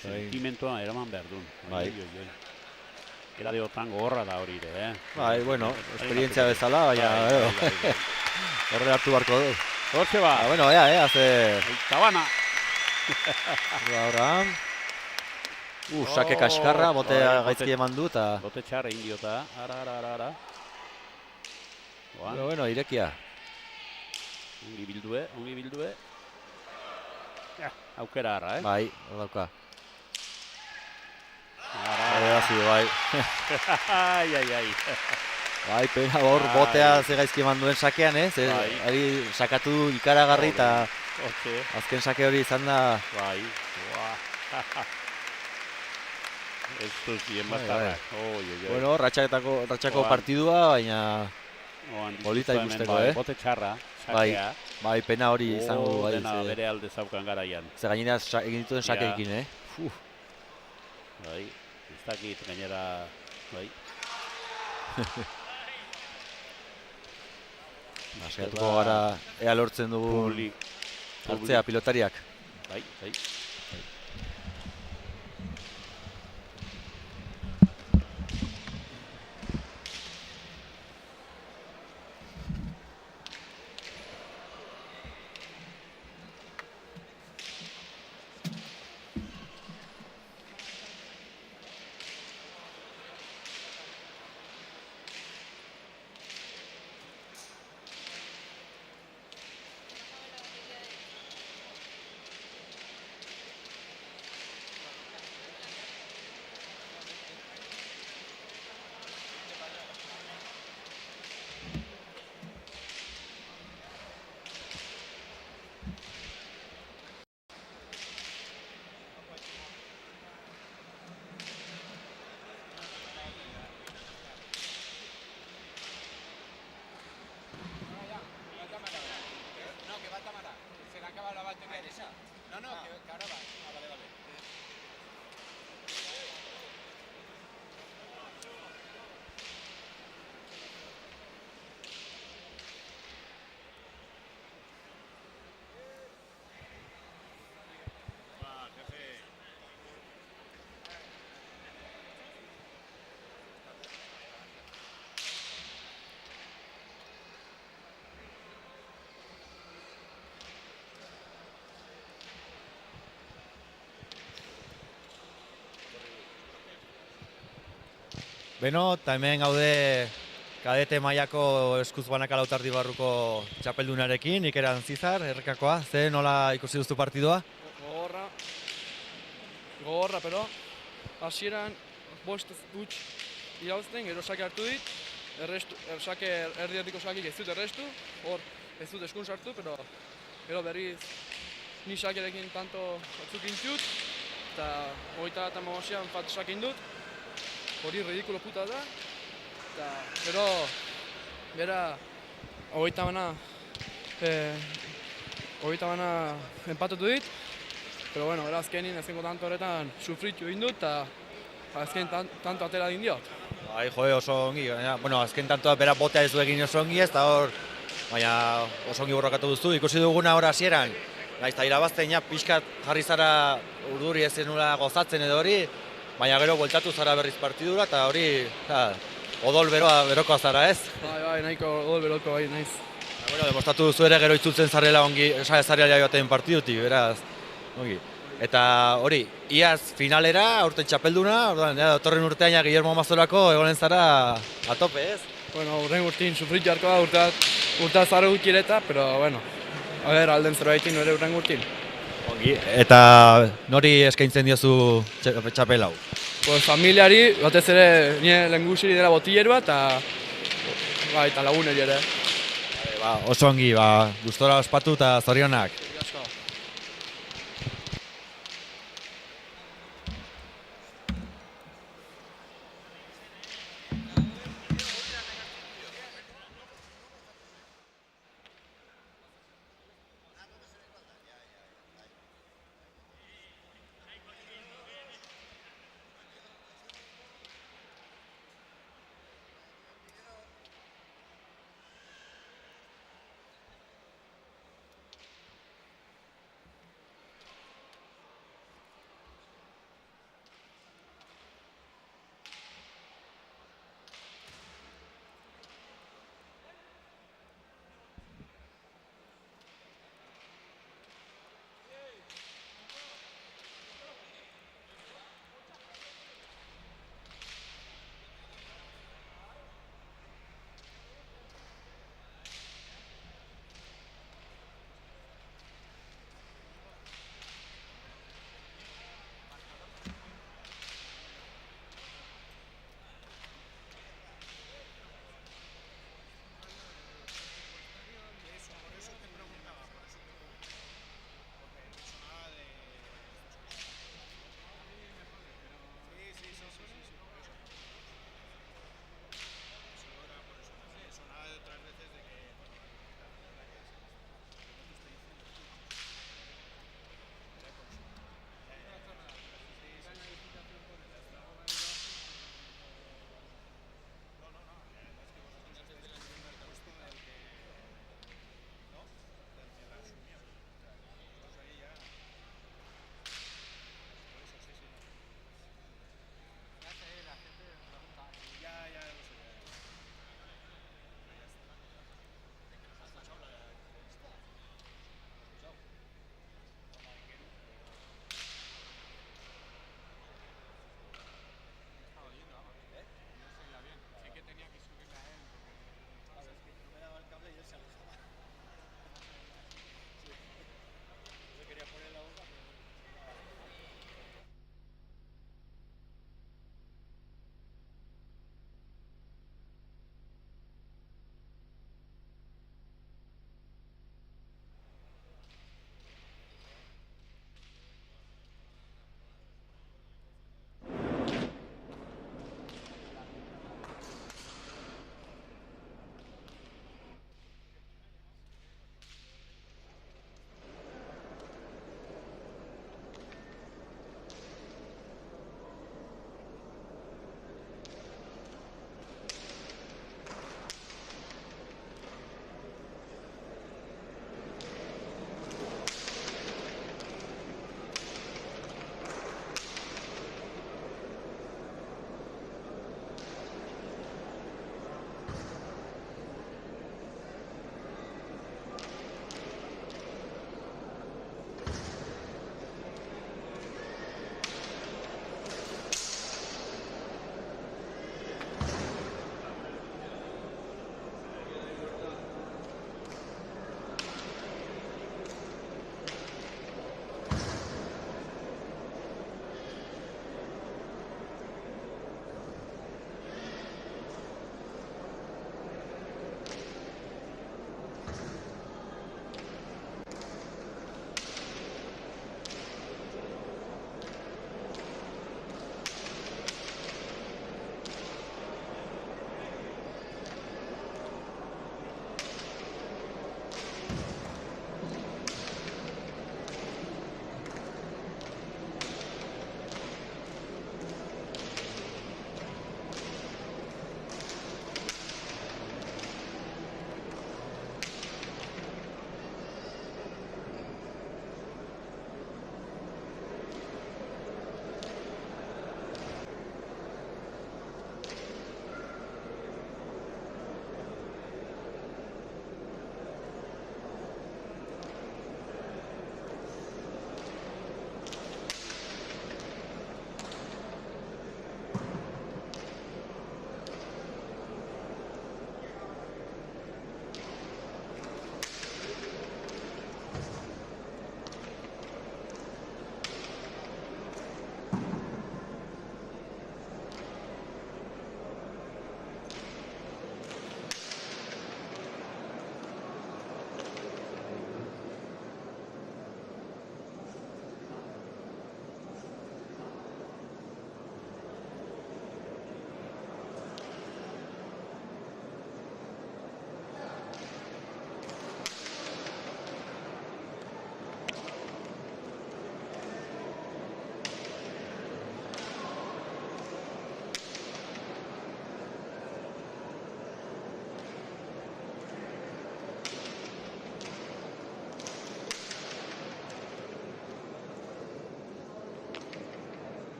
Speaker 2: Sentimentoa eraman behar duen.
Speaker 1: Bai.
Speaker 2: Era deotan gogorra da hori ere,
Speaker 1: Bai, bueno, esperientzia bezala, baina horre hartu barko du.
Speaker 2: Hortxe ba.
Speaker 1: Bueno, haze...
Speaker 2: Tabana.
Speaker 1: Abraham. Sake kaskarra, botea gaizki eman du, eta...
Speaker 2: Bote txarra indiota. Ara.
Speaker 1: Bueno, irekia.
Speaker 2: Ongi bildue. Aukera harra,
Speaker 1: Bai, hor dauka. Bai.
Speaker 2: Ai.
Speaker 1: Bai, pena hor botea ze gaizki eman duen sakean, ez? Ari sakatu du ikaragarri eta azken sake hori izan da...
Speaker 2: Bai. Ez duzien bastarra.
Speaker 1: Bueno, ratxako partidua, baina... Polita ikusteko,
Speaker 2: Bote txarra,
Speaker 1: Bai,
Speaker 2: sakea.
Speaker 1: bai, pena hori izango du.
Speaker 2: Dena bere alde zaukan garaian.
Speaker 1: Ze gainera egin dituen sakeekin,
Speaker 2: Bai, ez dakit gainera, bai.
Speaker 1: Saiatuko gara ea lortzen dugun hartzea pilotariak.
Speaker 2: Bai.
Speaker 1: Beno, eta hemen gaude kadete mailako eskuz banaka lautardi barruko txapeldunarekin, Iker Antzizar, errekakoa. Ze nola ikusi duzu partidua?
Speaker 5: Gogorra, pero hasieran bost dutx irauzten, gero sake hartu dit, erdiko sakik ez dut errestu, hor ez dut eskun sartu, pero gero berriz ni sakerekin tanto batzuk intut, eta 38an bat sakin dut, hori ridikulo puta da, eta gero bera 30 bana empatatu dit, pero bueno, gero azkenko tanto horretan sufritu egin dut, eta azken tanto atera din diot.
Speaker 1: Bai, oso ongi, bueno, azken tantoa bera botea ez du egin oso ongi, ez da hor, baina oso ongi borrokatu duzu. Ikusi duguna hor hasieran, naiz eta irabazten pixkat jarri zara urduri ez zenula gozatzen edo hori, baina gero bueltatu zara berriz partidura, eta hori, odol berokoa zara ez?
Speaker 5: Bai, nahiko odol beroko bai, naiz.
Speaker 1: Bueno, demostratu duzu ere gero itzultzen zarela ongi, zarela joaten partidutik, beraz, ongi. Eta hori, iaz finalera, aurten txapelduna, datorren urtean Guillermo Mazolako egonen zara atope, ez?
Speaker 5: Bueno, urren urtin sufrit jarko da, urtea zara gutxireta, pero bueno, a ver, alden zerbaitin nire urren urtin.
Speaker 1: Ongi, eta nori eskaintzen diozu txapel hau?
Speaker 5: Pues familiari, batez ere nire lehengusiri dela botilleroa, eta laguneri ere.
Speaker 1: Oso ongi, gustora ospatu eta zorionak.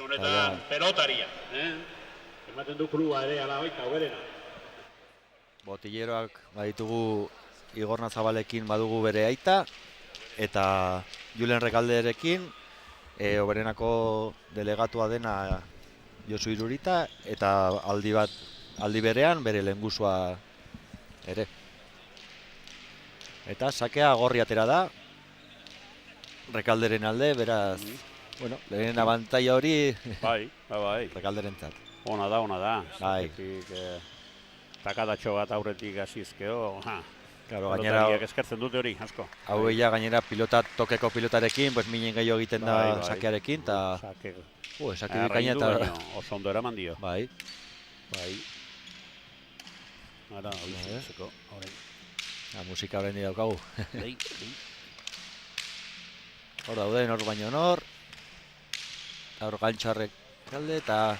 Speaker 4: Honetan pelotaria.
Speaker 2: Ematen du klua ere ala baita hoberena.
Speaker 1: Botilleroak baditugu Igor Nazabalekin badugu bere aita, eta Julen Rekalderekin Oberenako delegatua dena Josu Irurita, eta aldi berean bere lehengusua ere. Eta sakea gorri atera da, Rekalderen alde, beraz, bueno, lehen abantaila hori
Speaker 2: Bai.
Speaker 1: Rekalderentzat.
Speaker 2: Ona da.
Speaker 1: Bai.
Speaker 2: Takadatxo bat aurretik hasizkeo,
Speaker 1: Claro, gainera
Speaker 2: pelotariak eskertzen dute hori, asko.
Speaker 1: hau ja gainera tokeko pilotarekin, pues minen gehiago egiten da sakearekin, eta
Speaker 2: Sake
Speaker 1: sake bikaina eta
Speaker 2: oso ondo eraman dio.
Speaker 1: bai.
Speaker 2: Ara, oizutzeko, orain.
Speaker 1: Musika horrein daukagu.
Speaker 2: Bai.
Speaker 1: Hor daude, nor baino nor. Hor gantxarrek alde, eta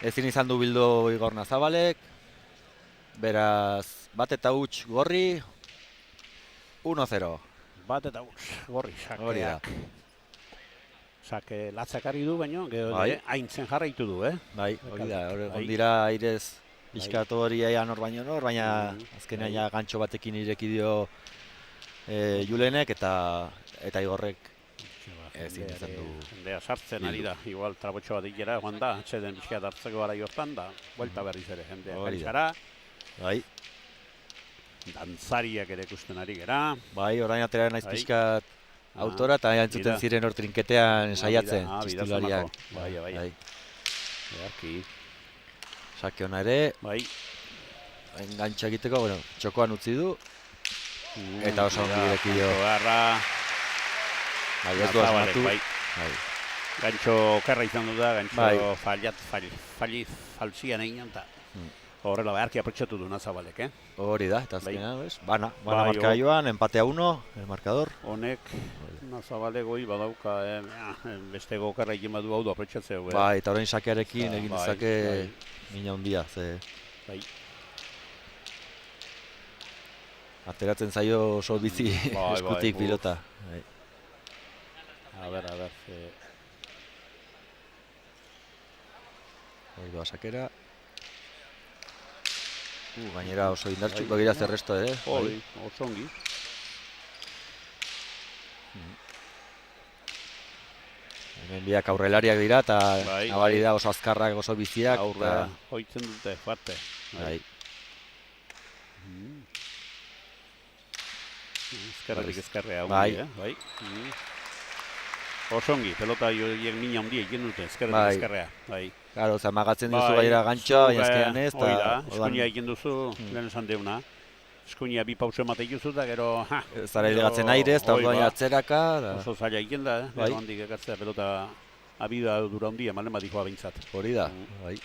Speaker 1: ezin izan du bildu Igor Nazabalek. Beraz, bat eta huts gorri, 1-0.
Speaker 2: Bat eta gorri,
Speaker 1: Hori da.
Speaker 2: Sake latzakari du, baino, gero
Speaker 1: Bai.
Speaker 2: haintzen jarraitu du,
Speaker 1: Bai, hori da, hori
Speaker 2: Bai.
Speaker 1: dira airez pixkatu hori ea nor baino nor, baina azkenean ja gantxo batekin ireki dio Julenek eta Igorrek ezin izan du.
Speaker 2: Jendea sartzen ari da, igual trabotxo bat ikera, joan da, atxeden pixkat hartzeko gara jortan da, buelta berriz ere, jendea
Speaker 1: Hori da.
Speaker 2: gantxara,
Speaker 1: Bai,
Speaker 2: dantzariak ere ikusten ari gera.
Speaker 1: bai, orain atera naiz
Speaker 2: Bai.
Speaker 1: pixkat autora, eta entzuten
Speaker 2: bida.
Speaker 1: ziren hor trinketean saiatzen,
Speaker 2: bida,
Speaker 1: txistulariak.
Speaker 2: bidazonako. Bai. Earki,
Speaker 1: Sake ona ere,
Speaker 2: bai.
Speaker 1: engantxa egiteko, bueno, txokoan utzi du, eta oso ongi ireki dio.
Speaker 2: Garra,
Speaker 1: Bai, ez du
Speaker 2: Nazabalek,
Speaker 1: asmatu.
Speaker 2: bai.
Speaker 1: Bai.
Speaker 2: Gantxo kerra izan du da, gantxo
Speaker 1: Bai.
Speaker 2: falsian egin eta horrela beharki aprotxatu du Nazabalek,
Speaker 1: Hori da, eta
Speaker 2: Bai.
Speaker 1: azkenean, bana
Speaker 2: Bai,
Speaker 1: markagailuan, empate a 1, el marcador.
Speaker 2: Honek Nazabalek goi badauka, beste gokarra egin badu hau du aprotxatzeu.
Speaker 1: Bai, eta orain sakearekin
Speaker 2: Bai,
Speaker 1: egin
Speaker 2: bai,
Speaker 1: dezake mina handia, ze
Speaker 2: Bai.
Speaker 1: ateratzen zaio oso bizi
Speaker 2: Bai,
Speaker 1: eskutik
Speaker 2: bai,
Speaker 1: pilota. Bai.
Speaker 2: A ber.
Speaker 1: Hori doa sakera. Gainera oso indartxu, begira zer resto ere.
Speaker 2: Hori, oso ongi.
Speaker 1: Hemen biak aurrelariak dira, eta
Speaker 2: Bai,
Speaker 1: nabari
Speaker 2: bai.
Speaker 1: da oso azkarrak, oso biziak.
Speaker 2: Aurra hoitzen dute, fuerte.
Speaker 1: Bai.
Speaker 2: Ezkerretik ezkerrea
Speaker 1: Bai.
Speaker 2: ongi, bai. Oso ongi, pelota horiek mina handia egin dute, ezkerretik
Speaker 1: Bai.
Speaker 2: ezkerrea. Bai.
Speaker 1: Claro, zamagatzen duzu gaira gantxa, baina azkenean ez,
Speaker 2: Hoi da,
Speaker 1: eta
Speaker 2: eskuina egin duzu, lehen esan deuna. Eskuina bi pauso emate duzu eta gero,
Speaker 1: zara ilegatzen airez, eta
Speaker 2: hoi
Speaker 1: orduan
Speaker 2: ba.
Speaker 1: atzeraka.
Speaker 2: Oso zaila egin da,
Speaker 1: Bai.
Speaker 2: gero handik ekartzea pelota abida dura handia, malen bat dikoa behintzat.
Speaker 1: Hori da, bai.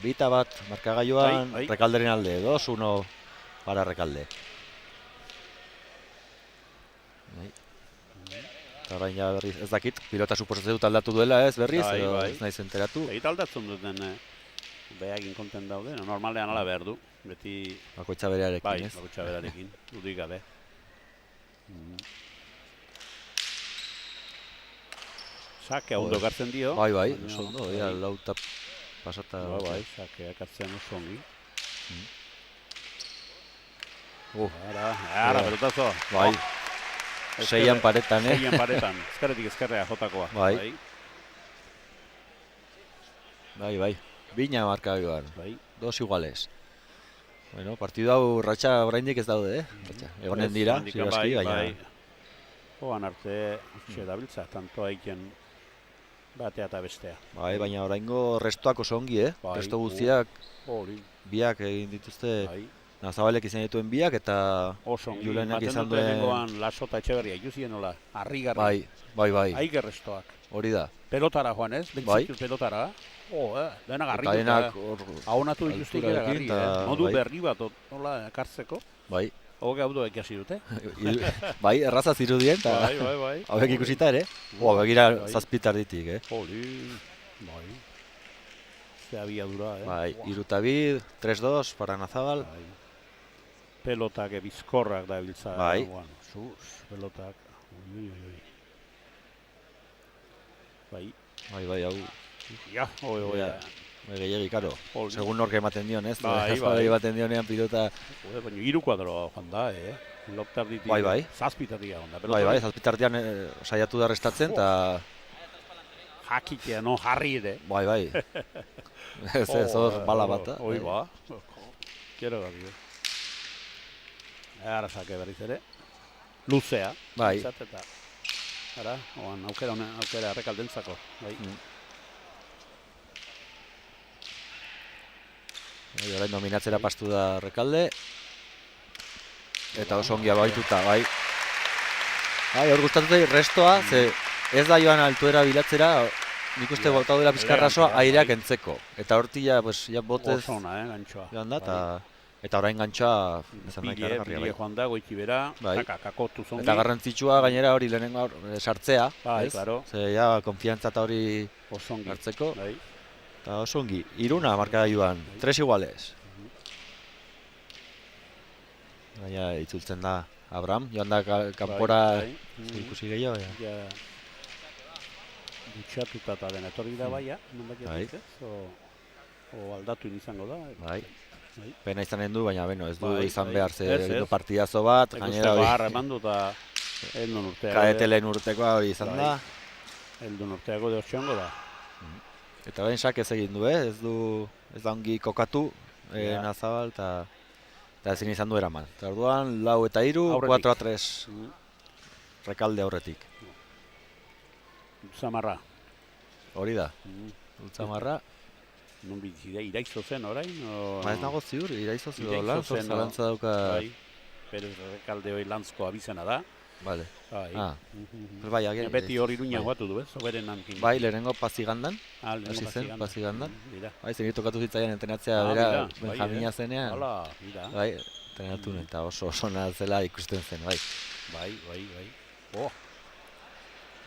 Speaker 1: Bita bat markagailuan,
Speaker 2: Bai, bai.
Speaker 1: Rekalderen alde, 2-1 para Rekalde. Bai. Eta orain ja berriz, ez dakit, pilota suposatzen dut aldatu duela ez berriz,
Speaker 2: Bai,
Speaker 1: edo
Speaker 2: bai.
Speaker 1: ez naiz enteratu.
Speaker 2: Eta aldatzen duten, behagin konten daude, normalean ala behar du, beti,
Speaker 1: Bakoitza berearekin,
Speaker 2: bai,
Speaker 1: ez?
Speaker 2: bakotxa berarekin, dudik gabe. Sake ondo gartzen dio.
Speaker 1: Bai, bai,
Speaker 2: baina,
Speaker 1: oso ondo,
Speaker 2: bai.
Speaker 1: ja, lauta pasata.
Speaker 2: Bai, sakeak hartzen oso ongi. Ara, pelotazo.
Speaker 1: Bai, seian paretan,
Speaker 2: Seian paretan, ezkerretik ezkerrea jotakoa.
Speaker 1: Bai. Bai. Bina marka joan.
Speaker 2: Bai.
Speaker 1: Dos iguales. Bueno, partidu hau ratxa oraindik ez daude, Ratxa. Egonen dira, zirazki, baina...
Speaker 2: Joan arte, dabiltza, tanto aiken batea eta bestea.
Speaker 1: Bai, baina oraingo restoak oso ongi,
Speaker 2: Bai,
Speaker 1: Resto guztiak,
Speaker 2: hori.
Speaker 1: biak egin dituzte,
Speaker 2: Bai.
Speaker 1: Nazabalek izan dituen biak, eta
Speaker 2: Oso ongi.
Speaker 1: Julenak izan
Speaker 2: duen...
Speaker 1: duen...
Speaker 2: Lehenengoan Laso eta Etxeberria, juzien nola, harrigarri.
Speaker 1: Bai.
Speaker 2: Aiger restoak.
Speaker 1: Hori da.
Speaker 2: Pelotara joan ez,
Speaker 1: Bai.
Speaker 2: bentzituz pelotara. Denak
Speaker 1: Eta
Speaker 2: harrituta.
Speaker 1: denak
Speaker 2: Ahonatu dituzte ikeragarri, modu
Speaker 1: bai.
Speaker 2: berri bat nola ekartzeko.
Speaker 1: Bai.
Speaker 2: Hogei hau doa ikasi dute.
Speaker 1: Bai, erraza zirudien, eta
Speaker 2: Bai.
Speaker 1: hauek ikusita ere. Begira zazpitar ditik,
Speaker 2: Hori, bai. Ze abiadura,
Speaker 1: Bai, 3-2, 3-2 para Nazabal.
Speaker 2: Bai. Pelotak bizkorrak da biltza.
Speaker 1: Bai.
Speaker 2: Pelotak. Bai.
Speaker 1: Bai, hau.
Speaker 2: Ja, oi.
Speaker 1: Gehiagi, karo. Segun nork ematen dion, ez?
Speaker 2: Bai.
Speaker 1: Ematen dionean pilota...
Speaker 2: Baina 3 kuadroa joan da, Loptar ditik.
Speaker 1: Bai.
Speaker 2: Zazpitatik joan da.
Speaker 1: Bai, zazpitartean saiatu da restatzen, eta...
Speaker 2: Jakitea, no, jarri ere.
Speaker 1: Bai. Ez hor bala bata.
Speaker 2: Hoi ba. Kero gari. Ara sake berriz ere. Luzea.
Speaker 1: Bai.
Speaker 2: Eta... Ara, oan aukera errekaldentzako. Bai.
Speaker 1: Orain dominatzera pastu da Rekalde. Eta oso ongia baituta, bai. Hor gustatu zait restoa, ze ez da joan altuera bilatzera, nik uste botau dela pizkarrasoa aireak entzeko. Eta horti ja botez
Speaker 2: oso ona, gantxoa.
Speaker 1: joan da, eta orain gantxoa
Speaker 2: Bile joan da, goiti bera, kakotu zongi.
Speaker 1: Eta garrantzitsua gainera hori lehenengo sartzea,
Speaker 2: bai, klaro.
Speaker 1: Ze ja konfiantza eta hori hartzeko. Eta oso ongi, 3 marka joan, 3 iguales. Baina itzultzen da Abraham, joan da kanpora ikusi gehiago.
Speaker 2: Dutxatuta eta den etorri da baia, non baina o aldatu izango da.
Speaker 1: Bai. Pena izanen du, baina ez du izan behar ze partidazo bat.
Speaker 2: Gainera hori emandu eta eldun urteago.
Speaker 1: Kaetelen urtekoa hori izan da.
Speaker 2: Eldun urteago de txongo da.
Speaker 1: Eta bain sak ez egin du, ez da ongi kokatu Nazabal, eta ezin izan du eraman. Eta orduan, 4 eta 3, 4-3 Rekalde aurretik.
Speaker 2: Zamarra.
Speaker 1: Hori da, Zamarra.
Speaker 2: Non bizi da, Iraizo zen orain?
Speaker 1: Ez nago ziur, Iraizo zen, Lanzo zalantza dauka...
Speaker 2: Pero Rekalde hori Lanzko abizena da.
Speaker 1: Vale.
Speaker 2: Bai, beti hori Iruña guatu du, ez? Oberen nankin.
Speaker 1: Bai, lehenengo Pazigandan. Hasi zen, Pazigandan. Bai, zen tokatu zitzaian entrenatzea bera Benjamina zenean.
Speaker 2: Hala, mira.
Speaker 1: Bai, entrenatu eta oso zela ikusten zen, bai.
Speaker 2: Bai.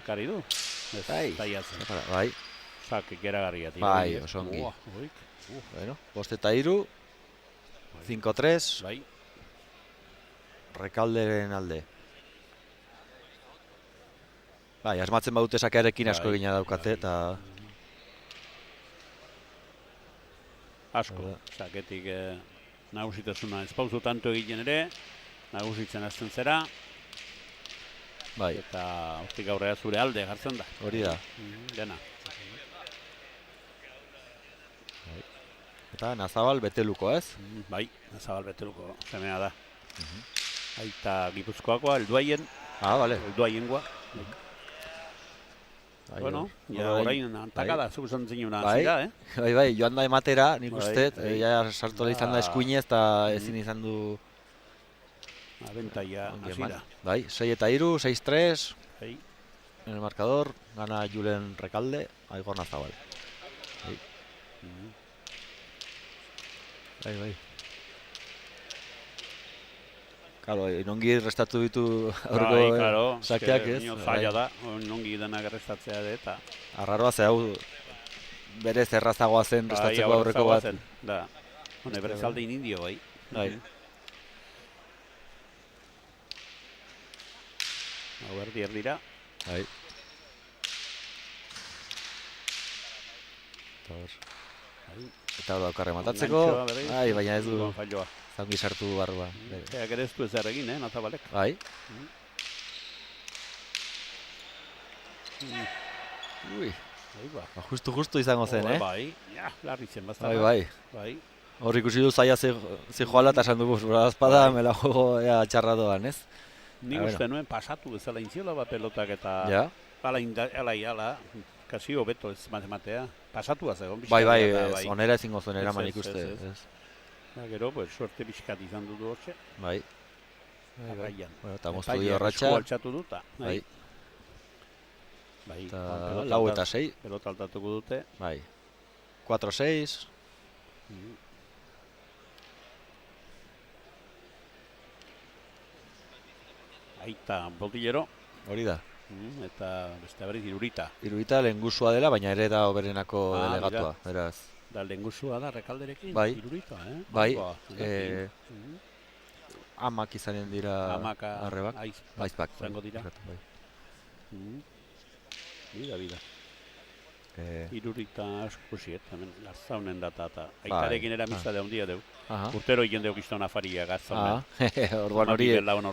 Speaker 2: Ekari du?
Speaker 1: Bai. Bai.
Speaker 2: Zak, ikeragarria.
Speaker 1: Bai, oso ongi. Bueno, 5 eta 3, 5-3.
Speaker 2: Bai.
Speaker 1: Rekalderen alde. Bai, asmatzen badute sakearekin asko egina daukate, eta...
Speaker 2: Asko, saketik nagusitasuna ez pauzu tanto egiten ere, nagusitzen azten zera.
Speaker 1: Bai.
Speaker 2: Eta hortik aurrera zure alde jartzen da.
Speaker 1: Hori da.
Speaker 2: Dena.
Speaker 1: Eta Nazabal beteluko, ez?
Speaker 2: Bai, Nazabal beteluko, zemea da. Aita Gipuzkoakoa, Elduaien.
Speaker 1: Bale.
Speaker 2: Elduaiengoa. Bueno, orain antakada, zuk esan zinuna zira,
Speaker 1: Bai, joan da ematera, nik uste, sartu izan da eskuinez eta ezin izan du...
Speaker 2: Abentaia azira.
Speaker 1: Bai, 6 eta 3, 6-3. En el marcador, gana Julen Rekalde, Aigor Nazabal. Bai. Claro, nongi restatu ditu aurreko sakeak, ez?
Speaker 2: Zaila da, nongi denak restatzea eta...
Speaker 1: Arraroa ze hau berez errazagoa zen restatzeko aurreko bat.
Speaker 2: Da, berez aldein indio, bai.
Speaker 1: Bai.
Speaker 2: Hau erdira.
Speaker 1: Bai. Eta hor daukar rematatzeko.
Speaker 2: Enganchoa berriz.
Speaker 1: Ai, baina ez du
Speaker 2: Gon falloa.
Speaker 1: zaungi sartu barruan.
Speaker 2: Eak ere ez du ezer egin, Nazabalek.
Speaker 1: Bai. Ui,
Speaker 2: Bai, ba.
Speaker 1: ba, justu izango zen,
Speaker 2: Bai, ja, larri zen bazta.
Speaker 1: Bai. Hor ikusi du zaila zijoala eta esan dugu, espada me la juego ea txarra doan, ez?
Speaker 2: Nik uste nuen pasatu bezala intziola bat pelotak eta
Speaker 1: Ja.
Speaker 2: ala, kasi hobeto ez matematea. Pasatua zegoen
Speaker 1: Bai,
Speaker 2: eta
Speaker 1: onera ezingo zuen eraman
Speaker 2: Ez,
Speaker 1: ikuste.
Speaker 2: ez. Ja, gero, pues, suerte bizkat izan dudu hortxe.
Speaker 1: Bai.
Speaker 2: Jarraian.
Speaker 1: Bueno, eta moztu
Speaker 2: Epaileak
Speaker 1: dio ratxa.
Speaker 2: esku altxatu duta.
Speaker 1: Bai.
Speaker 2: Bai,
Speaker 1: Eta lau eta 6.
Speaker 2: Pelota altatuko dute.
Speaker 1: Bai. 4-6.
Speaker 2: Aita Boldillero.
Speaker 1: Hori da.
Speaker 2: Eta beste berriz Irurita.
Speaker 1: Irurita lehengusua dela, baina ere da oberenako delegatua, beraz.
Speaker 2: Da lehengusua da Rekalderekin,
Speaker 1: Bai.
Speaker 2: Irurita,
Speaker 1: Bai,
Speaker 2: Ba,
Speaker 1: amak izanen dira
Speaker 2: Amaka,
Speaker 1: arrebak. Aizpak.
Speaker 2: zango dira.
Speaker 1: Bai.
Speaker 2: Bida. Irurita asko ziet, hemen Garzaunen data eta aitarekin eramizade handia deu.
Speaker 1: Aha.
Speaker 2: Urtero egin deu gizton afaria Garzaunen.
Speaker 1: Orduan hori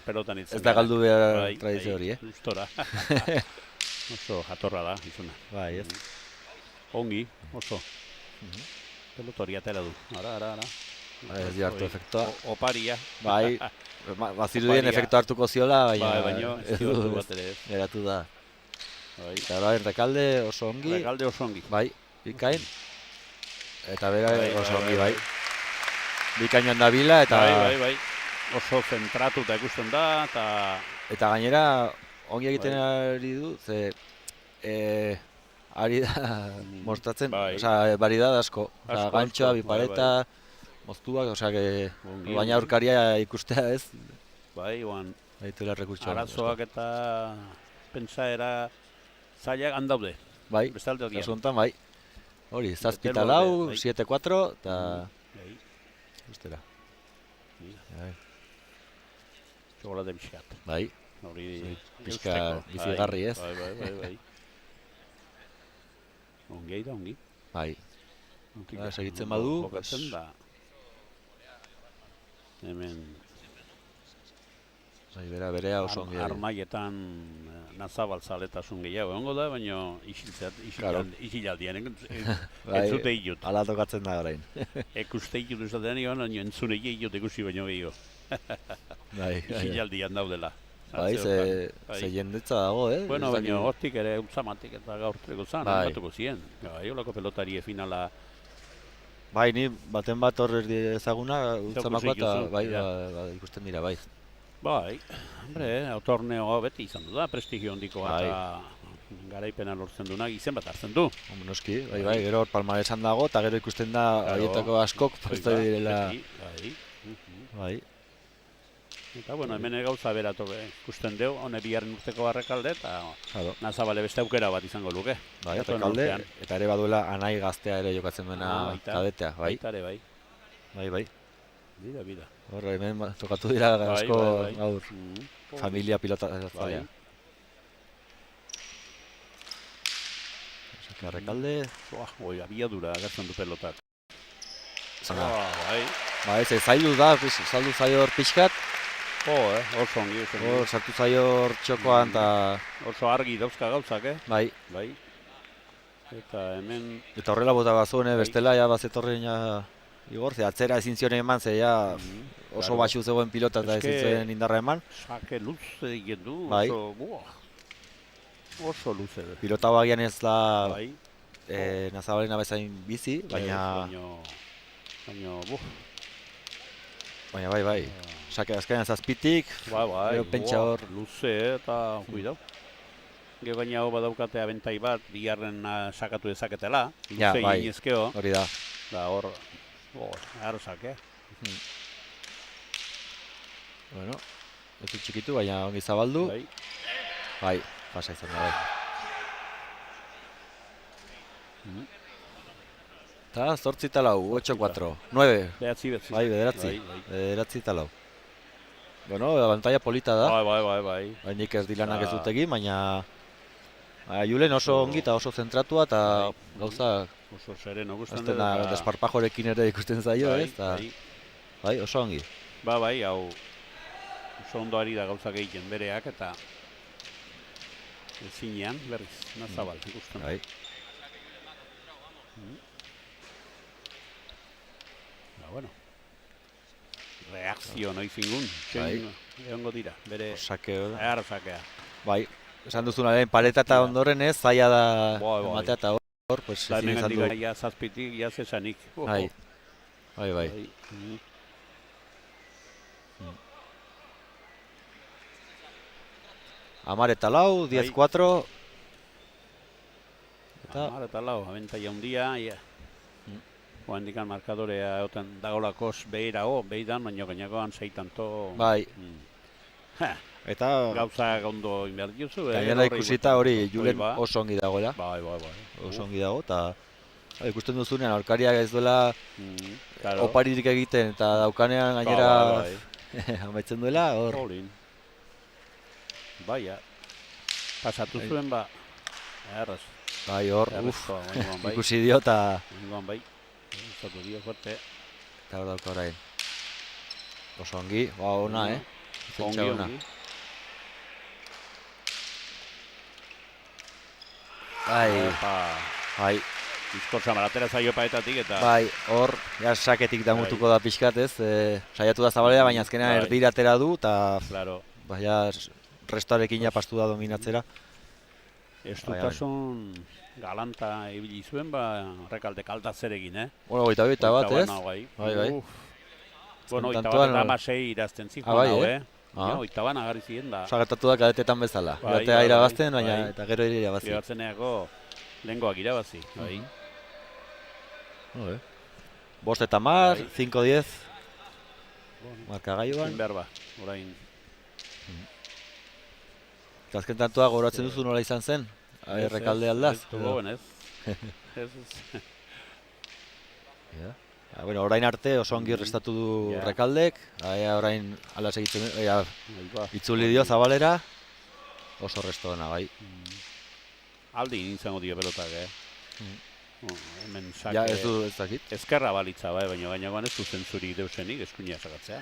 Speaker 2: pelotan
Speaker 1: ez da galdu behar
Speaker 2: Bai,
Speaker 1: tradizio hori,
Speaker 2: Gustora. Oso jatorra da, izuna.
Speaker 1: Bai, ez.
Speaker 2: Ongi, oso. Pelota hori atera du. Ara.
Speaker 1: Ez dio hartu efektua.
Speaker 2: Oparia.
Speaker 1: Bai, bazirudien efektu hartuko ziola,
Speaker 2: Baina
Speaker 1: baina
Speaker 2: ez du bat ere ez.
Speaker 1: geratu da.
Speaker 2: Bai.
Speaker 1: Eta orain Rekalde oso ongi.
Speaker 2: Rekalde oso ongi.
Speaker 1: Bai, bikain. Eta bera
Speaker 2: Bai,
Speaker 1: oso
Speaker 2: bai,
Speaker 1: ongi,
Speaker 2: bai.
Speaker 1: bai. Bikainan dabila eta
Speaker 2: Bai. Oso zentratuta ikusten da,
Speaker 1: eta gainera ongi egiten ari du, ze ari da mostratzen,
Speaker 2: Bai.
Speaker 1: osea, variedad asko. Osea,
Speaker 2: Asko,
Speaker 1: gantxoa,
Speaker 2: asko,
Speaker 1: bipareta, moztuak, osea,
Speaker 2: Ongi,
Speaker 1: baina
Speaker 2: ongi.
Speaker 1: aurkaria ikustea ez,
Speaker 2: bai, oan,
Speaker 1: daituela rekurtsoa.
Speaker 2: arazoak eta pentsaera zailak handaude.
Speaker 1: Bai,
Speaker 2: Beste alde hodian.
Speaker 1: kasu honetan, bai. Hori, 7
Speaker 2: Betelo
Speaker 1: lau,
Speaker 2: bai.
Speaker 1: 7-4, eta
Speaker 2: Bai,
Speaker 1: ustera.
Speaker 2: mira,
Speaker 1: Bai,
Speaker 2: txokolate pixkat.
Speaker 1: bai,
Speaker 2: Hori,
Speaker 1: pixka
Speaker 2: eusteko.
Speaker 1: bizigarri, ez?
Speaker 2: Bai. Ongi da, ongi.
Speaker 1: bai.
Speaker 2: Ongi
Speaker 1: Ba,
Speaker 2: da.
Speaker 1: segitzen badu,
Speaker 2: Jokatzen
Speaker 1: pues-
Speaker 2: da. Hemen
Speaker 1: Bai, berea oso ongi.
Speaker 2: armaietan nazabaltzaletasun gehiago egongo da, baina
Speaker 1: Claro.
Speaker 2: isilaldian
Speaker 1: Bai,
Speaker 2: entzute hilut.
Speaker 1: ala tokatzen da orain.
Speaker 2: Ekuste hilut esaten nion, baina entzune hilut ikusi baino gehiago.
Speaker 1: Bai,
Speaker 2: Isilaldian daudela.
Speaker 1: bai, ze jendetza dago,
Speaker 2: Bueno,
Speaker 1: Ez
Speaker 2: baina
Speaker 1: dakit-
Speaker 2: hortik ere utzamatik eta gaurtreko zan,
Speaker 1: Bai.
Speaker 2: batuko ziren. Bai, holako pelotari finala
Speaker 1: Bai, ni baten bat hor ezaguna, utzamakoa eta
Speaker 2: ikusi,
Speaker 1: bai,
Speaker 2: ja.
Speaker 1: ikusten dira, bai.
Speaker 2: Bai, hombre, torneoa beti izan du da, prestigio handikoa
Speaker 1: Bai.
Speaker 2: eta garaipena lortzen dunak izen bat hartzen du.
Speaker 1: Hombre, noski, bai, gero hor palmaresan dago, eta gero ikusten da,
Speaker 2: Claro.
Speaker 1: haietako askok, posto
Speaker 2: Hori da,
Speaker 1: direla,
Speaker 2: beti, bai.
Speaker 1: bai,
Speaker 2: Eta, bueno, hemen gauza beratu ikusten deu, hone bigarren urteko Barrekalde, eta
Speaker 1: claro,
Speaker 2: Nazabale beste aukera bat izango luke.
Speaker 1: bai,
Speaker 2: Datuen
Speaker 1: Rekalde,
Speaker 2: urtean.
Speaker 1: eta ere baduela anai gaztea ere jokatzen duena
Speaker 2: Baita.
Speaker 1: kadetea, bai,
Speaker 2: Baita ere, bai.
Speaker 1: bai.
Speaker 2: Bida.
Speaker 1: Hor, hemen tokatu dira asko
Speaker 2: bai.
Speaker 1: gaur, familia pilota
Speaker 2: Bai.
Speaker 1: zalea. Osaka, Rekalde,
Speaker 2: Oi, abiadura agertzen du pelotak.
Speaker 1: zana.
Speaker 2: Bai.
Speaker 1: Ba, ez, zailu da, zailu zaio hor pixkat,
Speaker 2: Oso ongi,
Speaker 1: hor sartu zaio hor txokoan, eta
Speaker 2: Oso argi dauzka gauzak,
Speaker 1: bai,
Speaker 2: Bai. Eta hemen,
Speaker 1: eta horrela bota bazuen,
Speaker 2: Bai.
Speaker 1: bestela ja bazetorren ja igor, ze atzera ezin zioen eman, ze ja oso
Speaker 2: claro.
Speaker 1: baxu zegoen pilota eta ezin
Speaker 2: Eske-
Speaker 1: zuen indarra eman.
Speaker 2: sake luze egin du,
Speaker 1: Bai.
Speaker 2: oso luze.
Speaker 1: Pilota bagian ez da
Speaker 2: Bai.
Speaker 1: Nazabalena bezain bizi, baina bai. Sake azkenean zazpitik,
Speaker 2: Bai,
Speaker 1: gero pentsa hor.
Speaker 2: luze eta kuidau. Gero gaina hau badaukate abentai bat, bigarren sakatu dezaketela,
Speaker 1: Ja,
Speaker 2: luze
Speaker 1: bai.
Speaker 2: ginezkeo,
Speaker 1: hori da.
Speaker 2: da hor, sake.
Speaker 1: Bueno, ez du txikitu, baina ongi zabaldu.
Speaker 2: Bai.
Speaker 1: Bai, pasa izan da, bai. Eta 8 eta lau, 8-4, 9,
Speaker 2: Behatzi betzi.
Speaker 1: bai, bederatzi.
Speaker 2: Bai.
Speaker 1: Bederatzi eta lau. Bueno, abantaia polita da.
Speaker 2: Bai.
Speaker 1: Bainik ez dilanak ez
Speaker 2: Ah.
Speaker 1: dut egin, baina Julen oso ongi eta oso zentratua eta
Speaker 2: Bai.
Speaker 1: gauza
Speaker 2: Oso sereno gusten
Speaker 1: Azten da, desparpajorekin ere ikusten zaio, ez? Bai, oso ongi.
Speaker 2: Bai, hau oso ondo ari da gauzak egiten bereak eta ezinean, berriz, Nazabal ikusten.
Speaker 1: Bai.
Speaker 2: Bueno. Reakzio noiz ingun, egongo dira, bere
Speaker 1: Sakeo.
Speaker 2: sakea.
Speaker 1: Bai, esan duzunaren pareta eta ondoren ez, zaila da ematea eta hor, pues ezin izan du.
Speaker 2: Ja zazpitik, ja zesanik.
Speaker 1: Bai. Amar eta lau, 10-4.
Speaker 2: Amar eta lau, abentaia hundia. Oandikan markadorea egoten dagolakos behirago, behidan, baina gainagoan zeitanto.
Speaker 1: Bai. Eta
Speaker 2: gauzak ondo inbehar dituzu.
Speaker 1: Gainera ikusita hori Julen oso ongi dagoela.
Speaker 2: Bai.
Speaker 1: Oso ongi dago, eta ikusten duzunean aurkariak ez duela oparirik egiten, eta daukanean gainera amaitzen duela, hor.
Speaker 2: Bai, pasatu zuen ba, erraz.
Speaker 1: Bai, hor, ikusi dio eta...
Speaker 2: Bai, zatu dio fuerte.
Speaker 1: Eta hor dauka orain. Oso ongi, ona,
Speaker 2: Ongi.
Speaker 1: Bai.
Speaker 2: Bizkortza maratera zaio paetatik eta...
Speaker 1: Bai, hor, saketik damutuko da pixkat ez, saiatu da Zabalera, baina azkenean erdira atera du, eta... Baina, restoarekin pastu da dominatzera.
Speaker 2: Ez dutasun galanta ibili zuen, Rekalde kaltazerekin,
Speaker 1: Bueno, 28 bat, ez?
Speaker 2: Bai. Bueno, 28 irazten zikon hau, Oitaban agarri ziren da.
Speaker 1: Sagertatu da kadetetan bezala. Iratea irabazten, baina eta gero irabazi.
Speaker 2: Irabatzeneako lehengoak irabazi.
Speaker 1: Bost eta mar, 5-10. Markagailuan.
Speaker 2: Berba, orain.
Speaker 1: Azken tantua goratzen duzu nola izan zen? Rekalde aldaz? Bueno, orain arte oso ongi restatu du Rekaldek, orain ala segitzen, itzuli dio Zabalera, oso resto dena, bai.
Speaker 2: Aldin izango dio pelotak, Hemen sake...
Speaker 1: Ja, ez du ez dakit.
Speaker 2: Ezkerra balitza, baina gainagoan ez du zentzurik deusenik, eskuina sakatzea.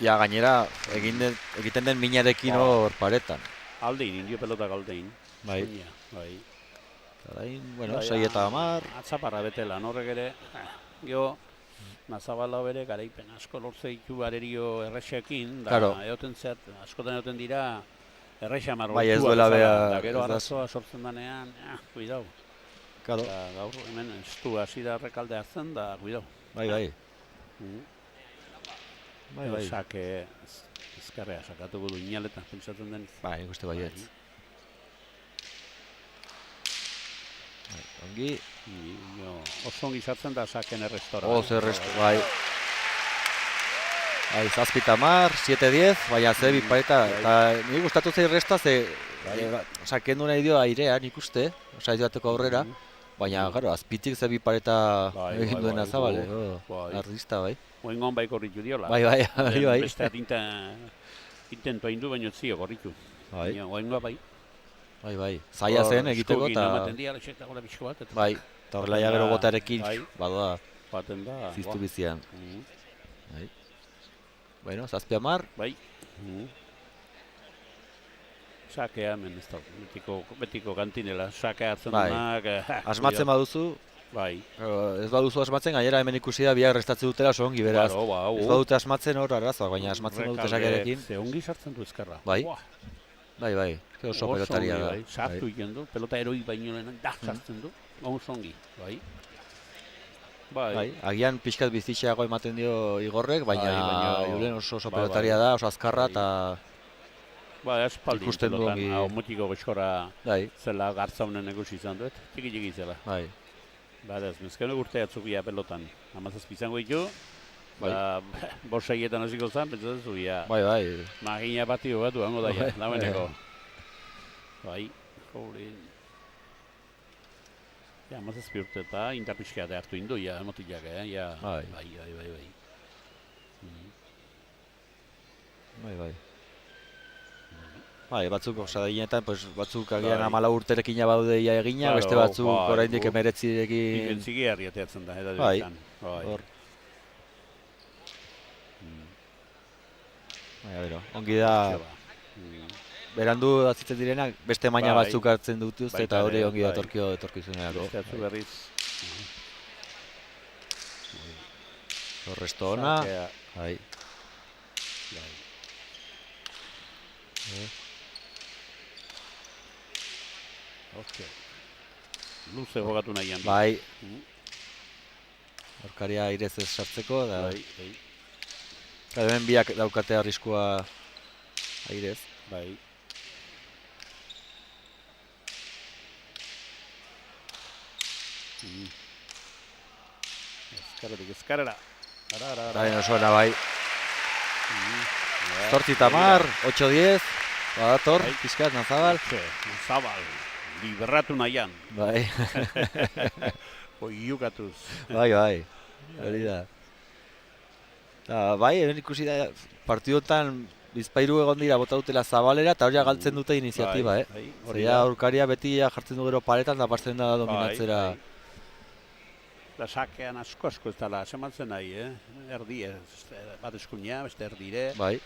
Speaker 1: Ja, gainera, egiten den minarekin hor paretan.
Speaker 2: Aldein, indio pelotak aldein.
Speaker 1: Bai. Orain, bueno, 6 eta 10.
Speaker 2: Atzaparra betela, horrek ere, geho, Nazabala bere garaipen asko lortze ditu arerio errexekin, da askotan egoten dira errexa marrotua.
Speaker 1: Bai, ez duela beha...
Speaker 2: Da gero arrazoa sortzen danean, kuidau.
Speaker 1: Claro.
Speaker 2: Gaur hemen estu hasi da Rekalde hartzen, da kuidau.
Speaker 1: Bai.
Speaker 2: Sake ezkerrea sakatuko du inaletan pentsatzen den.
Speaker 1: Bai, nik uste baietz. Ongi.
Speaker 2: Oso ongi sartzen da saken errestora.
Speaker 1: Oso bai. Bai, 7 eta 10, 7-10, baina ze bipareta. Eta nire gustatu zei resta, kendu nahi dio airea, nik uste, joateko aurrera. Baina, gero, azpitik ze bipareta egin duena Zabale. Artista, bai.
Speaker 2: Oengon bai korritu diola.
Speaker 1: Bai.
Speaker 2: Besteat intentu hain du, baina ez zio korritu. Oengoa bai.
Speaker 1: Bai. Zaila zen egiteko eta... Bai, eta horrela gero botarekin badoa ziztu bizian. Bueno, 7-10.
Speaker 2: Bai. Sakea hemen ez da, betiko kantinela, sakea hartzen duenak...
Speaker 1: Asmatzen baduzu, ez baduzu asmatzen, gainera hemen ikusi da biak restatzen dutela oso ongi, beraz. Ez badute asmatzen hor arazoak, baina asmatzen badute sakearekin.
Speaker 2: Ze ongi sartzen du ezkerra.
Speaker 1: Bai, oso pelotaria da.
Speaker 2: Sartu egiten du, pelota eroi baino lehenak da sartzen du, oso ongi, bai.
Speaker 1: Agian pixkat bizitxeago ematen dio Igorrek, baina Julen oso pelotaria da, oso azkarra eta...
Speaker 2: Ikusten du ongi... Mutiko goxkora zela gartzaunen egusi izan duet, txiki zela. Ez, mezkeno urte atzukia pelotan. Amazazpi izango ditu, borsaietan hasiko zen, pentsatzen zuia. Magina bati hogatu hango daia, laueneko. Amazazpi urte eta indarpizkeate hartu indu, emotilak,
Speaker 1: Bai, batzuk, osadinetan, pues, batzuk agian
Speaker 2: Bai.
Speaker 1: 14 urterekin badaude ia egina,
Speaker 2: Claro,
Speaker 1: beste batzuk
Speaker 2: bai,
Speaker 1: oraindik
Speaker 2: gu-
Speaker 1: 19ekin.
Speaker 2: Ikentzigi herriateatzen da, eta
Speaker 1: Bai.
Speaker 2: izan. Bai.
Speaker 1: Hor. Baina, ongi da, berandu azitzen direnak, beste maina
Speaker 2: Bai.
Speaker 1: batzuk hartzen dituzte,
Speaker 2: Baita
Speaker 1: eta hori
Speaker 2: ere,
Speaker 1: ongi
Speaker 2: bai.
Speaker 1: etorkizunerako.
Speaker 2: Beste atzu berriz.
Speaker 1: Horresto ona,
Speaker 2: Sakea,
Speaker 1: bai.
Speaker 2: bai. Hostia. Luze jogatu nahian.
Speaker 1: Bai,
Speaker 2: Mm,
Speaker 1: aurkaria airez ez sartzeko, da,
Speaker 2: Bai, bai,
Speaker 1: hemen biak daukate arriskua airez.
Speaker 2: bai. Mm. Ezkarera. Ara.
Speaker 1: Bai, oso ona, bai.
Speaker 2: Ja,
Speaker 1: 8 tamar, 8-10, badator,
Speaker 2: Bai.
Speaker 1: pizkat, Nazabal.
Speaker 2: Zabal, liberratu nahian.
Speaker 1: Bai,
Speaker 2: Oiukatuz.
Speaker 1: bai, hori da. Bai, hemen ikusi da, partidotan bizpairu egon dira bota dutela Zabalera, eta hori galtzen dute iniziatiba,
Speaker 2: Bai,
Speaker 1: Hori da, aurkaria beti jartzen du gero paretan, da partzen da dominatzera.
Speaker 2: Bai. Da sakean asko ez dela, sematzen nahi, Erdi, bat eskuina, beste erdire.
Speaker 1: Bai,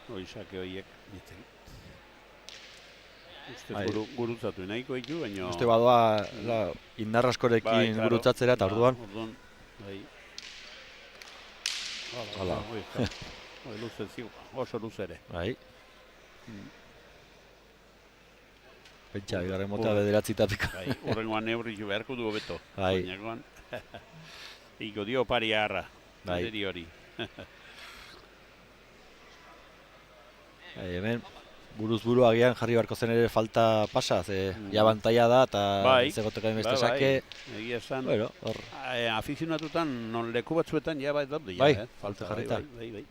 Speaker 2: Hoi sake horiek ditzen. Uste
Speaker 1: Bai.
Speaker 2: gurutzatu nahiko ditu, baina...
Speaker 1: uste badoa indar askorekin
Speaker 2: claro.
Speaker 1: gurutzatzera, eta orduan.
Speaker 2: Orduan, bai.
Speaker 1: Hala.
Speaker 2: Hoi luze ziu, oso luze ere.
Speaker 1: Bai.
Speaker 2: Mm.
Speaker 1: Pentsa, bigarren mota bederatzitatik.
Speaker 2: Bai, horrengoan neurritu beharko du hobeto.
Speaker 1: Bai.
Speaker 2: Bainakoan, iko dio pari harra.
Speaker 1: Bai.
Speaker 2: Deri hori.
Speaker 1: Hemen, buruz buru agian jarri beharko zen ere falta pasa, ze ja bantaia da, eta
Speaker 2: Bai.
Speaker 1: zegoteka beste
Speaker 2: Bai,
Speaker 1: sake.
Speaker 2: Egia esan,
Speaker 1: Bueno, hor,
Speaker 2: afizionatutan non leku batzuetan ja bai daude.
Speaker 1: Bai,
Speaker 2: ja,
Speaker 1: falta jarrita.
Speaker 2: Bai.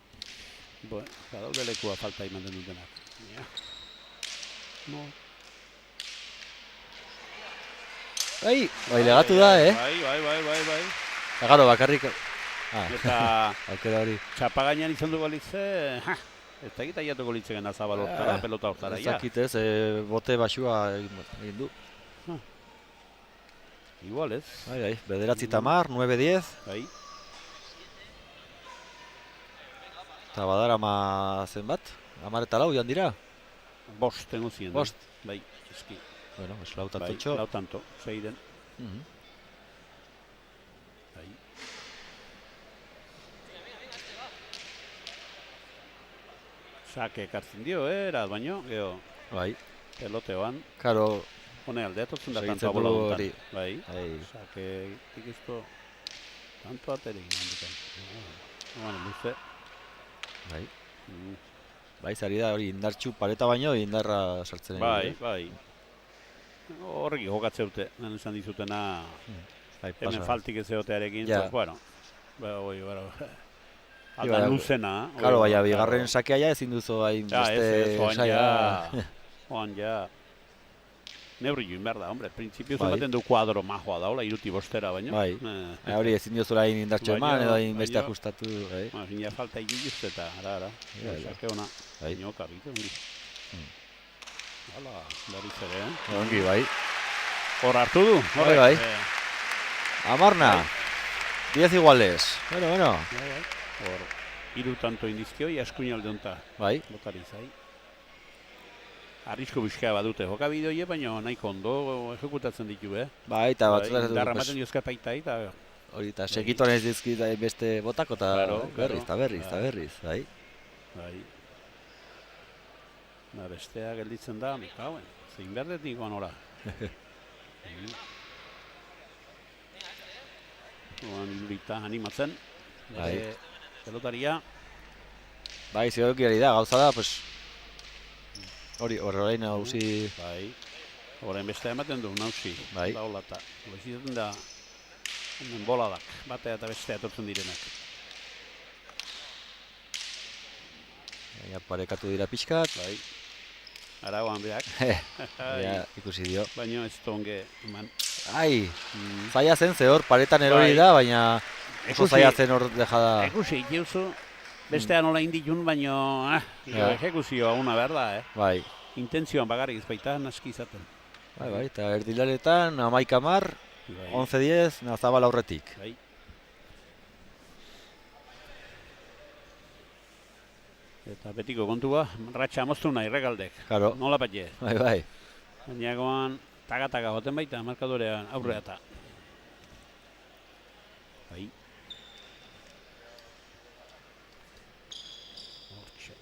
Speaker 2: Badaude lekua falta ematen dutenak. Ja. No.
Speaker 1: bai, legatu da,
Speaker 2: Bai.
Speaker 1: Eta gero, bakarrik,
Speaker 2: Eta
Speaker 1: aukera hori.
Speaker 2: txapa gainean izan du balitze, ez da egita jatuko litzeken da Zabal hortara, pelota hortara,
Speaker 1: Ez
Speaker 2: ja.
Speaker 1: dakit ez, bote basua egin du.
Speaker 2: Igual ez,
Speaker 1: Bai, bederatzi tamar, 9-10,
Speaker 2: bai.
Speaker 1: eta badarama zenbat? 10 eta 4 joan dira?
Speaker 2: Bost tengo zien.
Speaker 1: Bost.
Speaker 2: Bai, eski.
Speaker 1: Bueno, es lau
Speaker 2: Bai,
Speaker 1: tantotxo.
Speaker 2: lau tanto, seiden.
Speaker 1: Mhm.
Speaker 2: Bai. Sake ekartzen dio, eraz baino, geho,
Speaker 1: Bai,
Speaker 2: peloteoan.
Speaker 1: karo,
Speaker 2: Hone aldeatotzen da
Speaker 1: Segitzen
Speaker 2: tanto bola
Speaker 1: du
Speaker 2: duntan.
Speaker 1: hori.
Speaker 2: Bai,
Speaker 1: bai,
Speaker 2: sake ikizko tanto ateregin handikan. Luze.
Speaker 1: bai.
Speaker 2: Mm.
Speaker 1: Bai, zari da hori indartxu pareta baino indarra sartzen ari.
Speaker 2: Bai. Horreki jokatze dute, nan esan dizutena,
Speaker 1: Bai,
Speaker 2: hemen
Speaker 1: pasa.
Speaker 2: faltik ez egotearekin,
Speaker 1: Ja.
Speaker 2: pues bueno. Bueno.
Speaker 1: Bai,
Speaker 2: Aldan luzena.
Speaker 1: Karo, baina bigarren sakea ja ezin duzu hain
Speaker 2: Ja,
Speaker 1: beste
Speaker 2: oan
Speaker 1: saia.
Speaker 2: Oan ja. Neurri join behar da, hombre. Printzipioz
Speaker 1: Bai.
Speaker 2: ematen du kuadro majoa daula, iruti bostera, baina.
Speaker 1: Bai. Hori ezin diozula hain indartxu
Speaker 2: Baina,
Speaker 1: eman, edo hain beste
Speaker 2: baina.
Speaker 1: ajustatu. Bai.
Speaker 2: Fina falta ikiluz eta, ara.
Speaker 1: Ja.
Speaker 2: Sake ona.
Speaker 1: Bai.
Speaker 2: Inoka, bite, ongi. Hala, berriz ere,
Speaker 1: Ongi, bai.
Speaker 2: Hor hartu du, horrek.
Speaker 1: Bai. Amarna. 10 iguales. Bueno.
Speaker 2: Hor, hiru tanto indizkioi, askuin alde honta.
Speaker 1: Bai.
Speaker 2: Botari zai. Arrisko bizkea badute jokabideoie, baina nahiko ondo ejekutatzen ditu,
Speaker 1: Bai, eta batzutan
Speaker 2: Indarra ematen diozka paitai, eta
Speaker 1: hori, eta segiton ez dizkit beste botako, eta
Speaker 2: Claro,
Speaker 1: berriz, eta berriz,
Speaker 2: claro.
Speaker 1: eta berriz, bai.
Speaker 2: bai. Bestea gelditzen da, mikauen. Zein berdet nikoan ora. Oan ilurita animatzen.
Speaker 1: Bai.
Speaker 2: Bere pelotaria.
Speaker 1: Bai, zidokirari da, gauza da, pues, hori, horrein hauzi,
Speaker 2: Bai. Horren bestea ematen du, nauzi.
Speaker 1: Bai.
Speaker 2: Laulata. Bezitzen da, hemen boladak. Batea eta bestea etortzen direnak.
Speaker 1: baina parekatu dira pixkat,
Speaker 2: Bai. Aragoan beak.
Speaker 1: ja, ikusi dio.
Speaker 2: Baina ez tonge eman.
Speaker 1: Ai,
Speaker 2: Mm.
Speaker 1: zaila zen, ze hor paretan erori
Speaker 2: Bai.
Speaker 1: da, baina oso
Speaker 2: Ikusi-
Speaker 1: zaila zen hor dejada.
Speaker 2: Ekusi, ikiuzu, bestea nola indikun, baino
Speaker 1: Ja.
Speaker 2: ejekuzioa una berda,
Speaker 1: Bai,
Speaker 2: intentzioan bagarrik ez baita naski izaten.
Speaker 1: Bai, eta erdilaretan 11-10,
Speaker 2: Bai.
Speaker 1: 11-10, Nazabal aurretik.
Speaker 2: Bai. Eta betiko kontua, ratxa moztu nahi Errekaldek.
Speaker 1: Claro.
Speaker 2: Nola patxe.
Speaker 1: Bai.
Speaker 2: Bainagoan taga-taga joten baita markadorean aurrea eta. Bai. Hortxe.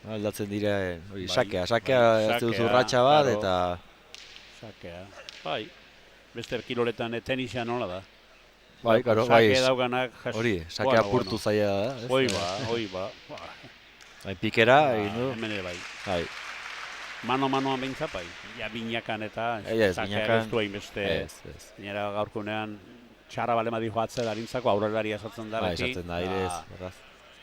Speaker 1: Aldatzen dira, hori,
Speaker 2: Bai,
Speaker 1: sakea
Speaker 2: bai,
Speaker 1: ez duzu
Speaker 2: sakea,
Speaker 1: ratxa bat,
Speaker 2: claro.
Speaker 1: eta...
Speaker 2: Sakea. Bai. Beste kiroletan tenisa nola da.
Speaker 1: Bai, karo, bai,
Speaker 2: Sake dauganak
Speaker 1: hori, sakea apurtu zaila da. ez?
Speaker 2: Hoi ba.
Speaker 1: Bai, pikera, egin du.
Speaker 2: Hemen ere bai.
Speaker 1: Bai,
Speaker 2: Mano-manoan behintzat bai. Ja, binakan eta
Speaker 1: ez,
Speaker 2: sakea
Speaker 1: binakan,
Speaker 2: ez du hainbeste.
Speaker 1: ez.
Speaker 2: Gainera gaurkunean txarra bale madi joatze darintzako aurrelari esatzen da
Speaker 1: Bai,
Speaker 2: beti.
Speaker 1: esaten da, aire ez, erraz.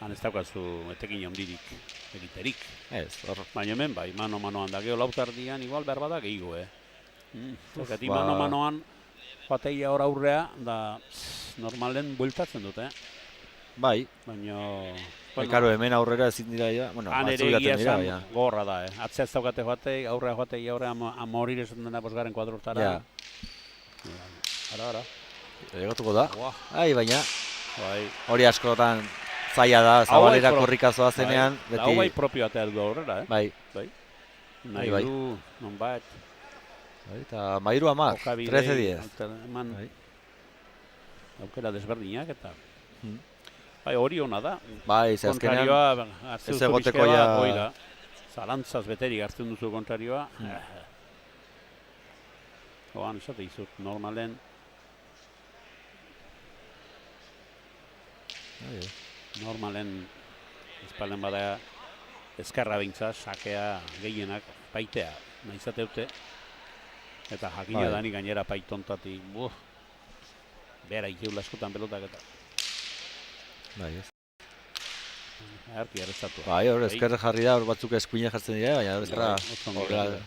Speaker 2: Han ez daukazu etekin handirik egiterik.
Speaker 1: Ez, hor,
Speaker 2: Baina hemen bai, mano-manoan da. Gero lautardian igual behar bada gehiago, Zergatik
Speaker 1: ba-
Speaker 2: mano-manoan joateia hor aurrea, da normalen bueltatzen dut,
Speaker 1: bai,
Speaker 2: Baina...
Speaker 1: karo, hemen aurrera ezin dira, ja, bueno,
Speaker 2: Han ere
Speaker 1: batzuk
Speaker 2: egia
Speaker 1: jaten dira,
Speaker 2: esan
Speaker 1: baina.
Speaker 2: gorra da, Atzea ez daukate joatei, aurrea joatei, aurrea amorir esan dena bosgarren kuadrotara.
Speaker 1: Ja.
Speaker 2: Ara.
Speaker 1: Egatuko da.
Speaker 2: Buah.
Speaker 1: Ai, baina,
Speaker 2: Bai.
Speaker 1: hori askotan zaila da, zabalera korrikazoa zenean,
Speaker 2: Bai. Hau bai
Speaker 1: beti...
Speaker 2: propio atea du aurrera,
Speaker 1: Bai,
Speaker 2: Nahi
Speaker 1: bai.
Speaker 2: du, nonbait.
Speaker 1: bai, eta Mairu Amar, 13-10.
Speaker 2: Eman
Speaker 1: Bai.
Speaker 2: aukera desberdinak eta...
Speaker 1: Hmm.
Speaker 2: Bai, hori ona da.
Speaker 1: Bai, ze azkenean,
Speaker 2: Kontrarioa, hartzen
Speaker 1: ez
Speaker 2: duzu
Speaker 1: egoteko
Speaker 2: pixka bat,
Speaker 1: ja-
Speaker 2: hoi da. Zalantzaz beterik hartzen duzu kontrarioa. Oan, esate izut, normalen, espalen bada ezkarra behintza, sakea gehienak paitea, nahi zateute. Eta jakina
Speaker 1: Bai.
Speaker 2: dani gainera paitontati, behar ikeula askotan pelotak eta.
Speaker 1: bai, ez.
Speaker 2: Erki errezatu.
Speaker 1: Bai, hor, ezkerre jarri da, hor batzuk eskuine jartzen dira, baina hor ezkerra... horrela-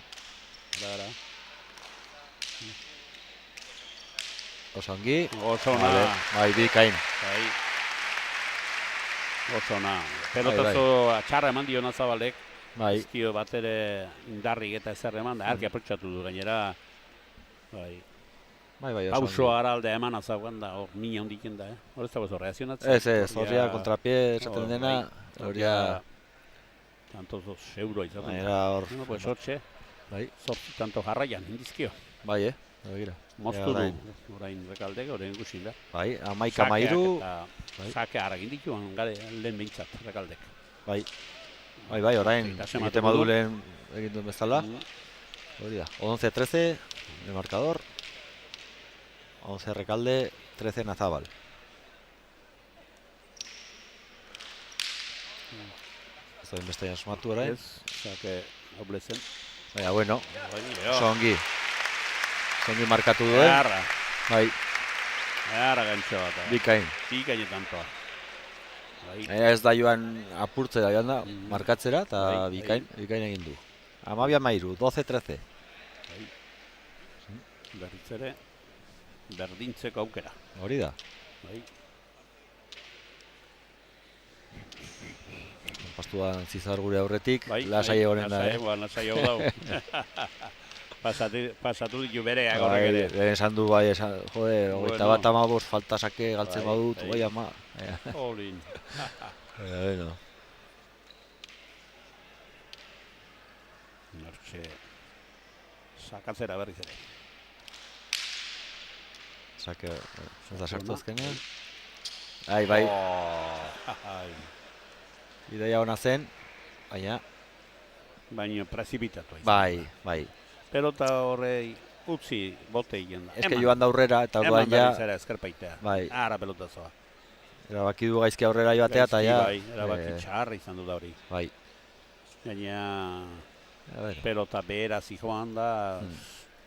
Speaker 1: Oso ongi.
Speaker 2: Oso ona.
Speaker 1: Vale, bai, bikain.
Speaker 2: Bai. Oso ona. Pelotazo txarra eman dio Nazabalek.
Speaker 1: Bai,
Speaker 2: Ezkio bat ere indarrik eta ezer eman da. Erki aprotxatu du gainera. Bai.
Speaker 1: bai, oso
Speaker 2: Pauso
Speaker 1: ongi.
Speaker 2: araldea eman azagoan da. Hor mina hundiken da, Hor ez dago reazionatzen.
Speaker 1: Ez, horria kontrapie esaten dena, horria...
Speaker 2: Tantos euro izaten da.
Speaker 1: Baina hor...
Speaker 2: Bueno, pues hortxe.
Speaker 1: Bai,
Speaker 2: Tanto jarraian, indizkio.
Speaker 1: bai, begira.
Speaker 2: Moztu
Speaker 1: orain.
Speaker 2: du, orain Rekaldek, orain ikusi da.
Speaker 1: Bai, 11-13, bai.
Speaker 2: Sake harrak indituan, gare, lehen behintzat, Rekaldek.
Speaker 1: bai, orain,
Speaker 2: Eta sematu
Speaker 1: egiten
Speaker 2: du.
Speaker 1: madulen egin duen bezala.
Speaker 2: Mm.
Speaker 1: Hori da, 11-13, el marcador. 11 Rekalde, 13 Nazabal. Ez da inbestean asmatu orain.
Speaker 2: Ez, sake oblezen.
Speaker 1: Baina, bueno,
Speaker 2: Bai,
Speaker 1: oso ongi. Oso ongi markatu duen.
Speaker 2: Beharra,
Speaker 1: Bai,
Speaker 2: beharra gantxo bat.
Speaker 1: bikain.
Speaker 2: Bikainetantoa. Bai,
Speaker 1: Ez da joan apurtzera joan da,
Speaker 2: Mm.
Speaker 1: markatzera, eta
Speaker 2: Bai,
Speaker 1: bikain egin du. 12-13. 12-13.
Speaker 2: berriz ere, berdintzeko aukera.
Speaker 1: Hori da.
Speaker 2: Bai,
Speaker 1: Pastuan zizar gure aurretik,
Speaker 2: bai.
Speaker 1: lasai egonen da.
Speaker 2: Lasai hau dau. Pasatu ditu bereak
Speaker 1: Bai,
Speaker 2: horrek ere.
Speaker 1: lehen esan du bai, jode, hogeita
Speaker 2: Bueno.
Speaker 1: bat amabost falta sake galtzen
Speaker 2: Bai,
Speaker 1: badut,
Speaker 2: bai.
Speaker 1: bai ama.
Speaker 2: Olin.
Speaker 1: Bueno,
Speaker 2: Hortxe, sakatzera berriz ere.
Speaker 1: sake, ez da sartu azkenean. Bai,
Speaker 2: Ai.
Speaker 1: ideia hona zen, baina,
Speaker 2: Baina prezipitatu.
Speaker 1: bai.
Speaker 2: Pelota horrei utzi bote egin da.
Speaker 1: Ez que joan da aurrera, eta
Speaker 2: Eman
Speaker 1: orduan
Speaker 2: berriz
Speaker 1: ja,
Speaker 2: ere eskerpaitea.
Speaker 1: bai.
Speaker 2: Ara pelotazoa.
Speaker 1: Erabaki du gaizki aurrera joatea, eta ja,
Speaker 2: Bai, erabaki txarra izan du da hori.
Speaker 1: bai.
Speaker 2: Gaina
Speaker 1: A ver,
Speaker 2: pelota behera zijoan da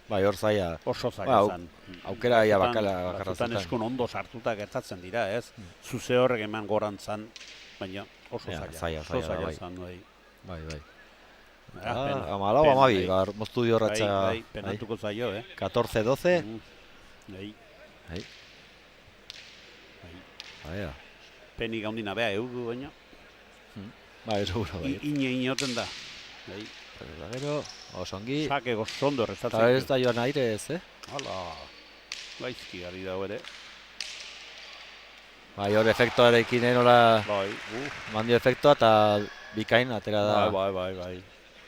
Speaker 1: bai, hor zaila,
Speaker 2: oso zaila
Speaker 1: Ba,
Speaker 2: izan.
Speaker 1: aukera ia
Speaker 2: Batzutan-
Speaker 1: bakarra
Speaker 2: batzutan
Speaker 1: zuten.
Speaker 2: eskun ondo sartuta gertatzen dira, ez? Zuze horrek eman gorantzan, baina oso
Speaker 1: Ja,
Speaker 2: zaila.
Speaker 1: zaila da, bai.
Speaker 2: izan, bai.
Speaker 1: bai.
Speaker 2: Ah, pena.
Speaker 1: 14-12,
Speaker 2: Pena,
Speaker 1: moztu dio ratxa,
Speaker 2: Bai, penatuko zaio,
Speaker 1: 14-12,
Speaker 2: Bai,
Speaker 1: bai,
Speaker 2: penik handina bea eugu baina.
Speaker 1: Bai, seguro bai.
Speaker 2: Ine-inoten da. Bai.
Speaker 1: Eta gero, oso ongi.
Speaker 2: Sake gozondo errestatzen.
Speaker 1: Eta ez da joan aire ez,
Speaker 2: Hala, gaizki gari dago ere.
Speaker 1: Bai, hor efektuarekin nola
Speaker 2: Bai,
Speaker 1: mandio efektua eta bikain atera da.
Speaker 2: Bai.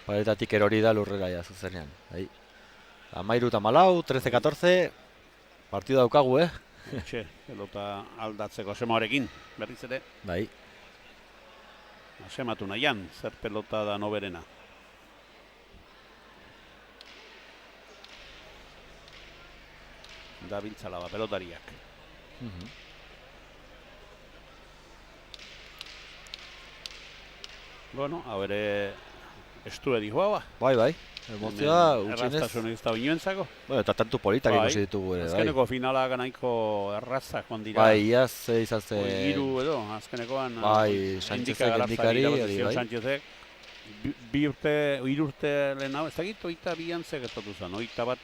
Speaker 1: Paretatik erori da lurrera ja zuzenean. Bai. 13-14, 13-14, partidu daukagu,
Speaker 2: Etxe, pelota aldatzeko asemarekin, berriz ere.
Speaker 1: Bai.
Speaker 2: Asematu nahian, zer pelota da noberena. Da biltzala ba, pelotariak. Bueno, hau ere estu edi joa ba.
Speaker 1: Bai. Emozioa, utxinez.
Speaker 2: Erraztasunik ez da inoentzako.
Speaker 1: Bueno, eta tantu politak ikusi ditugu ere, bai.
Speaker 2: Azkeneko finalak nahiko errazak joan dira.
Speaker 1: Bai, iaz izan zen.
Speaker 2: Hiru edo, azkenekoan.
Speaker 1: Bai, Sánchezek endikari, hori bai.
Speaker 2: Sánchezek, hiru urte lehenago, ez dakit, 22an zegertatu zen, 21.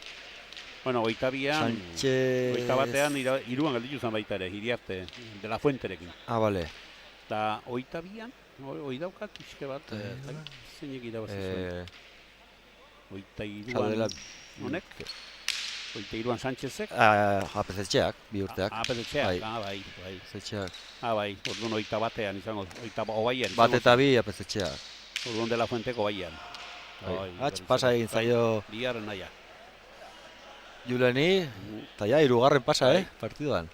Speaker 2: Bueno, 22an,
Speaker 1: Sánchez...
Speaker 2: 21 hiruan gelditu zen baita ere, Iriarte, de la Fuenterekin.
Speaker 1: Ah, bale.
Speaker 2: Eta 22an, hoi daukat, pixke bat, zeinek irabazi zuen. 22an honek, 22an Sánchezek.
Speaker 1: APZ-txeak, bi urteak.
Speaker 2: APZ-txeak, bai.
Speaker 1: APZ-txeak.
Speaker 2: Bai, orduan 21an izango, 22an.
Speaker 1: Bat eta bi APZ-txeak.
Speaker 2: Orduan de la Fuenteko baian.
Speaker 1: Pasa egin zaio
Speaker 2: Bigarren naia.
Speaker 1: Juleni, eta ja, hirugarren pasa, partiduan.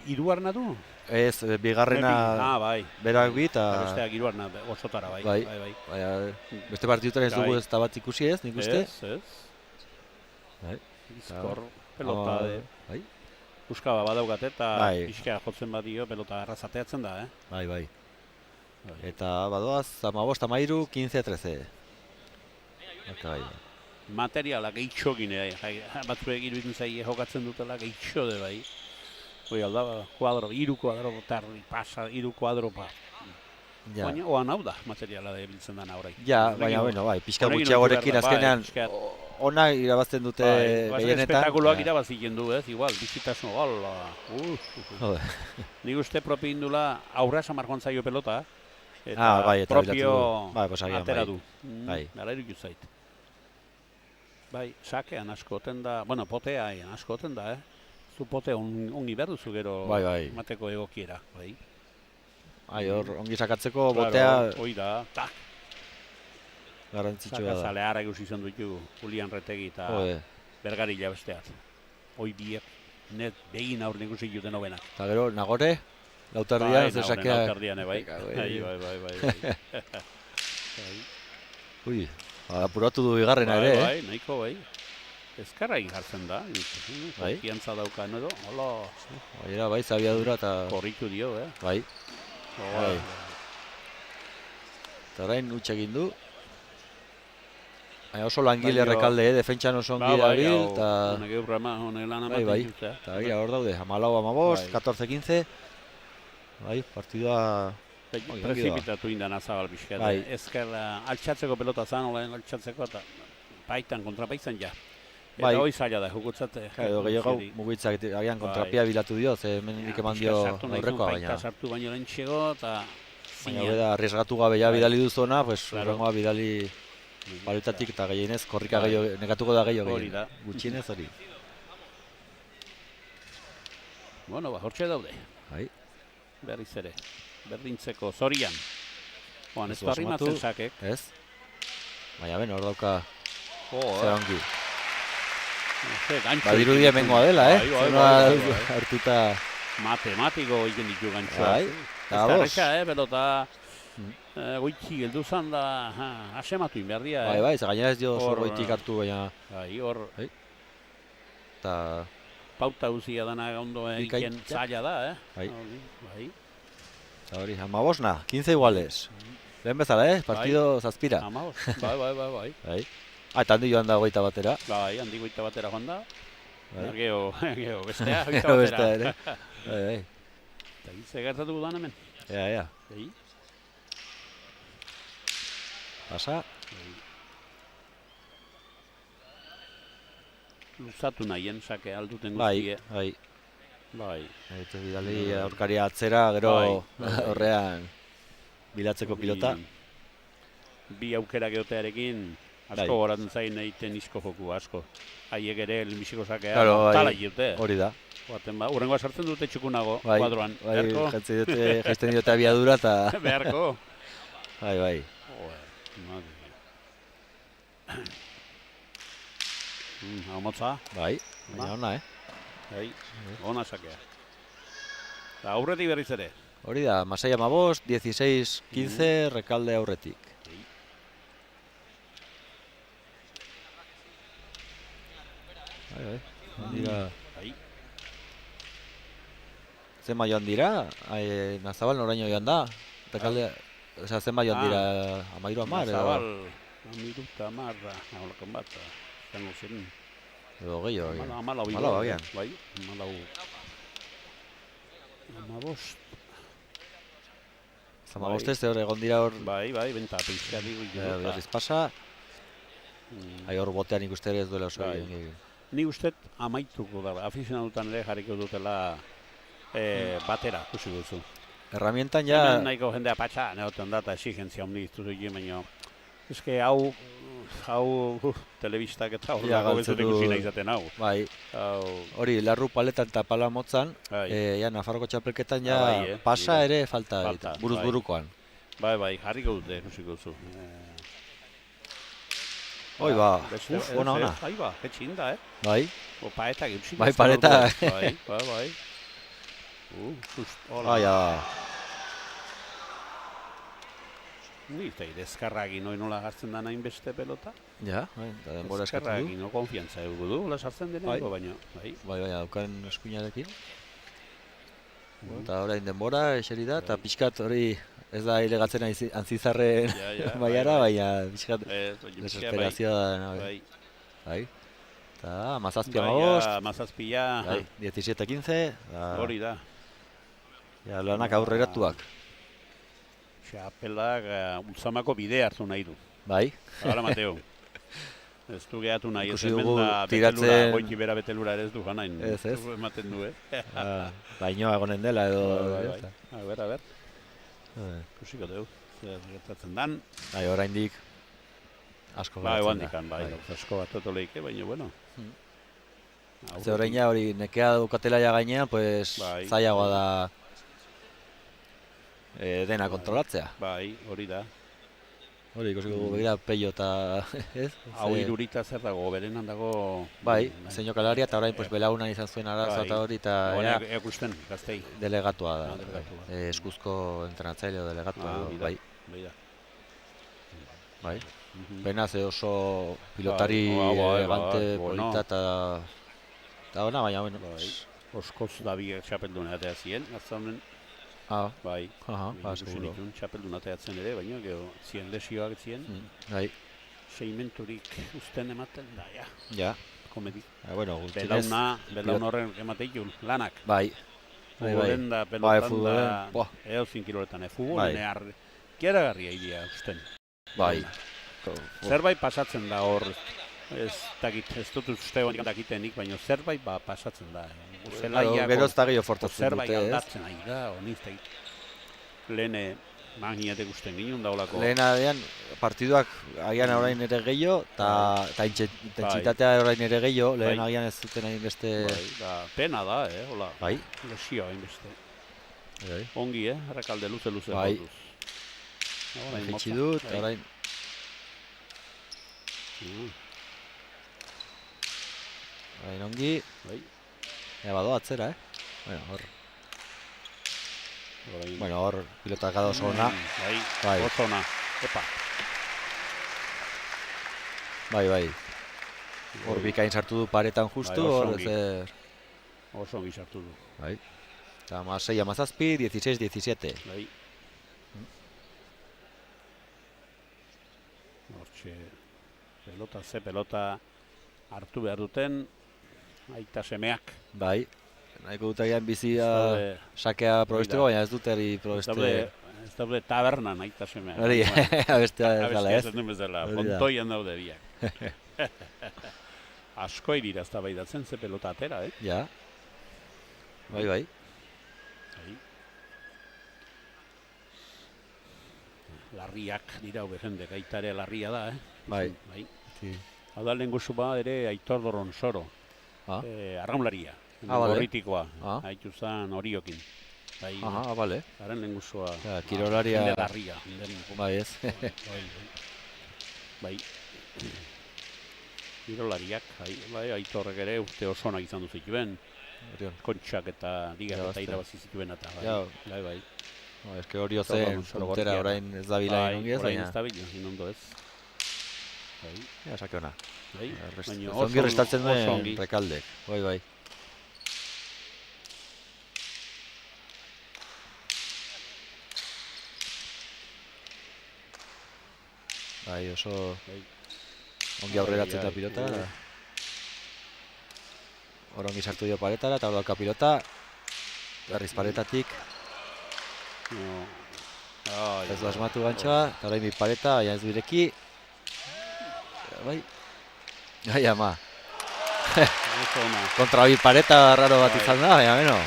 Speaker 2: Hirugarrena du?
Speaker 1: Ez, bigarrena
Speaker 2: bai.
Speaker 1: berak bi eta...
Speaker 2: Besteak hirugarrena osotara, bai.
Speaker 1: Beste partidutan ez dugu ez da bat ikusi ez, nik uste?
Speaker 2: Ez.
Speaker 1: Bai.
Speaker 2: Bizkor, pelota de...
Speaker 1: Bai.
Speaker 2: Euskaba badaugat eta pixkea jotzen badio, pelota errazateatzen da,
Speaker 1: Bai. Eta badoaz, 15-13. 15-13.
Speaker 2: Materiala gehitxokin, batzuek iruditzen zaie jokatzen dutela gehitxo de bai. Hoi alda, kuadro, hiru kuadro tarri pasa, hiru kuadro pa. Baina oan hau da, materiala da ebiltzen dena orain.
Speaker 1: Ja, baina, pixka gutxiagorekin azkenean ona irabazten dute gehienetan.
Speaker 2: Espetakuloak irabazien du, igual, bizitasun, hola. Nik uste propi indula aurra samarkoan zaio pelota, eta propio atera du. Gara iruk zait. Bai, sakean askoten da, bueno, potean askoten da, Zu pote ongi behar duzu gero mateko egokiera, bai.
Speaker 1: Hor, ongi sakatzeko botea...
Speaker 2: Hoi da, tak.
Speaker 1: Garrantzitsua da.
Speaker 2: Sakazale harra ikusi izan dutu, Julian Retegi eta Bergari jabesteat. Hoi biek, net begin aur ikusi juten hobenak.
Speaker 1: Eta gero, Nagore, lautardian, ze sakea...
Speaker 2: Lautardian, bai.
Speaker 1: Ui, apuratu du bigarrena ere,
Speaker 2: Bai, nahiko, bai. Ezkarra jartzen da, konfiantza daukan edo, hola...
Speaker 1: Bai, zabiadura eta...
Speaker 2: Korritu dio,
Speaker 1: Bai. Eta orain utxe egin du. Oso langile errekalde, defentsan oso ongi dabil, eta...
Speaker 2: Honek eurrama, honek lan amaten dut,
Speaker 1: Eta hor daude, 14-15. Bai, partidua...
Speaker 2: Prezipitatu indan azabal bizkat. Ezkerra, altxatzeko pelota zan, olaen altxatzeko, eta baitan, kontrapaitzan ja. Eta hoi zaila da, jukutzate.
Speaker 1: Gehiago mugitzak agian kontrapia bilatu dio, ze hemen nik eman dio aurrekoa, baina...
Speaker 2: Baita sartu baino lehentxego, eta...
Speaker 1: Baina beda, arriesgatu gabe ja bidali duzuna, pues urrengoa bidali baletatik eta gehienez, korrika negatuko da gehiago gehien. Gutxienez hori.
Speaker 2: Bueno, hortxe daude.
Speaker 1: Bai.
Speaker 2: Berriz ere, berdintzeko zorian. Oan ez du arrimatzen sakek.
Speaker 1: Ez. Baina ben, hor dauka... Zer ongi. Badirudi hemengoa dela, hartuta...
Speaker 2: Matematiko egiten ditu gantzua.
Speaker 1: Eta ados.
Speaker 2: Pelota goitxi geldu zan da asematu inberdia.
Speaker 1: Bai, gainera ez dio zor goitik hartu, baina...
Speaker 2: Bai, hor...
Speaker 1: Eta...
Speaker 2: Pauta guzia dana ondo egiten zaila da,
Speaker 1: Bai. Eta hori, 15 iguales. Lehen bezala, partido zazpira.
Speaker 2: 15, bai.
Speaker 1: Eta handi joan da 21 batera.
Speaker 2: Bai, handi 21 batera joan da. Gero bestea 21 batera.
Speaker 1: Bai.
Speaker 2: Eta gitze gertatu gudan hemen.
Speaker 1: Ea. Pasa.
Speaker 2: Luzatu nahien, sake alduten guztie.
Speaker 1: Bai. Eta bidali aurkaria atzera, gero horrean.
Speaker 6: bilatzeko pilota.
Speaker 2: Bi aukera geotearekin
Speaker 6: Bai.
Speaker 2: asko goratzen zain egiten izko joku asko. Haiek ere lehenbiziko sakea
Speaker 6: Claro,
Speaker 2: tala jute.
Speaker 6: hori da.
Speaker 2: Urrengoa sartzen dute txukunago,
Speaker 6: Bai,
Speaker 2: kuadroan.
Speaker 6: bai,
Speaker 2: Beharko?
Speaker 6: jaisten diote abiadura eta...
Speaker 2: Beharko.
Speaker 6: Bai.
Speaker 2: Hau motza.
Speaker 6: Bai, baina ona,
Speaker 2: Bai, ona sakea. Eta aurretik berriz ere.
Speaker 6: Hori da, Masai 15, 16-15, Rekalde aurretik. Bai.
Speaker 2: Bai.
Speaker 6: Zenba joan dira? Nazabal noraino joan da? Rekalde, osea, zenba joan dira? 13-10 edo?
Speaker 2: Zabal, 13-10, aholakon bat, zango ziren.
Speaker 6: Edo gehiago.
Speaker 2: Amalau
Speaker 6: agian.
Speaker 2: Bai, amalau. Amabost.
Speaker 6: Zamagostez, hor egon dira hor...
Speaker 2: Bai, benta peixkari.
Speaker 6: Berriz pasa. Hor botean ikuste ere ez duela oso
Speaker 2: Bai.
Speaker 6: egin.
Speaker 2: Ni ustez amaituko da, afizionadutan ere jarriko dutela batera, ikusi duzu.
Speaker 6: Herramientan ja...
Speaker 2: Hemen nahiko jendea patxa, neoten da, eta exigentzia handi iztuzu egin, baina... Eske hau telebistak eta hor dago bezutek usina izaten hau.
Speaker 6: Bai, hori, larru paletan eta pala motzan, ja, Nafarroko txapelketan ja pasa ere falta, buruz-burukoan.
Speaker 2: Bai, jarriko dute, ikusiko duzu.
Speaker 6: Hoi ba, ona.
Speaker 2: Bai ba, etxin da,
Speaker 6: Bai.
Speaker 2: Paetak eutxik.
Speaker 6: Bai, paeta.
Speaker 2: Bai.
Speaker 6: Hola. Ja.
Speaker 2: Ni eta deskarragin hori nola gartzen da nahin beste pelota.
Speaker 6: Ja, eta denbora eskatu du.
Speaker 2: Deskarragin, konfiantza egu du, hola sartzen denean, baina.
Speaker 6: Bai, daukan eskuinarekin. Eta orain denbora, eseri da, eta pixkat hori ez da ilegatzen antzizarren baiara, baina pixkat desesperazioa da. Bai. Eta Mazazpia 15.
Speaker 2: Mazazpia.
Speaker 6: 17-15.
Speaker 2: Hori da.
Speaker 6: Ja, lanak aurreratuak.
Speaker 2: Txapelak ultzamako bide hartu nahi du.
Speaker 6: Bai.
Speaker 2: Hala, Mateo. Ez du gehatu nahi, ez hemen
Speaker 6: dugu
Speaker 2: da betelura, goiti bera betelura ere ez du ganain.
Speaker 6: Ez.
Speaker 2: Ematen du,
Speaker 6: Bainoa egonen dela edo...
Speaker 2: A ber. Kusiko dugu, gertatzen dan.
Speaker 6: Bai, oraindik asko
Speaker 2: geratzen da. Bai, asko bat otoleike, baina, bueno.
Speaker 6: Ze oraina hori nekea dukatela ja gainean, pues zailagoa da dena kontrolatzea.
Speaker 2: Bai, hori da.
Speaker 6: Hori, ikusiko dugu begira peio eta...
Speaker 2: Hau irurita zer dago, berenan dago...
Speaker 6: Bai, zeino kalaria eta orain belaunan izan zuen arazo eta hori eta...
Speaker 2: Ekusten, gaztei.
Speaker 6: Delegatua da. Eskuzko entrenatzaileo delegatua. Bai. Bai. Benaz oso pilotari elegante, polita eta ona, baina, bueno.
Speaker 2: Oskoz da biak txapeldun atea ziren, gaztaunen. Bai,
Speaker 6: seguro.
Speaker 2: Txapeldun ateatzen ere, baina ziren lesioak ziren.
Speaker 6: Bai.
Speaker 2: Seimenturik usten ematen da, ja.
Speaker 6: Ja.
Speaker 2: Komedi.
Speaker 6: Bueno,
Speaker 2: belaun horren emateikun, lanak.
Speaker 6: Bai.
Speaker 2: Futbolen da, pelotan da, eozin kiloretan, futbolen ehar. Geragarria idea usten.
Speaker 6: Bai.
Speaker 2: Zerbait pasatzen da hor, ez dut uste honik dakitenik, baina zerbait pasatzen da.
Speaker 6: Gero ez da gehiago fortatzen dute,
Speaker 2: zerbait aldatzen ari da, honiztek. Lehen maginetek usten ginen daulako.
Speaker 6: Lehen adean, partiduak agian orain ere gehiago, eta intentsitatea orain ere gehiago, lehen agian ez zuten hain beste...
Speaker 2: Pena da, hola.
Speaker 6: Bai.
Speaker 2: Lesioa hain beste. Ongi, Rekalde luze.
Speaker 6: Bai. Jetxi dut, orain... Orain ongi. Eba doa atzera, Bueno, hor pilotak gada oso ona.
Speaker 2: Bai, oso ona. Epa.
Speaker 6: Bai. Hor bikain sartu du paretan justu, hor zer...
Speaker 2: Oso ongi sartu du.
Speaker 6: Bai. Eta 6-17, 16-17.
Speaker 2: Bai. Hortxe... Pelota hartu behar duten, aita semeak.
Speaker 6: Bai, nahiko dut egian bizia sakea probesteko, baina ez dut eri probeste...
Speaker 2: Ez daude tabernan aita semeak.
Speaker 6: Hori, abestea ez dala ez.
Speaker 2: Abestea ez duen bezala, bontoian daude biak. Asko irira ez da baidatzen ze pelota atera,
Speaker 6: Ja. Bai.
Speaker 2: larriak dira, jende, gaita ere larria da,
Speaker 6: Bai.
Speaker 2: Hau da lehen guzupa ere Aitor Doronsoro, arraunlaria,
Speaker 6: bale.
Speaker 2: gorritikoa, haitu zen Oriokin.
Speaker 6: Bale.
Speaker 2: Haren lehen guzua,
Speaker 6: kirolaria.
Speaker 2: jende larria.
Speaker 6: Bai, ez.
Speaker 2: Bai. Kirolariak, bai, Aitorrek ere urte oso onak izan du zituen. Kontxak eta ligak eta irabazi zituen eta bai.
Speaker 6: Eske hori ozen puntera orain ez da bila inongi ez,
Speaker 2: orain ez da bila, inondo ez.
Speaker 6: Ja, sake hona.
Speaker 2: Baina
Speaker 6: Zongi restatzen duen Rekaldek, bai. Bai, oso ongi aurreratzen da pilota. Hor ongi sartu dio paretara, eta hor dauka pilota. Berriz paretatik. Ez du asmatu gantxoa, eta orain bi pareta, baina ez du ireki. Bai. Ai, ama. Kontra bi pareta raro bat izan da, baina beno.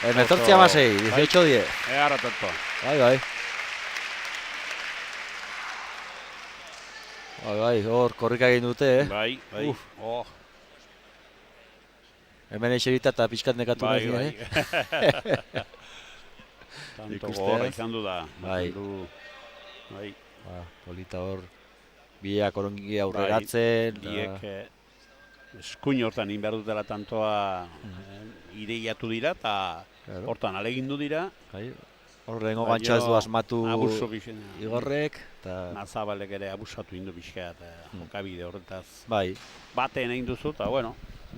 Speaker 6: 14-16, 18-10.
Speaker 2: Egarra tonto.
Speaker 6: Bai. Bai, hor korrika egin dute,
Speaker 2: Bai.
Speaker 6: Hemen eixerita eta pixkat nekatu nahi,
Speaker 2: Bai. Tanto gorra izan du da.
Speaker 6: Bai. Polita hor, biak orongi aurreratzen.
Speaker 2: Biek eskuin hortan inbehar dutela tantoa ireiatu dira eta hortan alegindu dira.
Speaker 6: Horrengo gantxa ez du asmatu Igorrek.
Speaker 2: Nazabalek ere abusatu indu pixka eta jokabide horretaz.
Speaker 6: Bai.
Speaker 2: Baten egin duzu eta,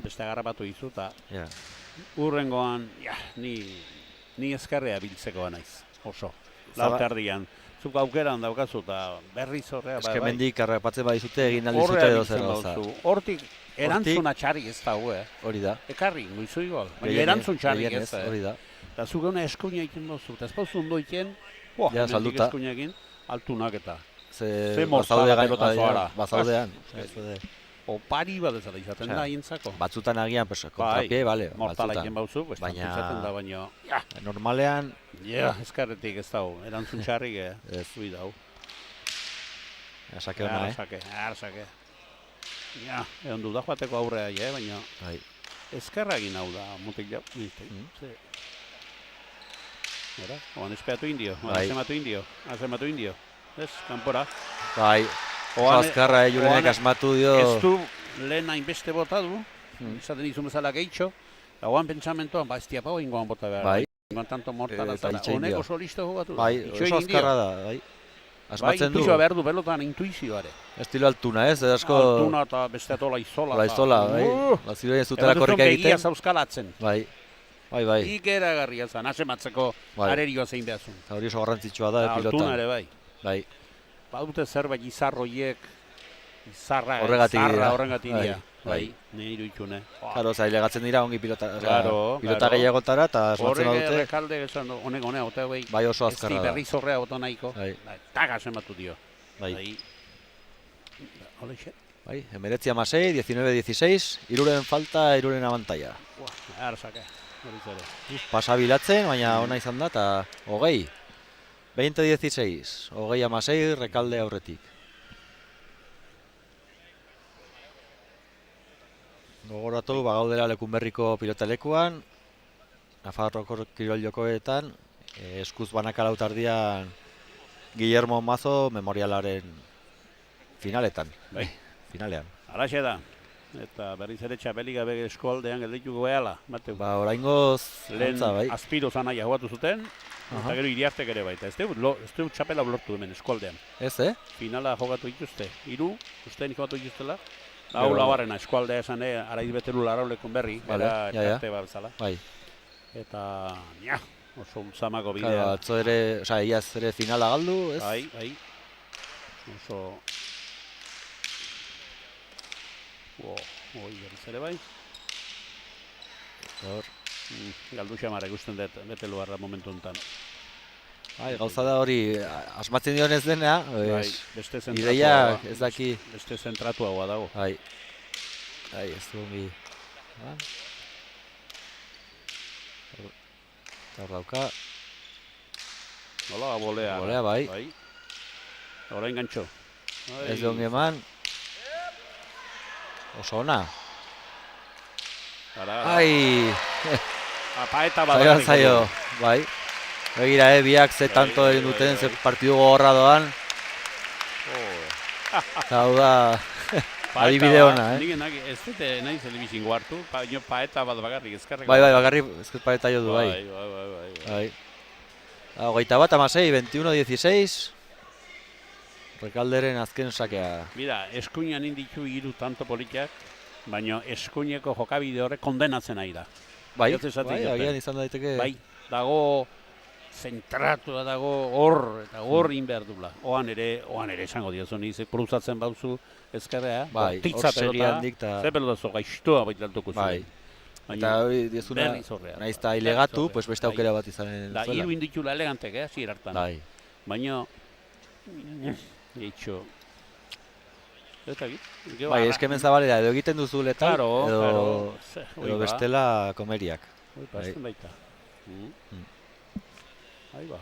Speaker 2: beste agarrapatu izu eta urrengoan, ni ezkerrea biltzekoa naiz, oso. Lautardian, zuk aukeran daukazu eta berriz horrea.
Speaker 6: Eske mendik harrapatzen badizute egin aldizute edo zer gauza.
Speaker 2: Hortik erantzuna txarrik ez dago,
Speaker 6: Hori da.
Speaker 2: Ekarri, goizu igual, baina erantzun txarrik ez.
Speaker 6: Hori da.
Speaker 2: Eta zuk euna eskuina egiten dozu, eta ez pauzu ondo egiten, mendik eskuina egin, altunak eta.
Speaker 6: Ze bazaudean.
Speaker 2: Opari bat ezala izaten da hientzako.
Speaker 6: Batzutan agian, kontrapie, bale.
Speaker 2: Mortala egin bauzu, izaten da, baina...
Speaker 6: Normalean...
Speaker 2: Ezkarretik ez dago, erantzun txarrik, ez zui dago.
Speaker 6: Sake hona,
Speaker 2: Sake. Egon du da joateko aurrea, baina... Ezkerra egin hau da, mutik jau. Oan espeatu indio, azematu indio. Ez, kanpora.
Speaker 6: Bai. Oso azkarra, Julenek asmatu dio...
Speaker 2: Ez du lehen hainbeste bota du, izaten izun bezala gehitxo, eta oan pentsamentoan, ez diapau ingoan bota behar.
Speaker 6: Bai.
Speaker 2: Ingoan tanto mortala zara, honek oso listo jugatu.
Speaker 6: Bai, oso azkarra da, bai. Asmatzen du.
Speaker 2: Intuizioa behar du, belotan intuizioare.
Speaker 6: Estilo altuna, ez?
Speaker 2: Altuna eta beste atola izola.
Speaker 6: Izola, bai. Baziroi ez dutela korrika egiten.
Speaker 2: Begia zauzkalatzen.
Speaker 6: Bai.
Speaker 2: Ikeragarria zan, asematzeko arerioa zein behazun.
Speaker 6: Hori oso garrantzitsua da, pilotan.
Speaker 2: Altuna ere, bai.
Speaker 6: Bai.
Speaker 2: Badute zerbait izarroiek,
Speaker 6: horregatik
Speaker 2: dira. Bai, nahi iruitxune.
Speaker 6: Karo, zailegatzen dira ongi pilota gehiagotara eta asmatzen badute.
Speaker 2: Horrek errekalde esan honek honea, otea behi.
Speaker 6: Bai, oso azkarra da.
Speaker 2: Berriz horrea oto nahiko. Taga sematu dio.
Speaker 6: Bai.
Speaker 2: Holeixe.
Speaker 6: Bai, 19-16, 19-16, iruren falta, iruren abantaia.
Speaker 2: Arzake, hori zere.
Speaker 6: Pasabilatzen, baina ona izan da, eta hogei. 20-16, hogei amasei, Rekalde aurretik. Gogoratu, bagaudela Lekunberriko pilotalekuan, Nafarroko kirol jokoetan, eskuz banaka lautardian Guillermo Mazo memorialaren finaletan.
Speaker 2: Bai.
Speaker 6: Finalean.
Speaker 2: Alaxe da. Eta berriz ere txapelik gabe eskualdean geldituko behala.
Speaker 6: Ba, oraingoz,
Speaker 2: lehen Azpiro zanaia jugatu zuten, eta gero Iriartek ere baita. Ez du txapela lortu hemen eskualdean.
Speaker 6: Ez,
Speaker 2: Finala jogatu dituzte. 3, ustein jogatu dituztela. Hau labarrena, eskualdea esan, araiz beteru laraulekon berri, bera elkarte bat bezala. Eta, oso ultzamako bidea.
Speaker 6: Atzo ere, iaz ere finala galdu, ez?
Speaker 2: Bai. Oso... berriz ere bai. Galdu xamara ikusten dut, bete lugarra momentu enten.
Speaker 6: Gauza da hori, asmatzen dion ez dena, ideia ez daki...
Speaker 2: Beste zentratu haua dago.
Speaker 6: Ez du ongi... Hor dauka...
Speaker 2: Nola, bolea.
Speaker 6: Bolea, bai.
Speaker 2: Orain gantxo.
Speaker 6: Ez du ongi eman. Oso ona. Ai!
Speaker 2: Paeta
Speaker 6: Zaiban zaio, bai. Begira, biak ze tanto egin duten, ze partidu gogorra doan. Eta hau da, adibide ona,
Speaker 2: Ez dute nahi zelibizin hartu, Paeta bat bakarrik ezkarreko.
Speaker 6: Bai, bakarrik ezker Paeta jo du, bai.
Speaker 2: Bai.
Speaker 6: 21-16, 21-16. Rekalderen azken sakea.
Speaker 2: Mira, eskuinan inditu hiru tanto politikak, baina eskuineko jokabide horrek kondenatzen ari da.
Speaker 6: Bai, agian izan daiteke.
Speaker 2: Bai, dago zentratua dago hor, eta hor behar dula. Oan ere esango diozu nizik, bruzatzen bauzu ezkerrea,
Speaker 6: bai, hor segian dikta.
Speaker 2: Ze pelotazo gaiztoa baitatuko zuen.
Speaker 6: Eta hori diezuna, nahiz eta ilegatu, pues beste aukera bat izanen
Speaker 2: zuela. Da, hiru inditula elegantek, zier hartan.
Speaker 6: Bai.
Speaker 2: Baina, geitxo.
Speaker 6: Bai, eskemen zabalera, edo egiten duzu letal, edo bestela komeriak.
Speaker 2: Hoi, pasten baita.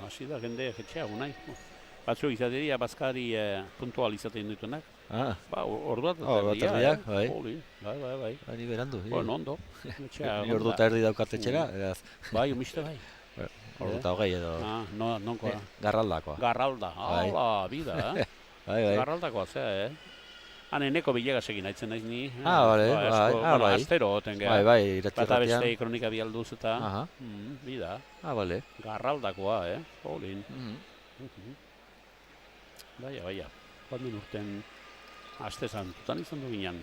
Speaker 2: Hasi da, jende jetxeago nahi. Batzu izateria, bazkari puntualizaten dituenak. Orduat
Speaker 6: erdiak, bai.
Speaker 2: Bai.
Speaker 6: Ni berandu.
Speaker 2: Bueno, ondo.
Speaker 6: Ni ordu eta erdi daukat etxera, eraz.
Speaker 2: Bai, omiste bai.
Speaker 6: Ordu eta hogei edo.
Speaker 2: Nonkoa?
Speaker 6: Garraldakoa.
Speaker 2: Garralda, hala, bida,
Speaker 6: Bai.
Speaker 2: Garraldakoa zea, Eneko bilegas egin haitzen naiz ni.
Speaker 6: Bai.
Speaker 2: Astero oten geha.
Speaker 6: Bai,
Speaker 2: Bata beste kronika bialduz eta. Bida.
Speaker 6: Bale.
Speaker 2: Garraldakoa, Olin. Baina. Banden urten aste zantutan izan du ginen.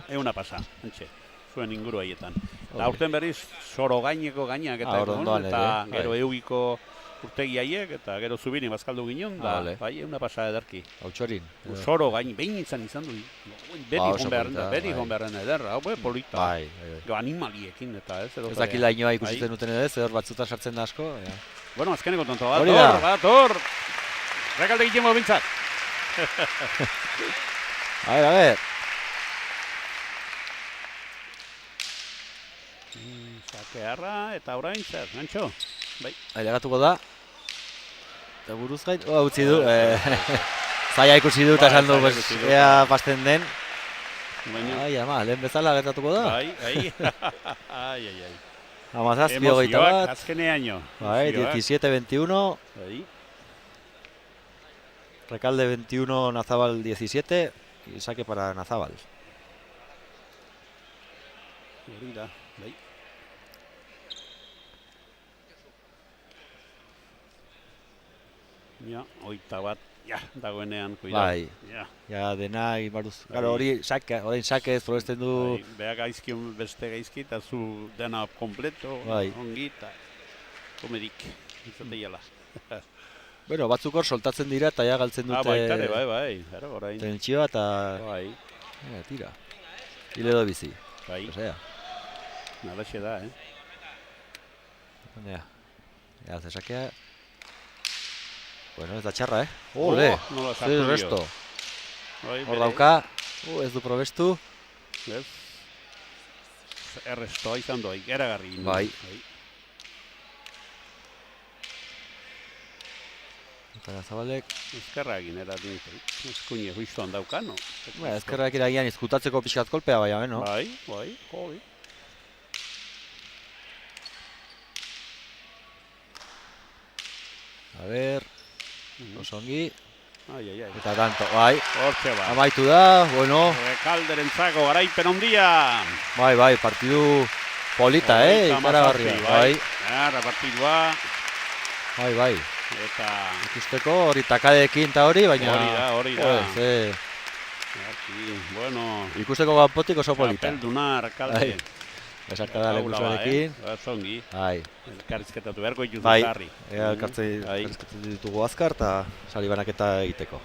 Speaker 2: Euna pasa, entxe. Zuen inguru haietan. Da urten berriz, soro gaineko gainak eta gero eugiko urtegi haiek eta gero zubini bazkaldu ginen, da, bai, euna pasa edarki.
Speaker 6: Hautxorin.
Speaker 2: Soro gain, behin izan du. Beri hon beharren ederra, hau polita.
Speaker 6: Bai.
Speaker 2: Animaliekin eta ez.
Speaker 6: Ez dakila inoa ikusiten duten edo ez, edor batzutan sartzen da asko.
Speaker 2: Bueno, azkeneko tonto, bat hor! Rekalde egiten bintzat!
Speaker 6: A ver.
Speaker 2: Sakearra eta orain zer, gantxo? Bai.
Speaker 6: Ailegatuko da. Eta buruz gain, utzi du. Zaila ikusi du eta esan du, ea pasten den. Ai, ama, lehen bezala gertatuko da.
Speaker 2: Ai. Ai.
Speaker 6: Amazazpi hogeita bat.
Speaker 2: Emozioak azkeneaino.
Speaker 6: Bai, 17-21.
Speaker 2: Bai.
Speaker 6: Recalde 21, Nazabal 17 y saque para Nazabal.
Speaker 2: Bai. Ja, oita bat, dagoenean, cuidado.
Speaker 6: Bai, ja, dena imaruz. Claro, hori orain sake ez probesten du.
Speaker 2: Beha gaizki, beste gaizki, eta zu dena kompleto, ongi, eta komedik, izateiala.
Speaker 6: Bueno, batzuk hor soltatzen dira eta ja galtzen dute.
Speaker 2: Baitare, bai. Orain.
Speaker 6: Tentsioa eta...
Speaker 2: Bai.
Speaker 6: Tira. Hile do bizi.
Speaker 2: Bai.
Speaker 6: Osea.
Speaker 2: Nalaxe da,
Speaker 6: Ja, zesakea... Bueno, ez da txarra, Ole! Zer resto. Hor dauka. Ez du probestu.
Speaker 2: Ez. Errestoa izan doa, ikeragarri.
Speaker 6: Bai. Eta Zabalek...
Speaker 2: Ezkerra egin eratin, eskuine juistuan daukan, no?
Speaker 6: Ezkerra egin agian izkutatzeko pixkat kolpea baina, no?
Speaker 2: Bai, joli.
Speaker 6: A ver... Osongi...
Speaker 2: Ai.
Speaker 6: Eta tanto, bai.
Speaker 2: Hortxe ba.
Speaker 6: Amaitu da, bueno...
Speaker 2: Rekalderentzako garaipen ondia!
Speaker 6: Bai, partidu polita, ikaragarria. Bai.
Speaker 2: Partidua.
Speaker 6: Bai.
Speaker 2: Eta...
Speaker 6: Ikusteko hori takadeekin eta hori, baina...
Speaker 2: Hori da. Bueno...
Speaker 6: Ikusteko ganpotik oso polita.
Speaker 2: Kapelduna, Rekalde.
Speaker 6: Besarkada lekusuarekin.
Speaker 2: Zongi.
Speaker 6: Bai.
Speaker 2: Elkarrizketatu beharko dituzu zarri.
Speaker 6: Elkarrizketatu ditugu azkar eta sari banaketa egiteko.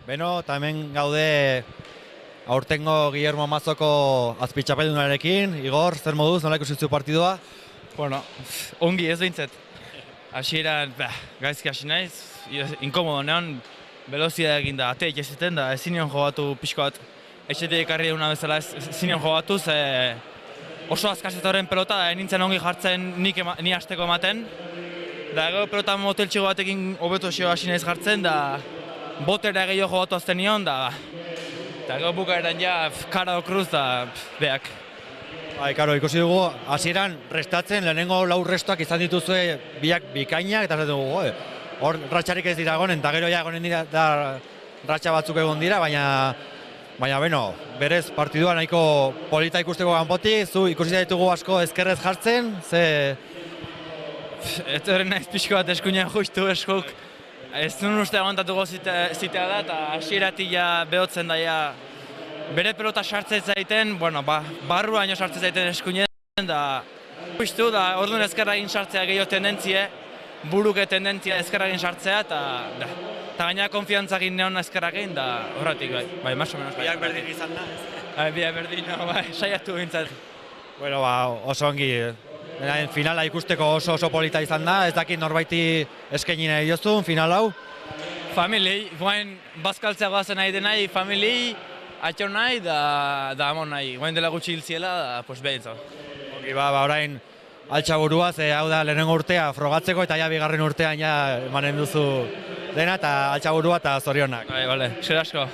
Speaker 7: Beno, eta hemen gaude aurtengo Guillermo Mazoko azpitxapeldunarekin. Igor, zer moduz, nola ikusi zu partidua?
Speaker 8: Bueno, ongi ez behintzat. Hasieran, gaizki hasi naiz, inkomodo neon, velozia egin da, ateik ez ziten da, ezin nion jogatu pixko bat. Etxetik ekarri duguna bezala ezin nion jogatu, ze oso azkazetorren pelota, nintzen ongi jartzen ni hasteko ematen. Da gero pelota moteltxigo batekin hobeto hasi naiz jartzen, da botera gehiago jogatu azten nion, da gero bukaeran ja kara o kruz da beak.
Speaker 7: Karo, ikusi dugu, hasieran restatzen, lehenengo lau restoak izan dituzue biak bikainak, eta dugu, hor ratxarik ez dira egonen, eta gero ja egonen dira da ratxa batzuk egon dira, baina beno, berez partidua nahiko polita ikusteko kanpotik, zu ikusi ditugu asko ezkerrez jartzen, ze...
Speaker 8: Ez horren naiz pixko bat eskuinean justu eskuk, ez nuen uste aguantatuko zitea da, eta hasieratik ja behotzen daia bere pelota sartzen zaiten, bueno, barruaino sartzen zaiten eskuinen, da justu, da orduan ezkerragin sartzea gehiago tendentzie, buruke tendentzia ezkerragin sartzea, eta gaina konfiantza egin neon ezkerragin, da horretik, bai, más o menos.
Speaker 7: Biak berdin izan da?
Speaker 8: Biak berdin, saiatu gintzat.
Speaker 7: Bueno, oso ongi, finala ikusteko oso polita izan da, ez dakit norbaiti eskaini nahi diozun, final hau?
Speaker 8: Familiei, guain bazkaltzea goazen nahi denai, familiei, atxon nahi, da amon nahi. Guain dela gutxi hiltziela, da, pues behintza.
Speaker 7: Ongi, orain altxaburua, ze hau da lehenengo urtea frogatzeko, eta ja bigarren urtean ja emanen duzu dena, eta altxaburua eta zorionak.
Speaker 8: Bai, bale, zer asko.